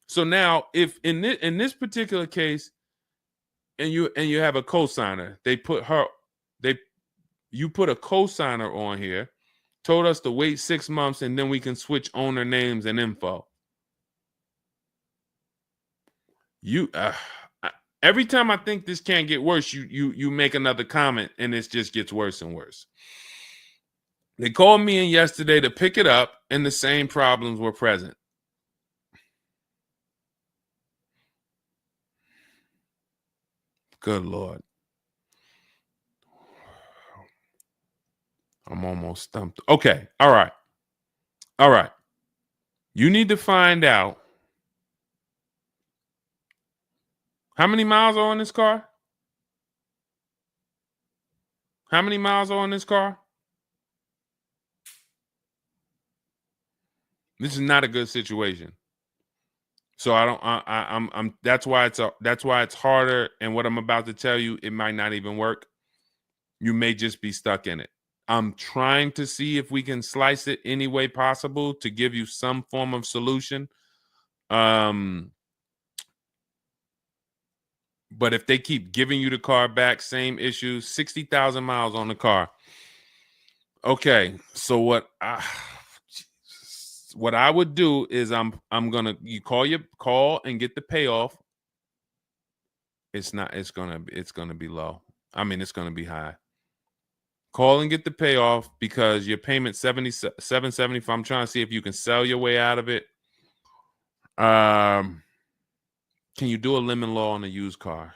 So now, if in this particular case, and you have a cosigner, you put a cosigner on here, told us to wait 6 months, and then we can switch owner names and info. Every time I think this can't get worse, you make another comment, and it just gets worse and worse. They called me in yesterday to pick it up, and the same problems were present. Good Lord. I'm almost stumped. Okay. All right. All right. You need to find out how many miles are on this car? How many miles are on this car? This is not a good situation. So that's why it's harder. And what I'm about to tell you, it might not even work. You may just be stuck in it. I'm trying to see if we can slice it any way possible to give you some form of solution. But if they keep giving you the car back, same issues, 60,000 miles on the car. Okay, so what I would do is you call and get the payoff. It's gonna be low. I mean, it's gonna be high. Call and get the payoff because your payment $775. I'm trying to see if you can sell your way out of it. Can you do a lemon law on a used car?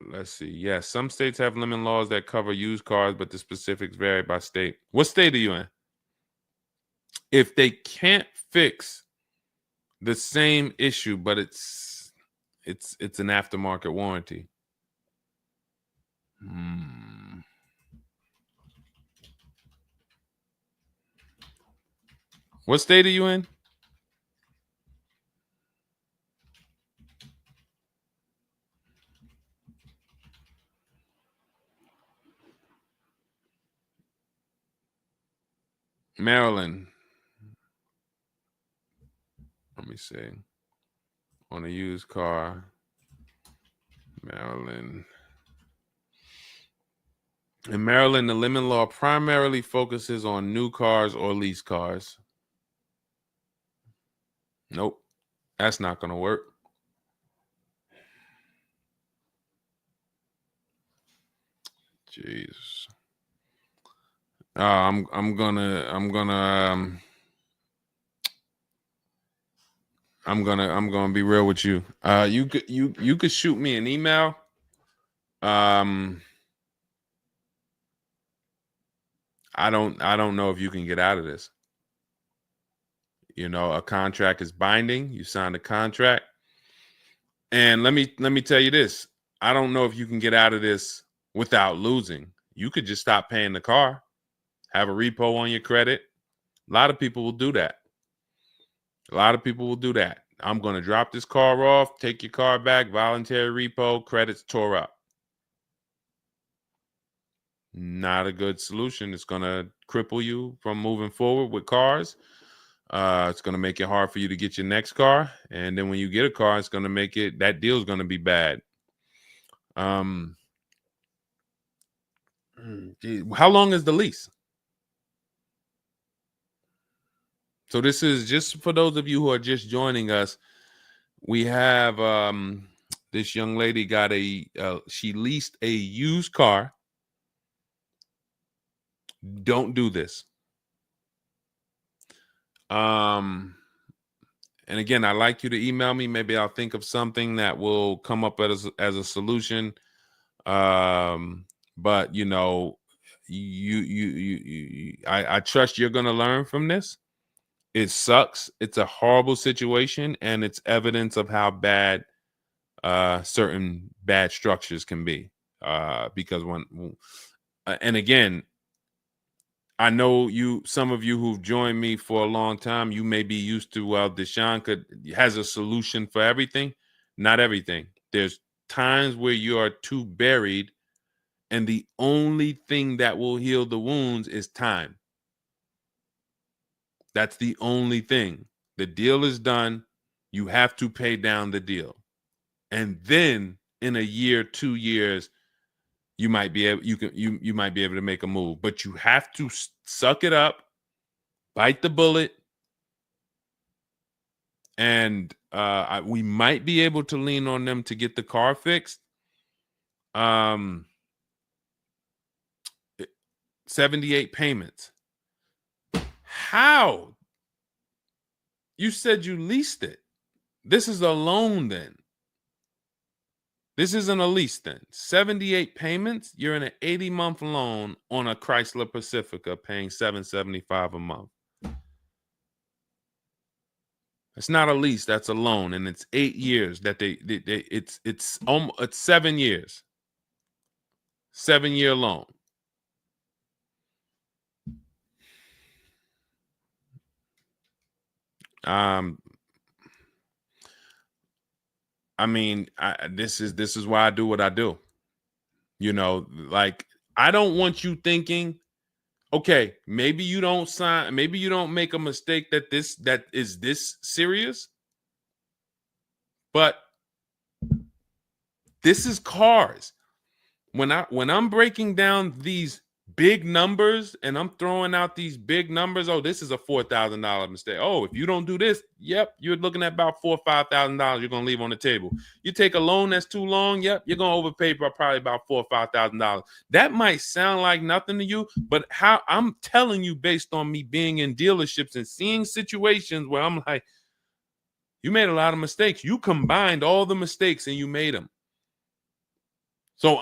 Let's see. Yes, some states have lemon laws that cover used cars, but the specifics vary by state. What state are you in? If they can't fix the same issue, but it's an aftermarket warranty. What state are you in? Maryland. Let me see. On a used car, Maryland. In Maryland, the lemon law primarily focuses on new cars or lease cars. Nope, that's not going to work. Jeez. I'm gonna be real with you. You could shoot me an email. I don't know if you can get out of this. You know, a contract is binding. You sign a contract. And let me tell you this. I don't know if you can get out of this without losing. You could just stop paying the car, have a repo on your credit. A lot of people will do that. I'm going to drop this car off, take your car back, voluntary repo, credits tore up. Not a good solution. It's going to cripple you from moving forward with cars. It's going to make it hard for you to get your next car. And then when you get a car, it's going to make that deal is going to be bad. How long is the lease? So this is just for those of you who are just joining us. We have this young lady got she leased a used car. Don't do this. And again, I'd like you to email me. Maybe I'll think of something that will come up as a solution. But you know, I trust you're gonna learn from this. It sucks. It's a horrible situation, and it's evidence of how bad certain bad structures can be. Because and again, I know some of you who've joined me for a long time, you may be used to, well, Deshone has a solution for everything. Not everything. There's times where you are too buried, and the only thing that will heal the wounds is time. That's the only thing. The deal is done. You have to pay down the deal. And then in a year, 2 years, you might be able you might be able to make a move. But you have to suck it up, bite the bullet, and we might be able to lean on them to get the car fixed. 78 payments. How? You said you leased it. This is a loan then. This isn't a lease then. 78 payments. You're in an 80-month loan on a Chrysler Pacifica paying $775 a month. It's not a lease, that's a loan, and it's 8 years that it's 7 years. 7-year loan. I mean, this is why I do what I do. You know, like, I don't want you thinking, okay, maybe you don't sign, maybe you don't make a mistake that is this serious, but this is cars. When I'm breaking down these big numbers and I'm throwing out these big numbers, oh, this is a $4,000 mistake. Oh, if you don't do this, yep, you're looking at about $4,000 or $5,000 you're gonna leave on the table. You take a loan that's too long, yep, you're gonna overpay by probably about $4,000 or $5,000. That might sound like nothing to you, but how I'm telling you based on me being in dealerships and seeing situations where I'm like, you made a lot of mistakes. You combined all the mistakes and you made them. So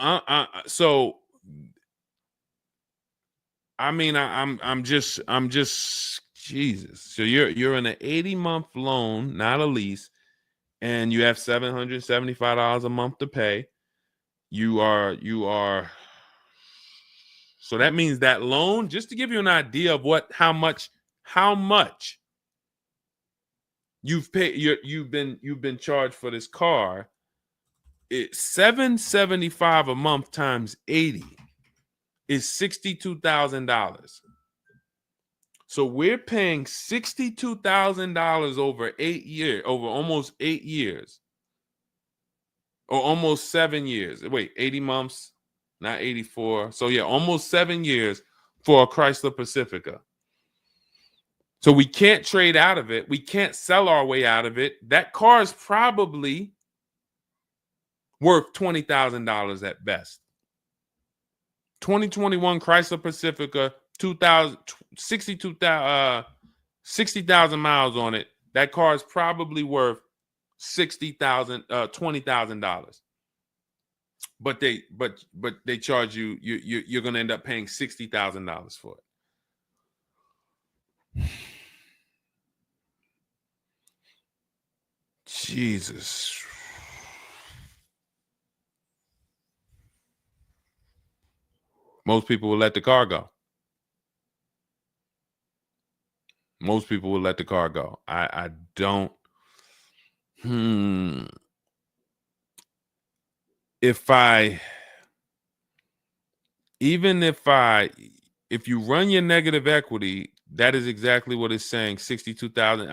I mean, I'm just Jesus. So you're in an 80-month loan, not a lease, and you have $775 a month to pay. You are. So that means that loan, just to give you an idea of how much you've paid, you've been charged for this car. It's $775 a month times 80 is $62,000. So we're paying $62,000 over 8 years, over almost 8 years, or almost 7 years. Wait, 80 months, not 84. So yeah, almost 7 years for a Chrysler Pacifica. So we can't trade out of it. We can't sell our way out of it. That car is probably worth $20,000 at best. 2021 Chrysler Pacifica, 60,000 miles on it. That car is probably worth $20,000. But they charge you. You're going to end up paying $60,000 for it. Jesus. Most people will let the car go. Most people will let the car go. I don't. If you run your negative equity, that is exactly what it's saying. 62,000.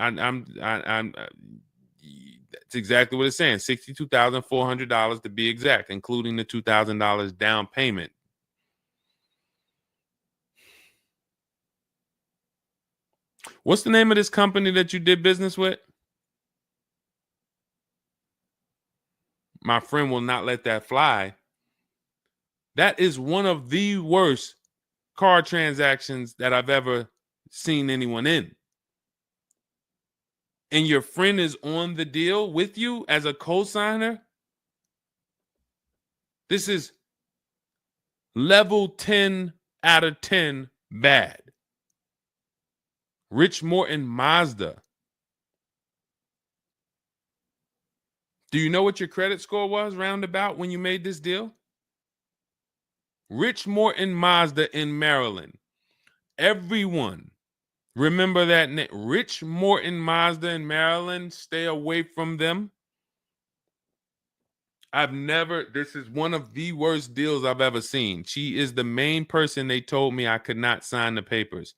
It's exactly what it's saying. $62,400 to be exact, including the $2,000 down payment. What's the name of this company that you did business with? My friend will not let that fly. That is one of the worst car transactions that I've ever seen anyone in. And your friend is on the deal with you as a co-signer. This is level 10 out of 10 bad. Rich Morton Mazda. Do you know what your credit score was roundabout when you made this deal? Rich Morton Mazda in Maryland. Everyone remember that name. Rich Morton Mazda in Maryland. Stay away from them. This is one of the worst deals I've ever seen. She is the main person they told me I could not sign the papers.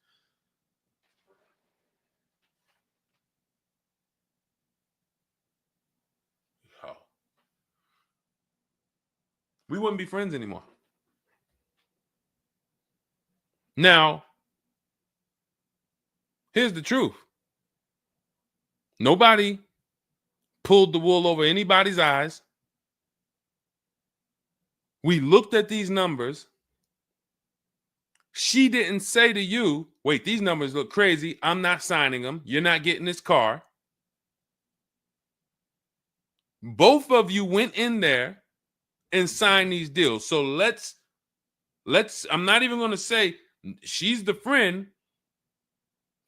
Oh. We wouldn't be friends anymore. Now, here's the truth. Nobody pulled the wool over anybody's eyes. We looked at these numbers. She didn't say to you, wait, these numbers look crazy. I'm not signing them. You're not getting this car. Both of you went in there and signed these deals. So let's I'm not even going to say she's the friend,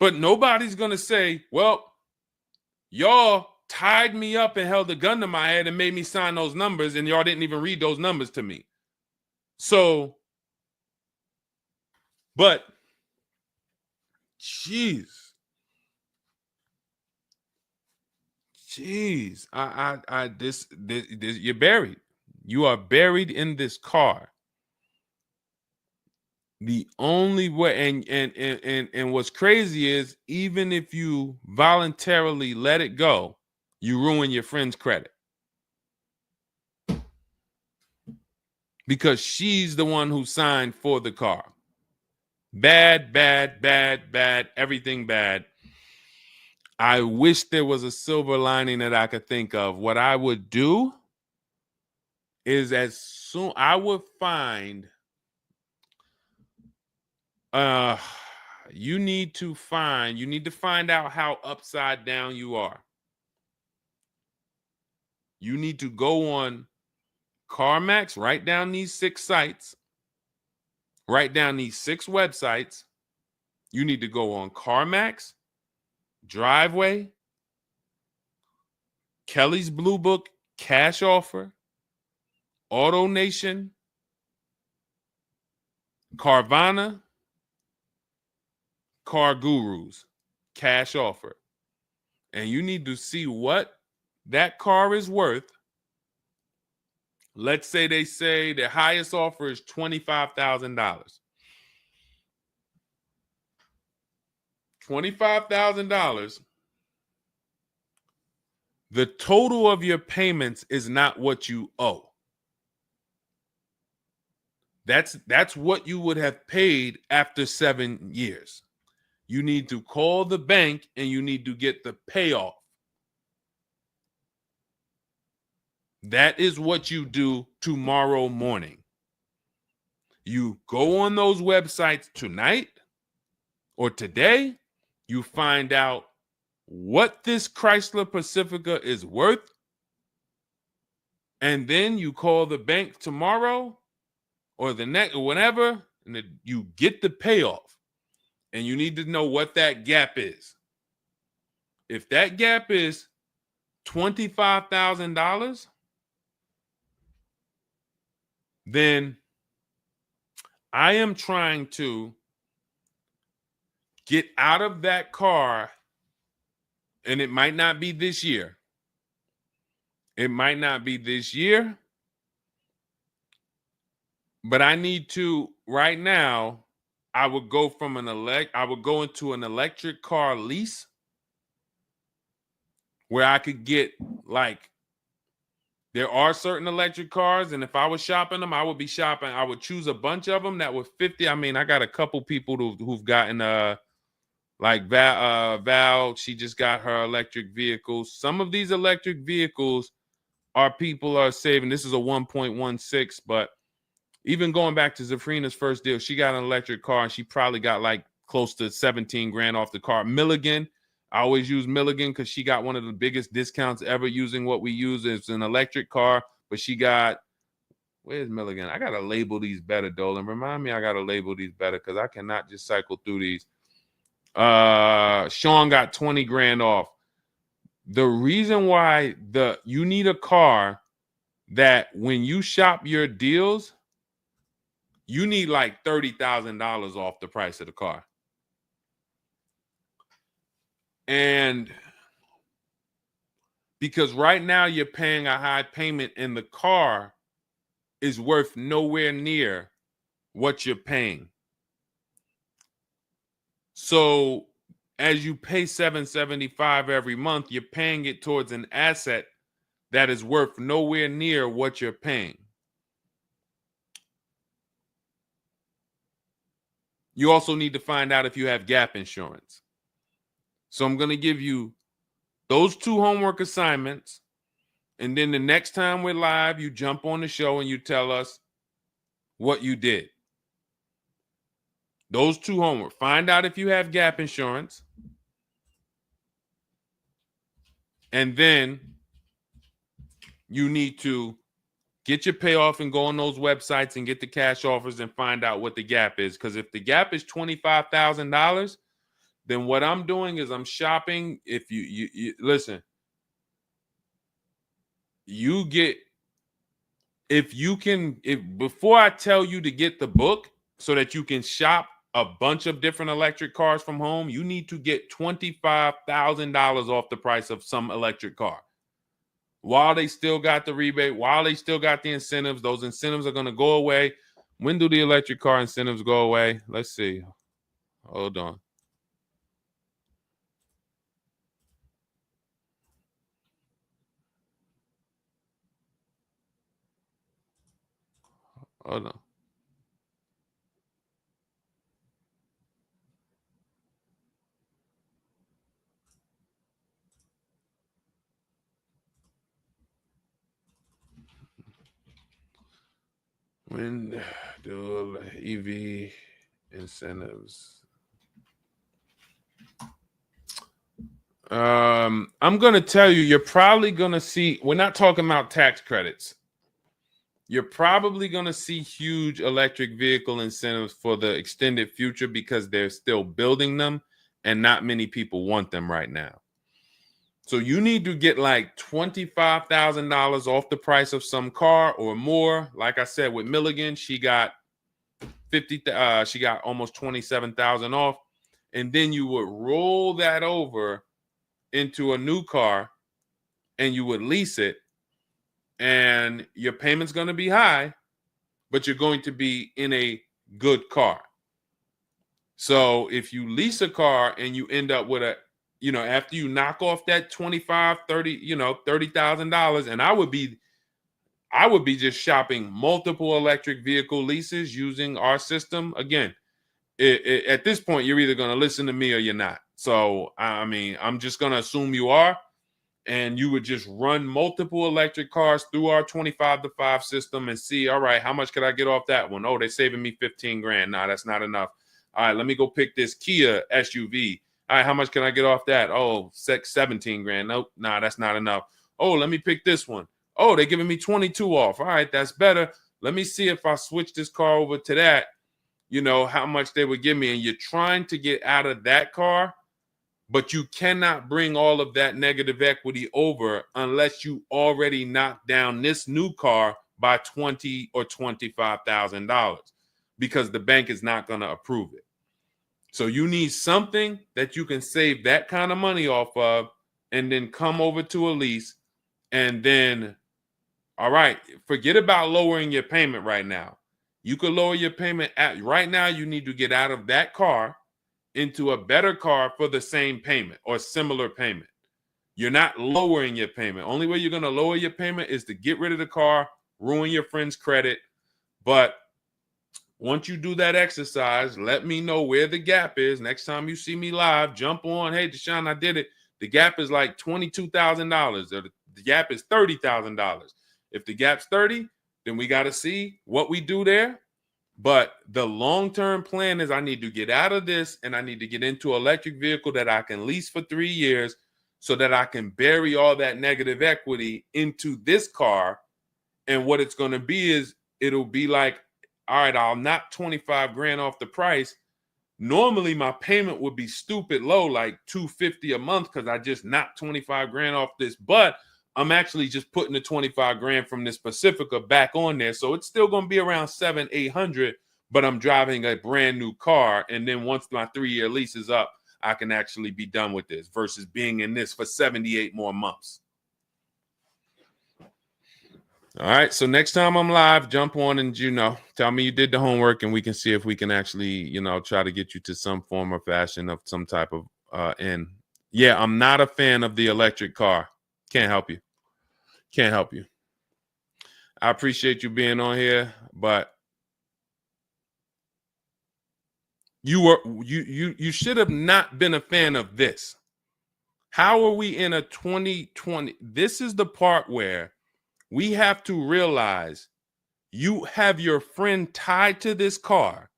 but nobody's going to say, well, y'all tied me up and held a gun to my head and made me sign those numbers, and y'all didn't even read those numbers to me. So, but, jeez, this, you're buried. You are buried in this car. The only way, and what's crazy is, even if you voluntarily let it go, you ruin your friend's credit. Because she's the one who signed for the car. Bad, bad, bad, bad, everything bad. I wish there was a silver lining that I could think of. What I would do is I would find, you need to find out how upside down you are. You need to go on CarMax, write down these 6 sites, write down these 6 websites. You need to go on CarMax, Driveway, Kelly's Blue Book, Cash Offer, Auto Nation, Carvana, Car Gurus, Cash Offer. And you need to see what that car is worth. Let's say they say the highest offer is $25,000. $25,000. The total of your payments is not what you owe. That's what you would have paid after 7 years. You need to call the bank and you need to get the payoff. That is what you do tomorrow morning. You go on those websites tonight or today. You find out what this Chrysler Pacifica is worth. And then you call the bank tomorrow or the next or whenever, and you get the payoff. And you need to know what that gap is. If that gap is $25,000, then I am trying to get out of that car, and it might not be this year. It might not be this year, but I need to right now. I would go into an electric car lease where I could get, like, there are certain electric cars, and if I was shopping them, I would choose a bunch of them that were 50. I mean, I got a couple people who've gotten Like Val, she just got her electric vehicle. Some of these electric vehicles people are saving. This is a 1.16, but even going back to Zafrina's first deal, she got an electric car and she probably got like close to 17 grand off the car. Milligan, I always use Milligan because she got one of the biggest discounts ever using what we use. It's an electric car, but she got, where's Milligan? I got to label these better, Dolan. Remind me I got to label these better because I cannot just cycle through these. Sean got 20 grand off. The reason why you need a car that when you shop your deals, you need like $30,000 off the price of the car. And because right now you're paying a high payment and the car is worth nowhere near what you're paying. So as you pay $775 every month, you're paying it towards an asset that is worth nowhere near what you're paying. You also need to find out if you have gap insurance. So I'm going to give you those 2 homework assignments. And then the next time we're live, you jump on the show and you tell us what you did. Those 2 homework. Find out if you have gap insurance. And then you need to get your payoff and go on those websites and get the cash offers and find out what the gap is. Because if the gap is $25,000, then what I'm doing is I'm shopping. If you listen, you get, if before I tell you to get the book so that you can shop a bunch of different electric cars from home, you need to get $25,000 off the price of some electric car. While they still got the rebate, while they still got the incentives, those incentives are going to go away. When do the electric car incentives go away? Let's see. Hold on. Hold on. When do EV incentives? I'm going to tell you, you're probably going to see, we're not talking about tax credits. You're probably going to see huge electric vehicle incentives for the extended future because they're still building them and not many people want them right now. So you need to get like $25,000 off the price of some car or more. Like I said, with Milligan, she got she got almost 27,000 off. And then you would roll that over into a new car and you would lease it. And your payment's going to be high, but you're going to be in a good car. So if you lease a car and you end up with after you knock off that 25, 30, $30,000, and I would be just shopping multiple electric vehicle leases using our system. Again, at this point, you're either going to listen to me or you're not. So, I mean, I'm just going to assume you are. And you would just run multiple electric cars through our 25-to-5 system and see, all right, how much could I get off that one? Oh, they're saving me 15 grand. Nah, that's not enough. All right, let me go pick this Kia SUV. All right, how much can I get off that? Oh, 17 grand. Nope, nah, that's not enough. Oh, let me pick this one. Oh, they're giving me 22 off. All right, that's better. Let me see if I switch this car over to that, how much they would give me. And you're trying to get out of that car, but you cannot bring all of that negative equity over unless you already knock down this new car by $20,000 or $25,000 because the bank is not going to approve it. So you need something that you can save that kind of money off of and then come over to a lease and then, all right, forget about lowering your payment right now. You could lower your payment right now. You need to get out of that car into a better car for the same payment or similar payment. You're not lowering your payment. Only way you're going to lower your payment is to get rid of the car, ruin your friend's credit. But once you do that exercise, let me know where the gap is. Next time you see me live, jump on. Hey, Deshone, I did it. The gap is like $22,000, or the gap is $30,000. If the gap's 30, then we got to see what we do there. But the long-term plan is I need to get out of this and I need to get into an electric vehicle that I can lease for 3 years so that I can bury all that negative equity into this car. And what it's going to be is it'll be like, all right, I'll knock 25 grand off the price. Normally my payment would be stupid low, like $250 a month, because I just knocked 25 grand off this. But I'm actually just putting the 25 grand from this Pacifica back on there. So it's still going to be around 700-800, but I'm driving a brand new car. And then once my 3-year lease is up, I can actually be done with this versus being in this for 78 more months. All right. So next time I'm live, jump on and, tell me you did the homework and we can see if we can actually, try to get you to some form or fashion of some type of end. Yeah, I'm not a fan of the electric car. Can't help you. Can't help you. I appreciate you being on here, but you should have not been a fan of this. How are we in a 2020? This is the part where we have to realize you have your friend tied to this car.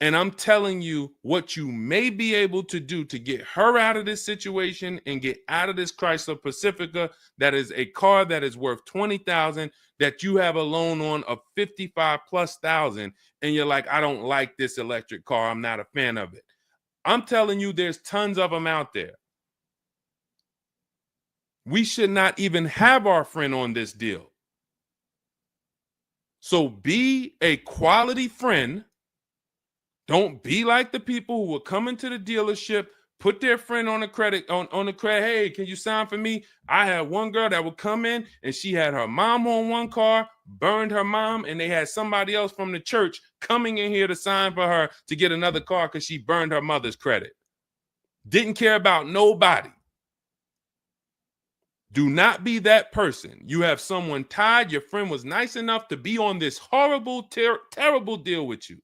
And I'm telling you what you may be able to do to get her out of this situation and get out of this Chrysler Pacifica. That is a car that is worth $20,000 that you have a loan on of $55,000+. And you're like, I don't like this electric car. I'm not a fan of it. I'm telling you, there's tons of them out there. We should not even have our friend on this deal. So be a quality friend. Don't be like the people who will come into the dealership, put their friend on the credit, on the credit. Hey, can you sign for me? I had one girl that would come in and she had her mom on one car, burned her mom, and they had somebody else from the church coming in here to sign for her to get another car because she burned her mother's credit. Didn't care about nobody. Do not be that person. You have someone tied. Your friend was nice enough to be on this horrible, terrible deal with you.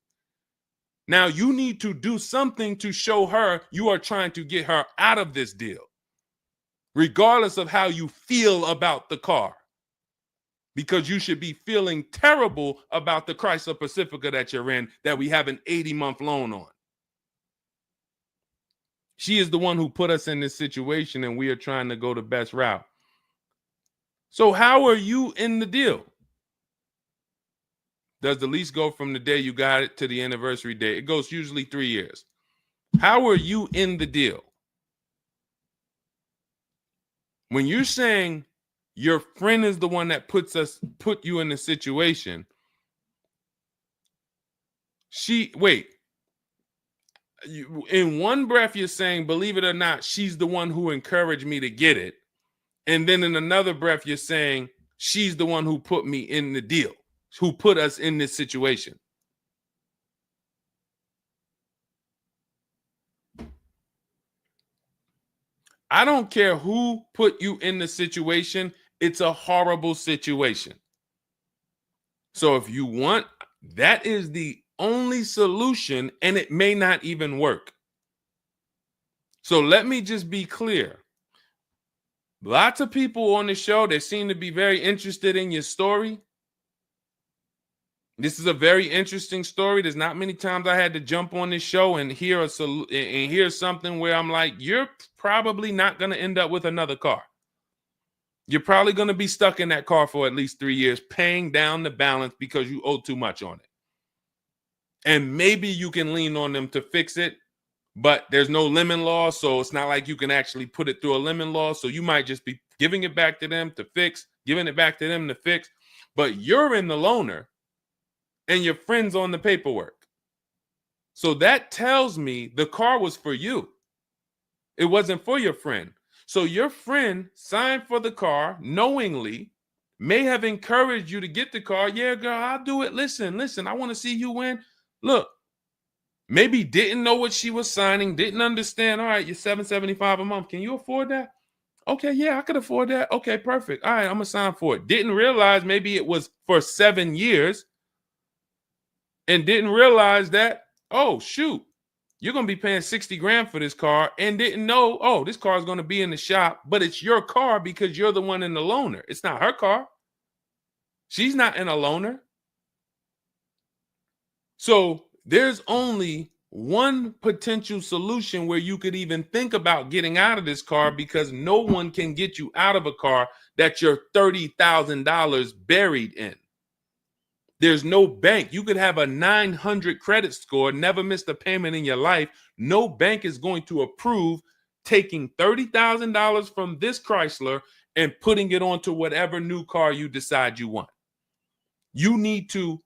Now you need to do something to show her you are trying to get her out of this deal, regardless of how you feel about the car, because you should be feeling terrible about the Chrysler Pacifica that you're in that we have an 80-month loan on. She is the one who put us in this situation and we are trying to go the best route. So how are you in the deal? Does the lease go from the day you got it to the anniversary day? It goes usually 3 years. How are you in the deal? When you're saying your friend is the one that put you in the situation, in one breath you're saying, believe it or not, she's the one who encouraged me to get it. And then in another breath, you're saying she's the one who put me in the deal, who put us in this situation. I don't care who put you in the situation. It's a horrible situation. So if you want, that is the only solution, and it may not even work. So let me just be clear. Lots of people on the show that seem to be very interested in your story. This is a very interesting story. There's not many times I had to jump on this show and hear something where I'm like, you're probably not going to end up with another car. You're probably going to be stuck in that car for at least 3 years, paying down the balance because you owe too much on it. And maybe you can lean on them to fix it, but there's no lemon law, so it's not like you can actually put it through a lemon law. So you might just be giving it back to them to fix, giving it back to them to fix. But you're in the loaner and your friend's on the paperwork. So that tells me the car was for you. It wasn't for your friend. So your friend signed for the car knowingly, may have encouraged you to get the car. Yeah, girl, I'll do it. Listen, I want to see you win. Look. Maybe didn't know what she was signing, didn't understand. All right, you're $775 a month. Can you afford that? Okay, yeah, I could afford that. Okay, perfect. All right, I'm going to sign for it. Didn't realize maybe it was for 7 years. and didn't realize that, oh, shoot, you're going to be paying 60 grand for this car, and didn't know, oh, this car is going to be in the shop, but it's your car because you're the one in the loaner. It's not her car. She's not in a loaner. So there's only one potential solution where you could even think about getting out of this car, because no one can get you out of a car that you're $30,000 buried in. There's no bank. You could have a 900 credit score, never missed a payment in your life. No bank is going to approve taking $30,000 from this Chrysler and putting it onto whatever new car you decide you want. You need to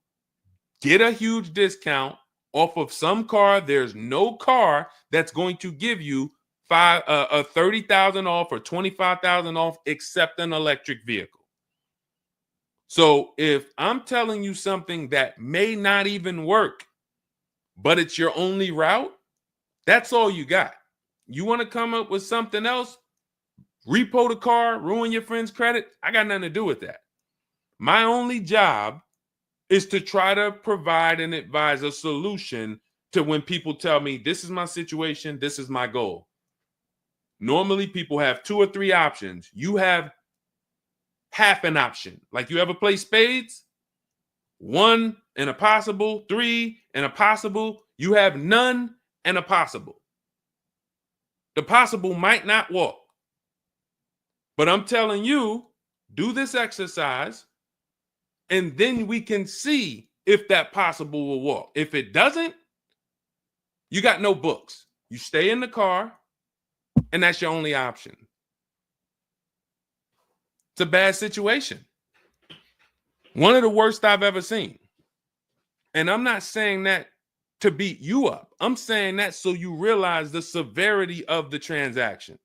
get a huge discount off of some car. There's no car that's going to give you $30,000 off or $25,000 off except an electric vehicle. So if I'm telling you something that may not even work, but it's your only route, that's all you got. You want to come up with something else, repo the car, ruin your friend's credit, I got nothing to do with that. My only job is to try to provide and advise a solution to when people tell me, this is my situation, this is my goal. Normally people have 2 or 3 options. You have half an option. Like, you ever play spades? 1 and a possible, 3 and a possible. You have none and a possible. The possible might not walk. But I'm telling you, do this exercise, and then we can see if that possible will walk. If it doesn't, you got no books. You stay in the car, and that's your only option. It's a bad situation. One of the worst I've ever seen. And I'm not saying that to beat you up. I'm saying that so you realize the severity of the transaction.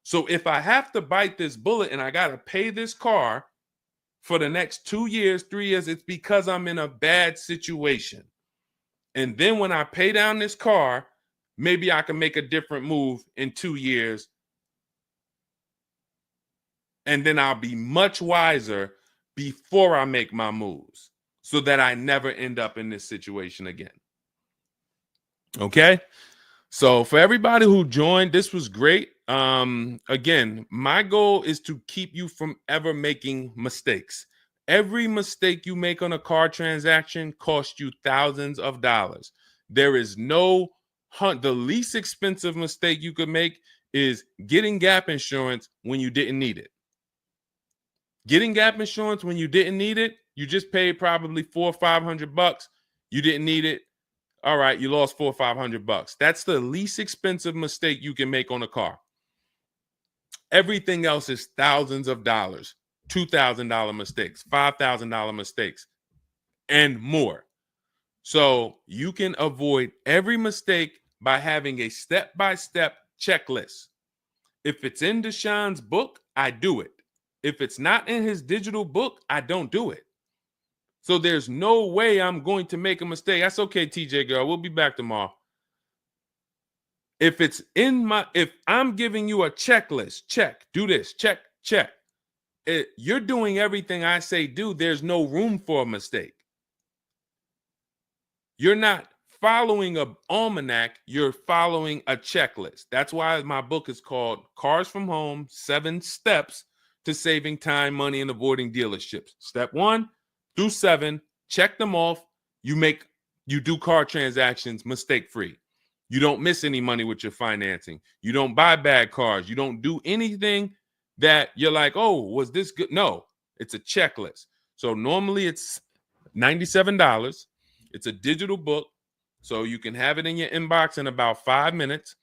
So if I have to bite this bullet and I got to pay this car for the next 2 years, 3 years, it's because I'm in a bad situation. And then when I pay down this car, maybe I can make a different move in 2 years. And then I'll be much wiser before I make my moves, so that I never end up in this situation again. Okay? So for everybody who joined, this was great. Again, my goal is to keep you from ever making mistakes. Every mistake you make on a car transaction costs you thousands of dollars. There is no the least expensive mistake you could make is getting gap insurance when you didn't need it. Getting gap insurance when you didn't need it, you just paid probably $400 or $500. You didn't need it. All right, you lost $400 or $500. That's the least expensive mistake you can make on a car. Everything else is thousands of dollars, $2,000 mistakes, $5,000 mistakes, and more. So you can avoid every mistake by having a step-by-step checklist. If it's in Deshone's book, I do it. If it's not in his digital book, I don't do it. So there's no way I'm going to make a mistake. That's okay, TJ girl. We'll be back tomorrow. If I'm giving you a checklist, check, do this, check, check. You're doing everything I say do. There's no room for a mistake. You're not following an almanac. You're following a checklist. That's why my book is called Cars from Home, 7 Steps to Saving Time, Money, and Avoiding Dealerships. Step 1 through 7, check them off. You do car transactions mistake-free. You don't miss any money with your financing. You don't buy bad cars. You don't do anything that you're like, oh, was this good? No, it's a checklist. So normally it's $97. It's a digital book. So you can have it in your inbox in about 5 minutes,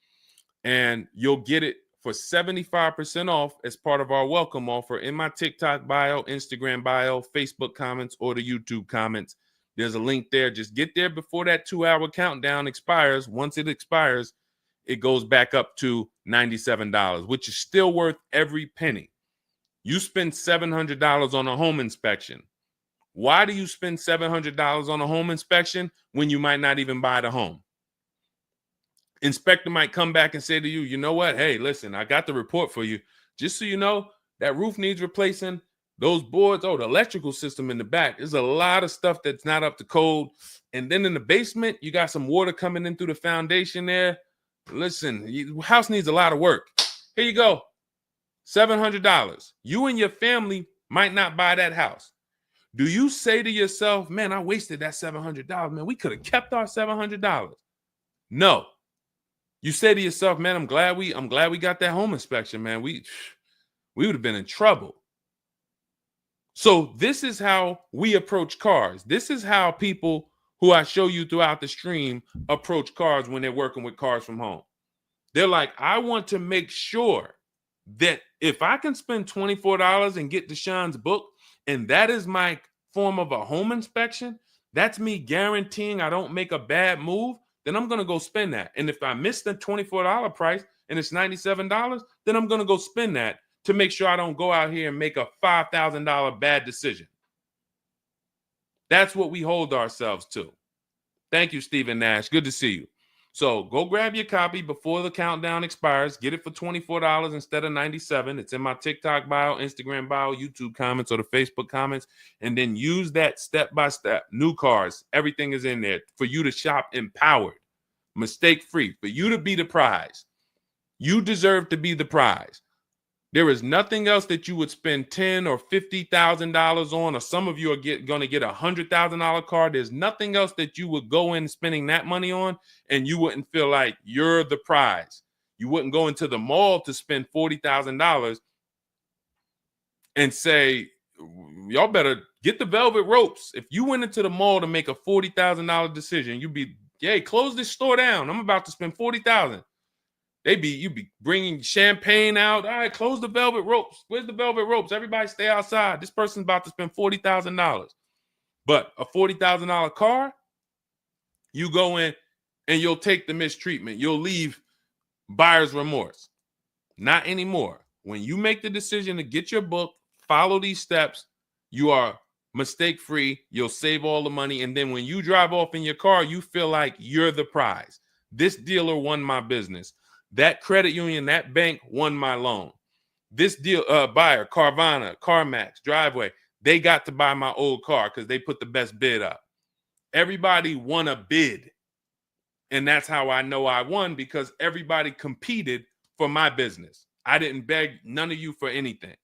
and you'll get it for 75% off as part of our welcome offer in my TikTok bio, Instagram bio, Facebook comments, or the YouTube comments. There's a link there. Just get there before that 2-hour countdown expires. Once it expires, it goes back up to $97, which is still worth every penny. You spend $700 on a home inspection. Why do you spend $700 on a home inspection when you might not even buy the home? Inspector might come back and say to you, you know what? Hey, listen, I got the report for you. Just so you know, that roof needs replacing. Those boards, the electrical system in the back, there's a lot of stuff that's not up to code. And then in the basement, you got some water coming in through the foundation there. Listen, house needs a lot of work. Here you go, $700. You and your family might not buy that house. Do you say to yourself, man, I wasted that $700, man, we could have kept our $700? No. You say to yourself, man, I'm glad we got that home inspection, man. We would have been in trouble. So this is how we approach cars. This is how people who I show you throughout the stream approach cars when they're working with cars from home. They're like, I want to make sure that if I can spend $24 and get Deshone's book, and that is my form of a home inspection, that's me guaranteeing I don't make a bad move, then I'm going to go spend that. And if I miss the $24 price and it's $97, then I'm going to go spend that to make sure I don't go out here and make a $5,000 bad decision. That's what we hold ourselves to. Thank you, Stephen Nash. Good to see you. So go grab your copy before the countdown expires. Get it for $24 instead of $97. It's in my TikTok bio, Instagram bio, YouTube comments, or the Facebook comments. And then use that step-by-step. New cars. Everything is in there for you to shop empowered, mistake-free, for you to be the prize. You deserve to be the prize. There is nothing else that you would spend $10,000 or $50,000 on, or some of you are going to get a $100,000 car. There's nothing else that you would go in spending that money on, and you wouldn't feel like you're the prize. You wouldn't go into the mall to spend $40,000 and say, y'all better get the velvet ropes. If you went into the mall to make a $40,000 decision, you'd be, hey, close this store down. I'm about to spend $40,000. You'd be bringing champagne out. All right, close the velvet ropes. Where's the velvet ropes? Everybody stay outside. This person's about to spend $40,000. But a $40,000 car, you go in and you'll take the mistreatment. You'll leave buyer's remorse. Not anymore. When you make the decision to get your book, follow these steps, you are mistake-free. You'll save all the money. And then when you drive off in your car, you feel like you're the prize. This dealer won my business. That credit union, that bank won my loan. This deal, buyer, Carvana, CarMax, Driveway, they got to buy my old car because they put the best bid up. Everybody won a bid. And that's how I know I won, because everybody competed for my business. I didn't beg none of you for anything.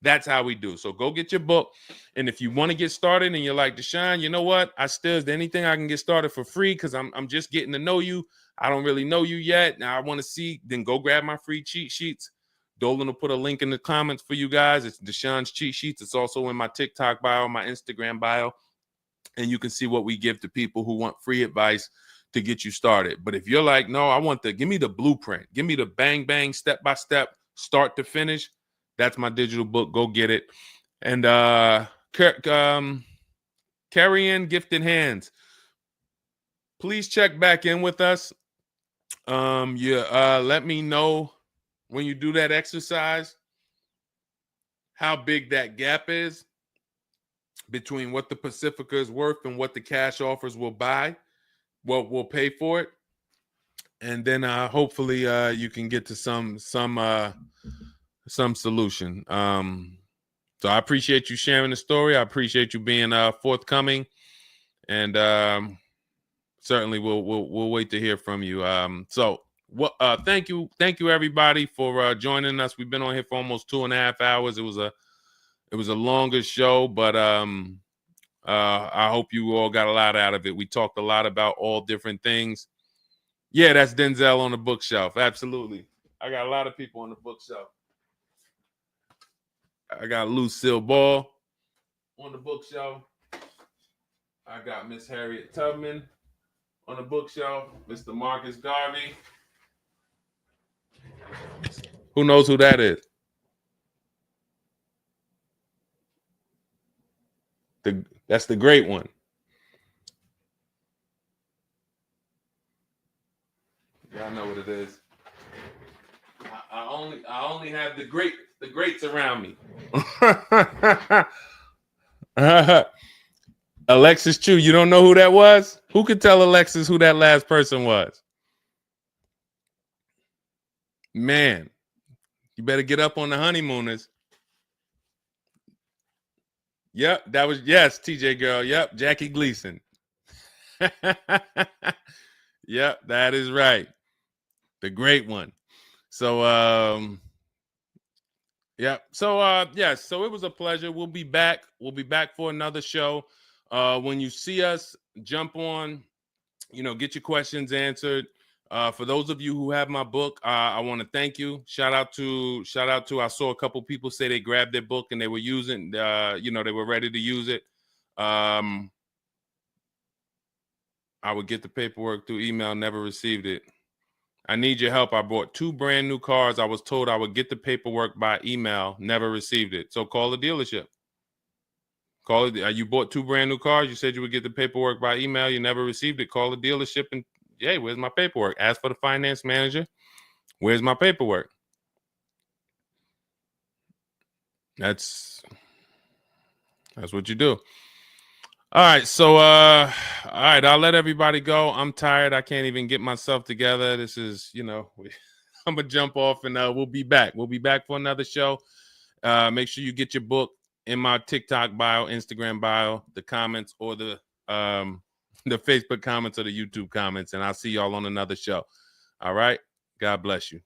That's how we do. So go get your book. And if you want to get started and you're like, Deshone, you know what? Is there anything I can get started for free? Because I'm just getting to know you. I don't really know you yet. Now I want to see, then go grab my free cheat sheets. Dolan will put a link in the comments for you guys. It's Deshone's cheat sheets. It's also in my TikTok bio, my Instagram bio. And you can see what we give to people who want free advice to get you started. But if you're like, no, give me the blueprint. Give me the bang, bang, step-by-step, start to finish. That's my digital book. Go get it. And carry in gifted hands. Please check back in with us. Let me know when you do that exercise how big that gap is between what the Pacifica is worth and what the cash offers will buy, what will pay for it. And then hopefully you can get to some solution. So I appreciate you sharing the story. I appreciate you being forthcoming, and certainly we'll wait to hear from you. Thank you everybody for joining us. We've been on here for almost 2.5 hours. It was a longer show, but I hope you all got a lot out of it. We talked a lot about all different things. Yeah, that's Denzel on the bookshelf. Absolutely. I got a lot of people on the bookshelf. I got Lucille Ball on the bookshelf. I got Miss Harriet Tubman on the bookshelf. Mr. Marcus Garvey. Who knows who that is? That's the great one. Y'all know what it is. I only have the greats around me. Alexis Chu, you don't know who that was? Who could tell Alexis who that last person was? Man, you better get up on the honeymooners. Yep, that was, yes, TJ girl. Yep, Jackie Gleason. Yep, that is right. The great one. So yeah. So yes, so it was a pleasure. We'll be back. We'll be back for another show. When you see us, jump on, get your questions answered. For those of you who have my book, I want to thank you. Shout out to I saw a couple people say they grabbed their book and they were using they were ready to use it. I would get the paperwork through email, never received it. I need your help. I bought 2 brand new cars. I was told I would get the paperwork by email, never received it. So call the dealership. Call it. You bought 2 brand new cars. You said you would get the paperwork by email. You never received it. Call the dealership and, hey, where's my paperwork? Ask for the finance manager. Where's my paperwork? That's what you do. All right. So, all right. I'll let everybody go. I'm tired. I can't even get myself together. This is, I'm going to jump off and we'll be back. We'll be back for another show. Make sure you get your book in my TikTok bio, Instagram bio, the comments, or the Facebook comments or the YouTube comments. And I'll see y'all on another show. All right. God bless you.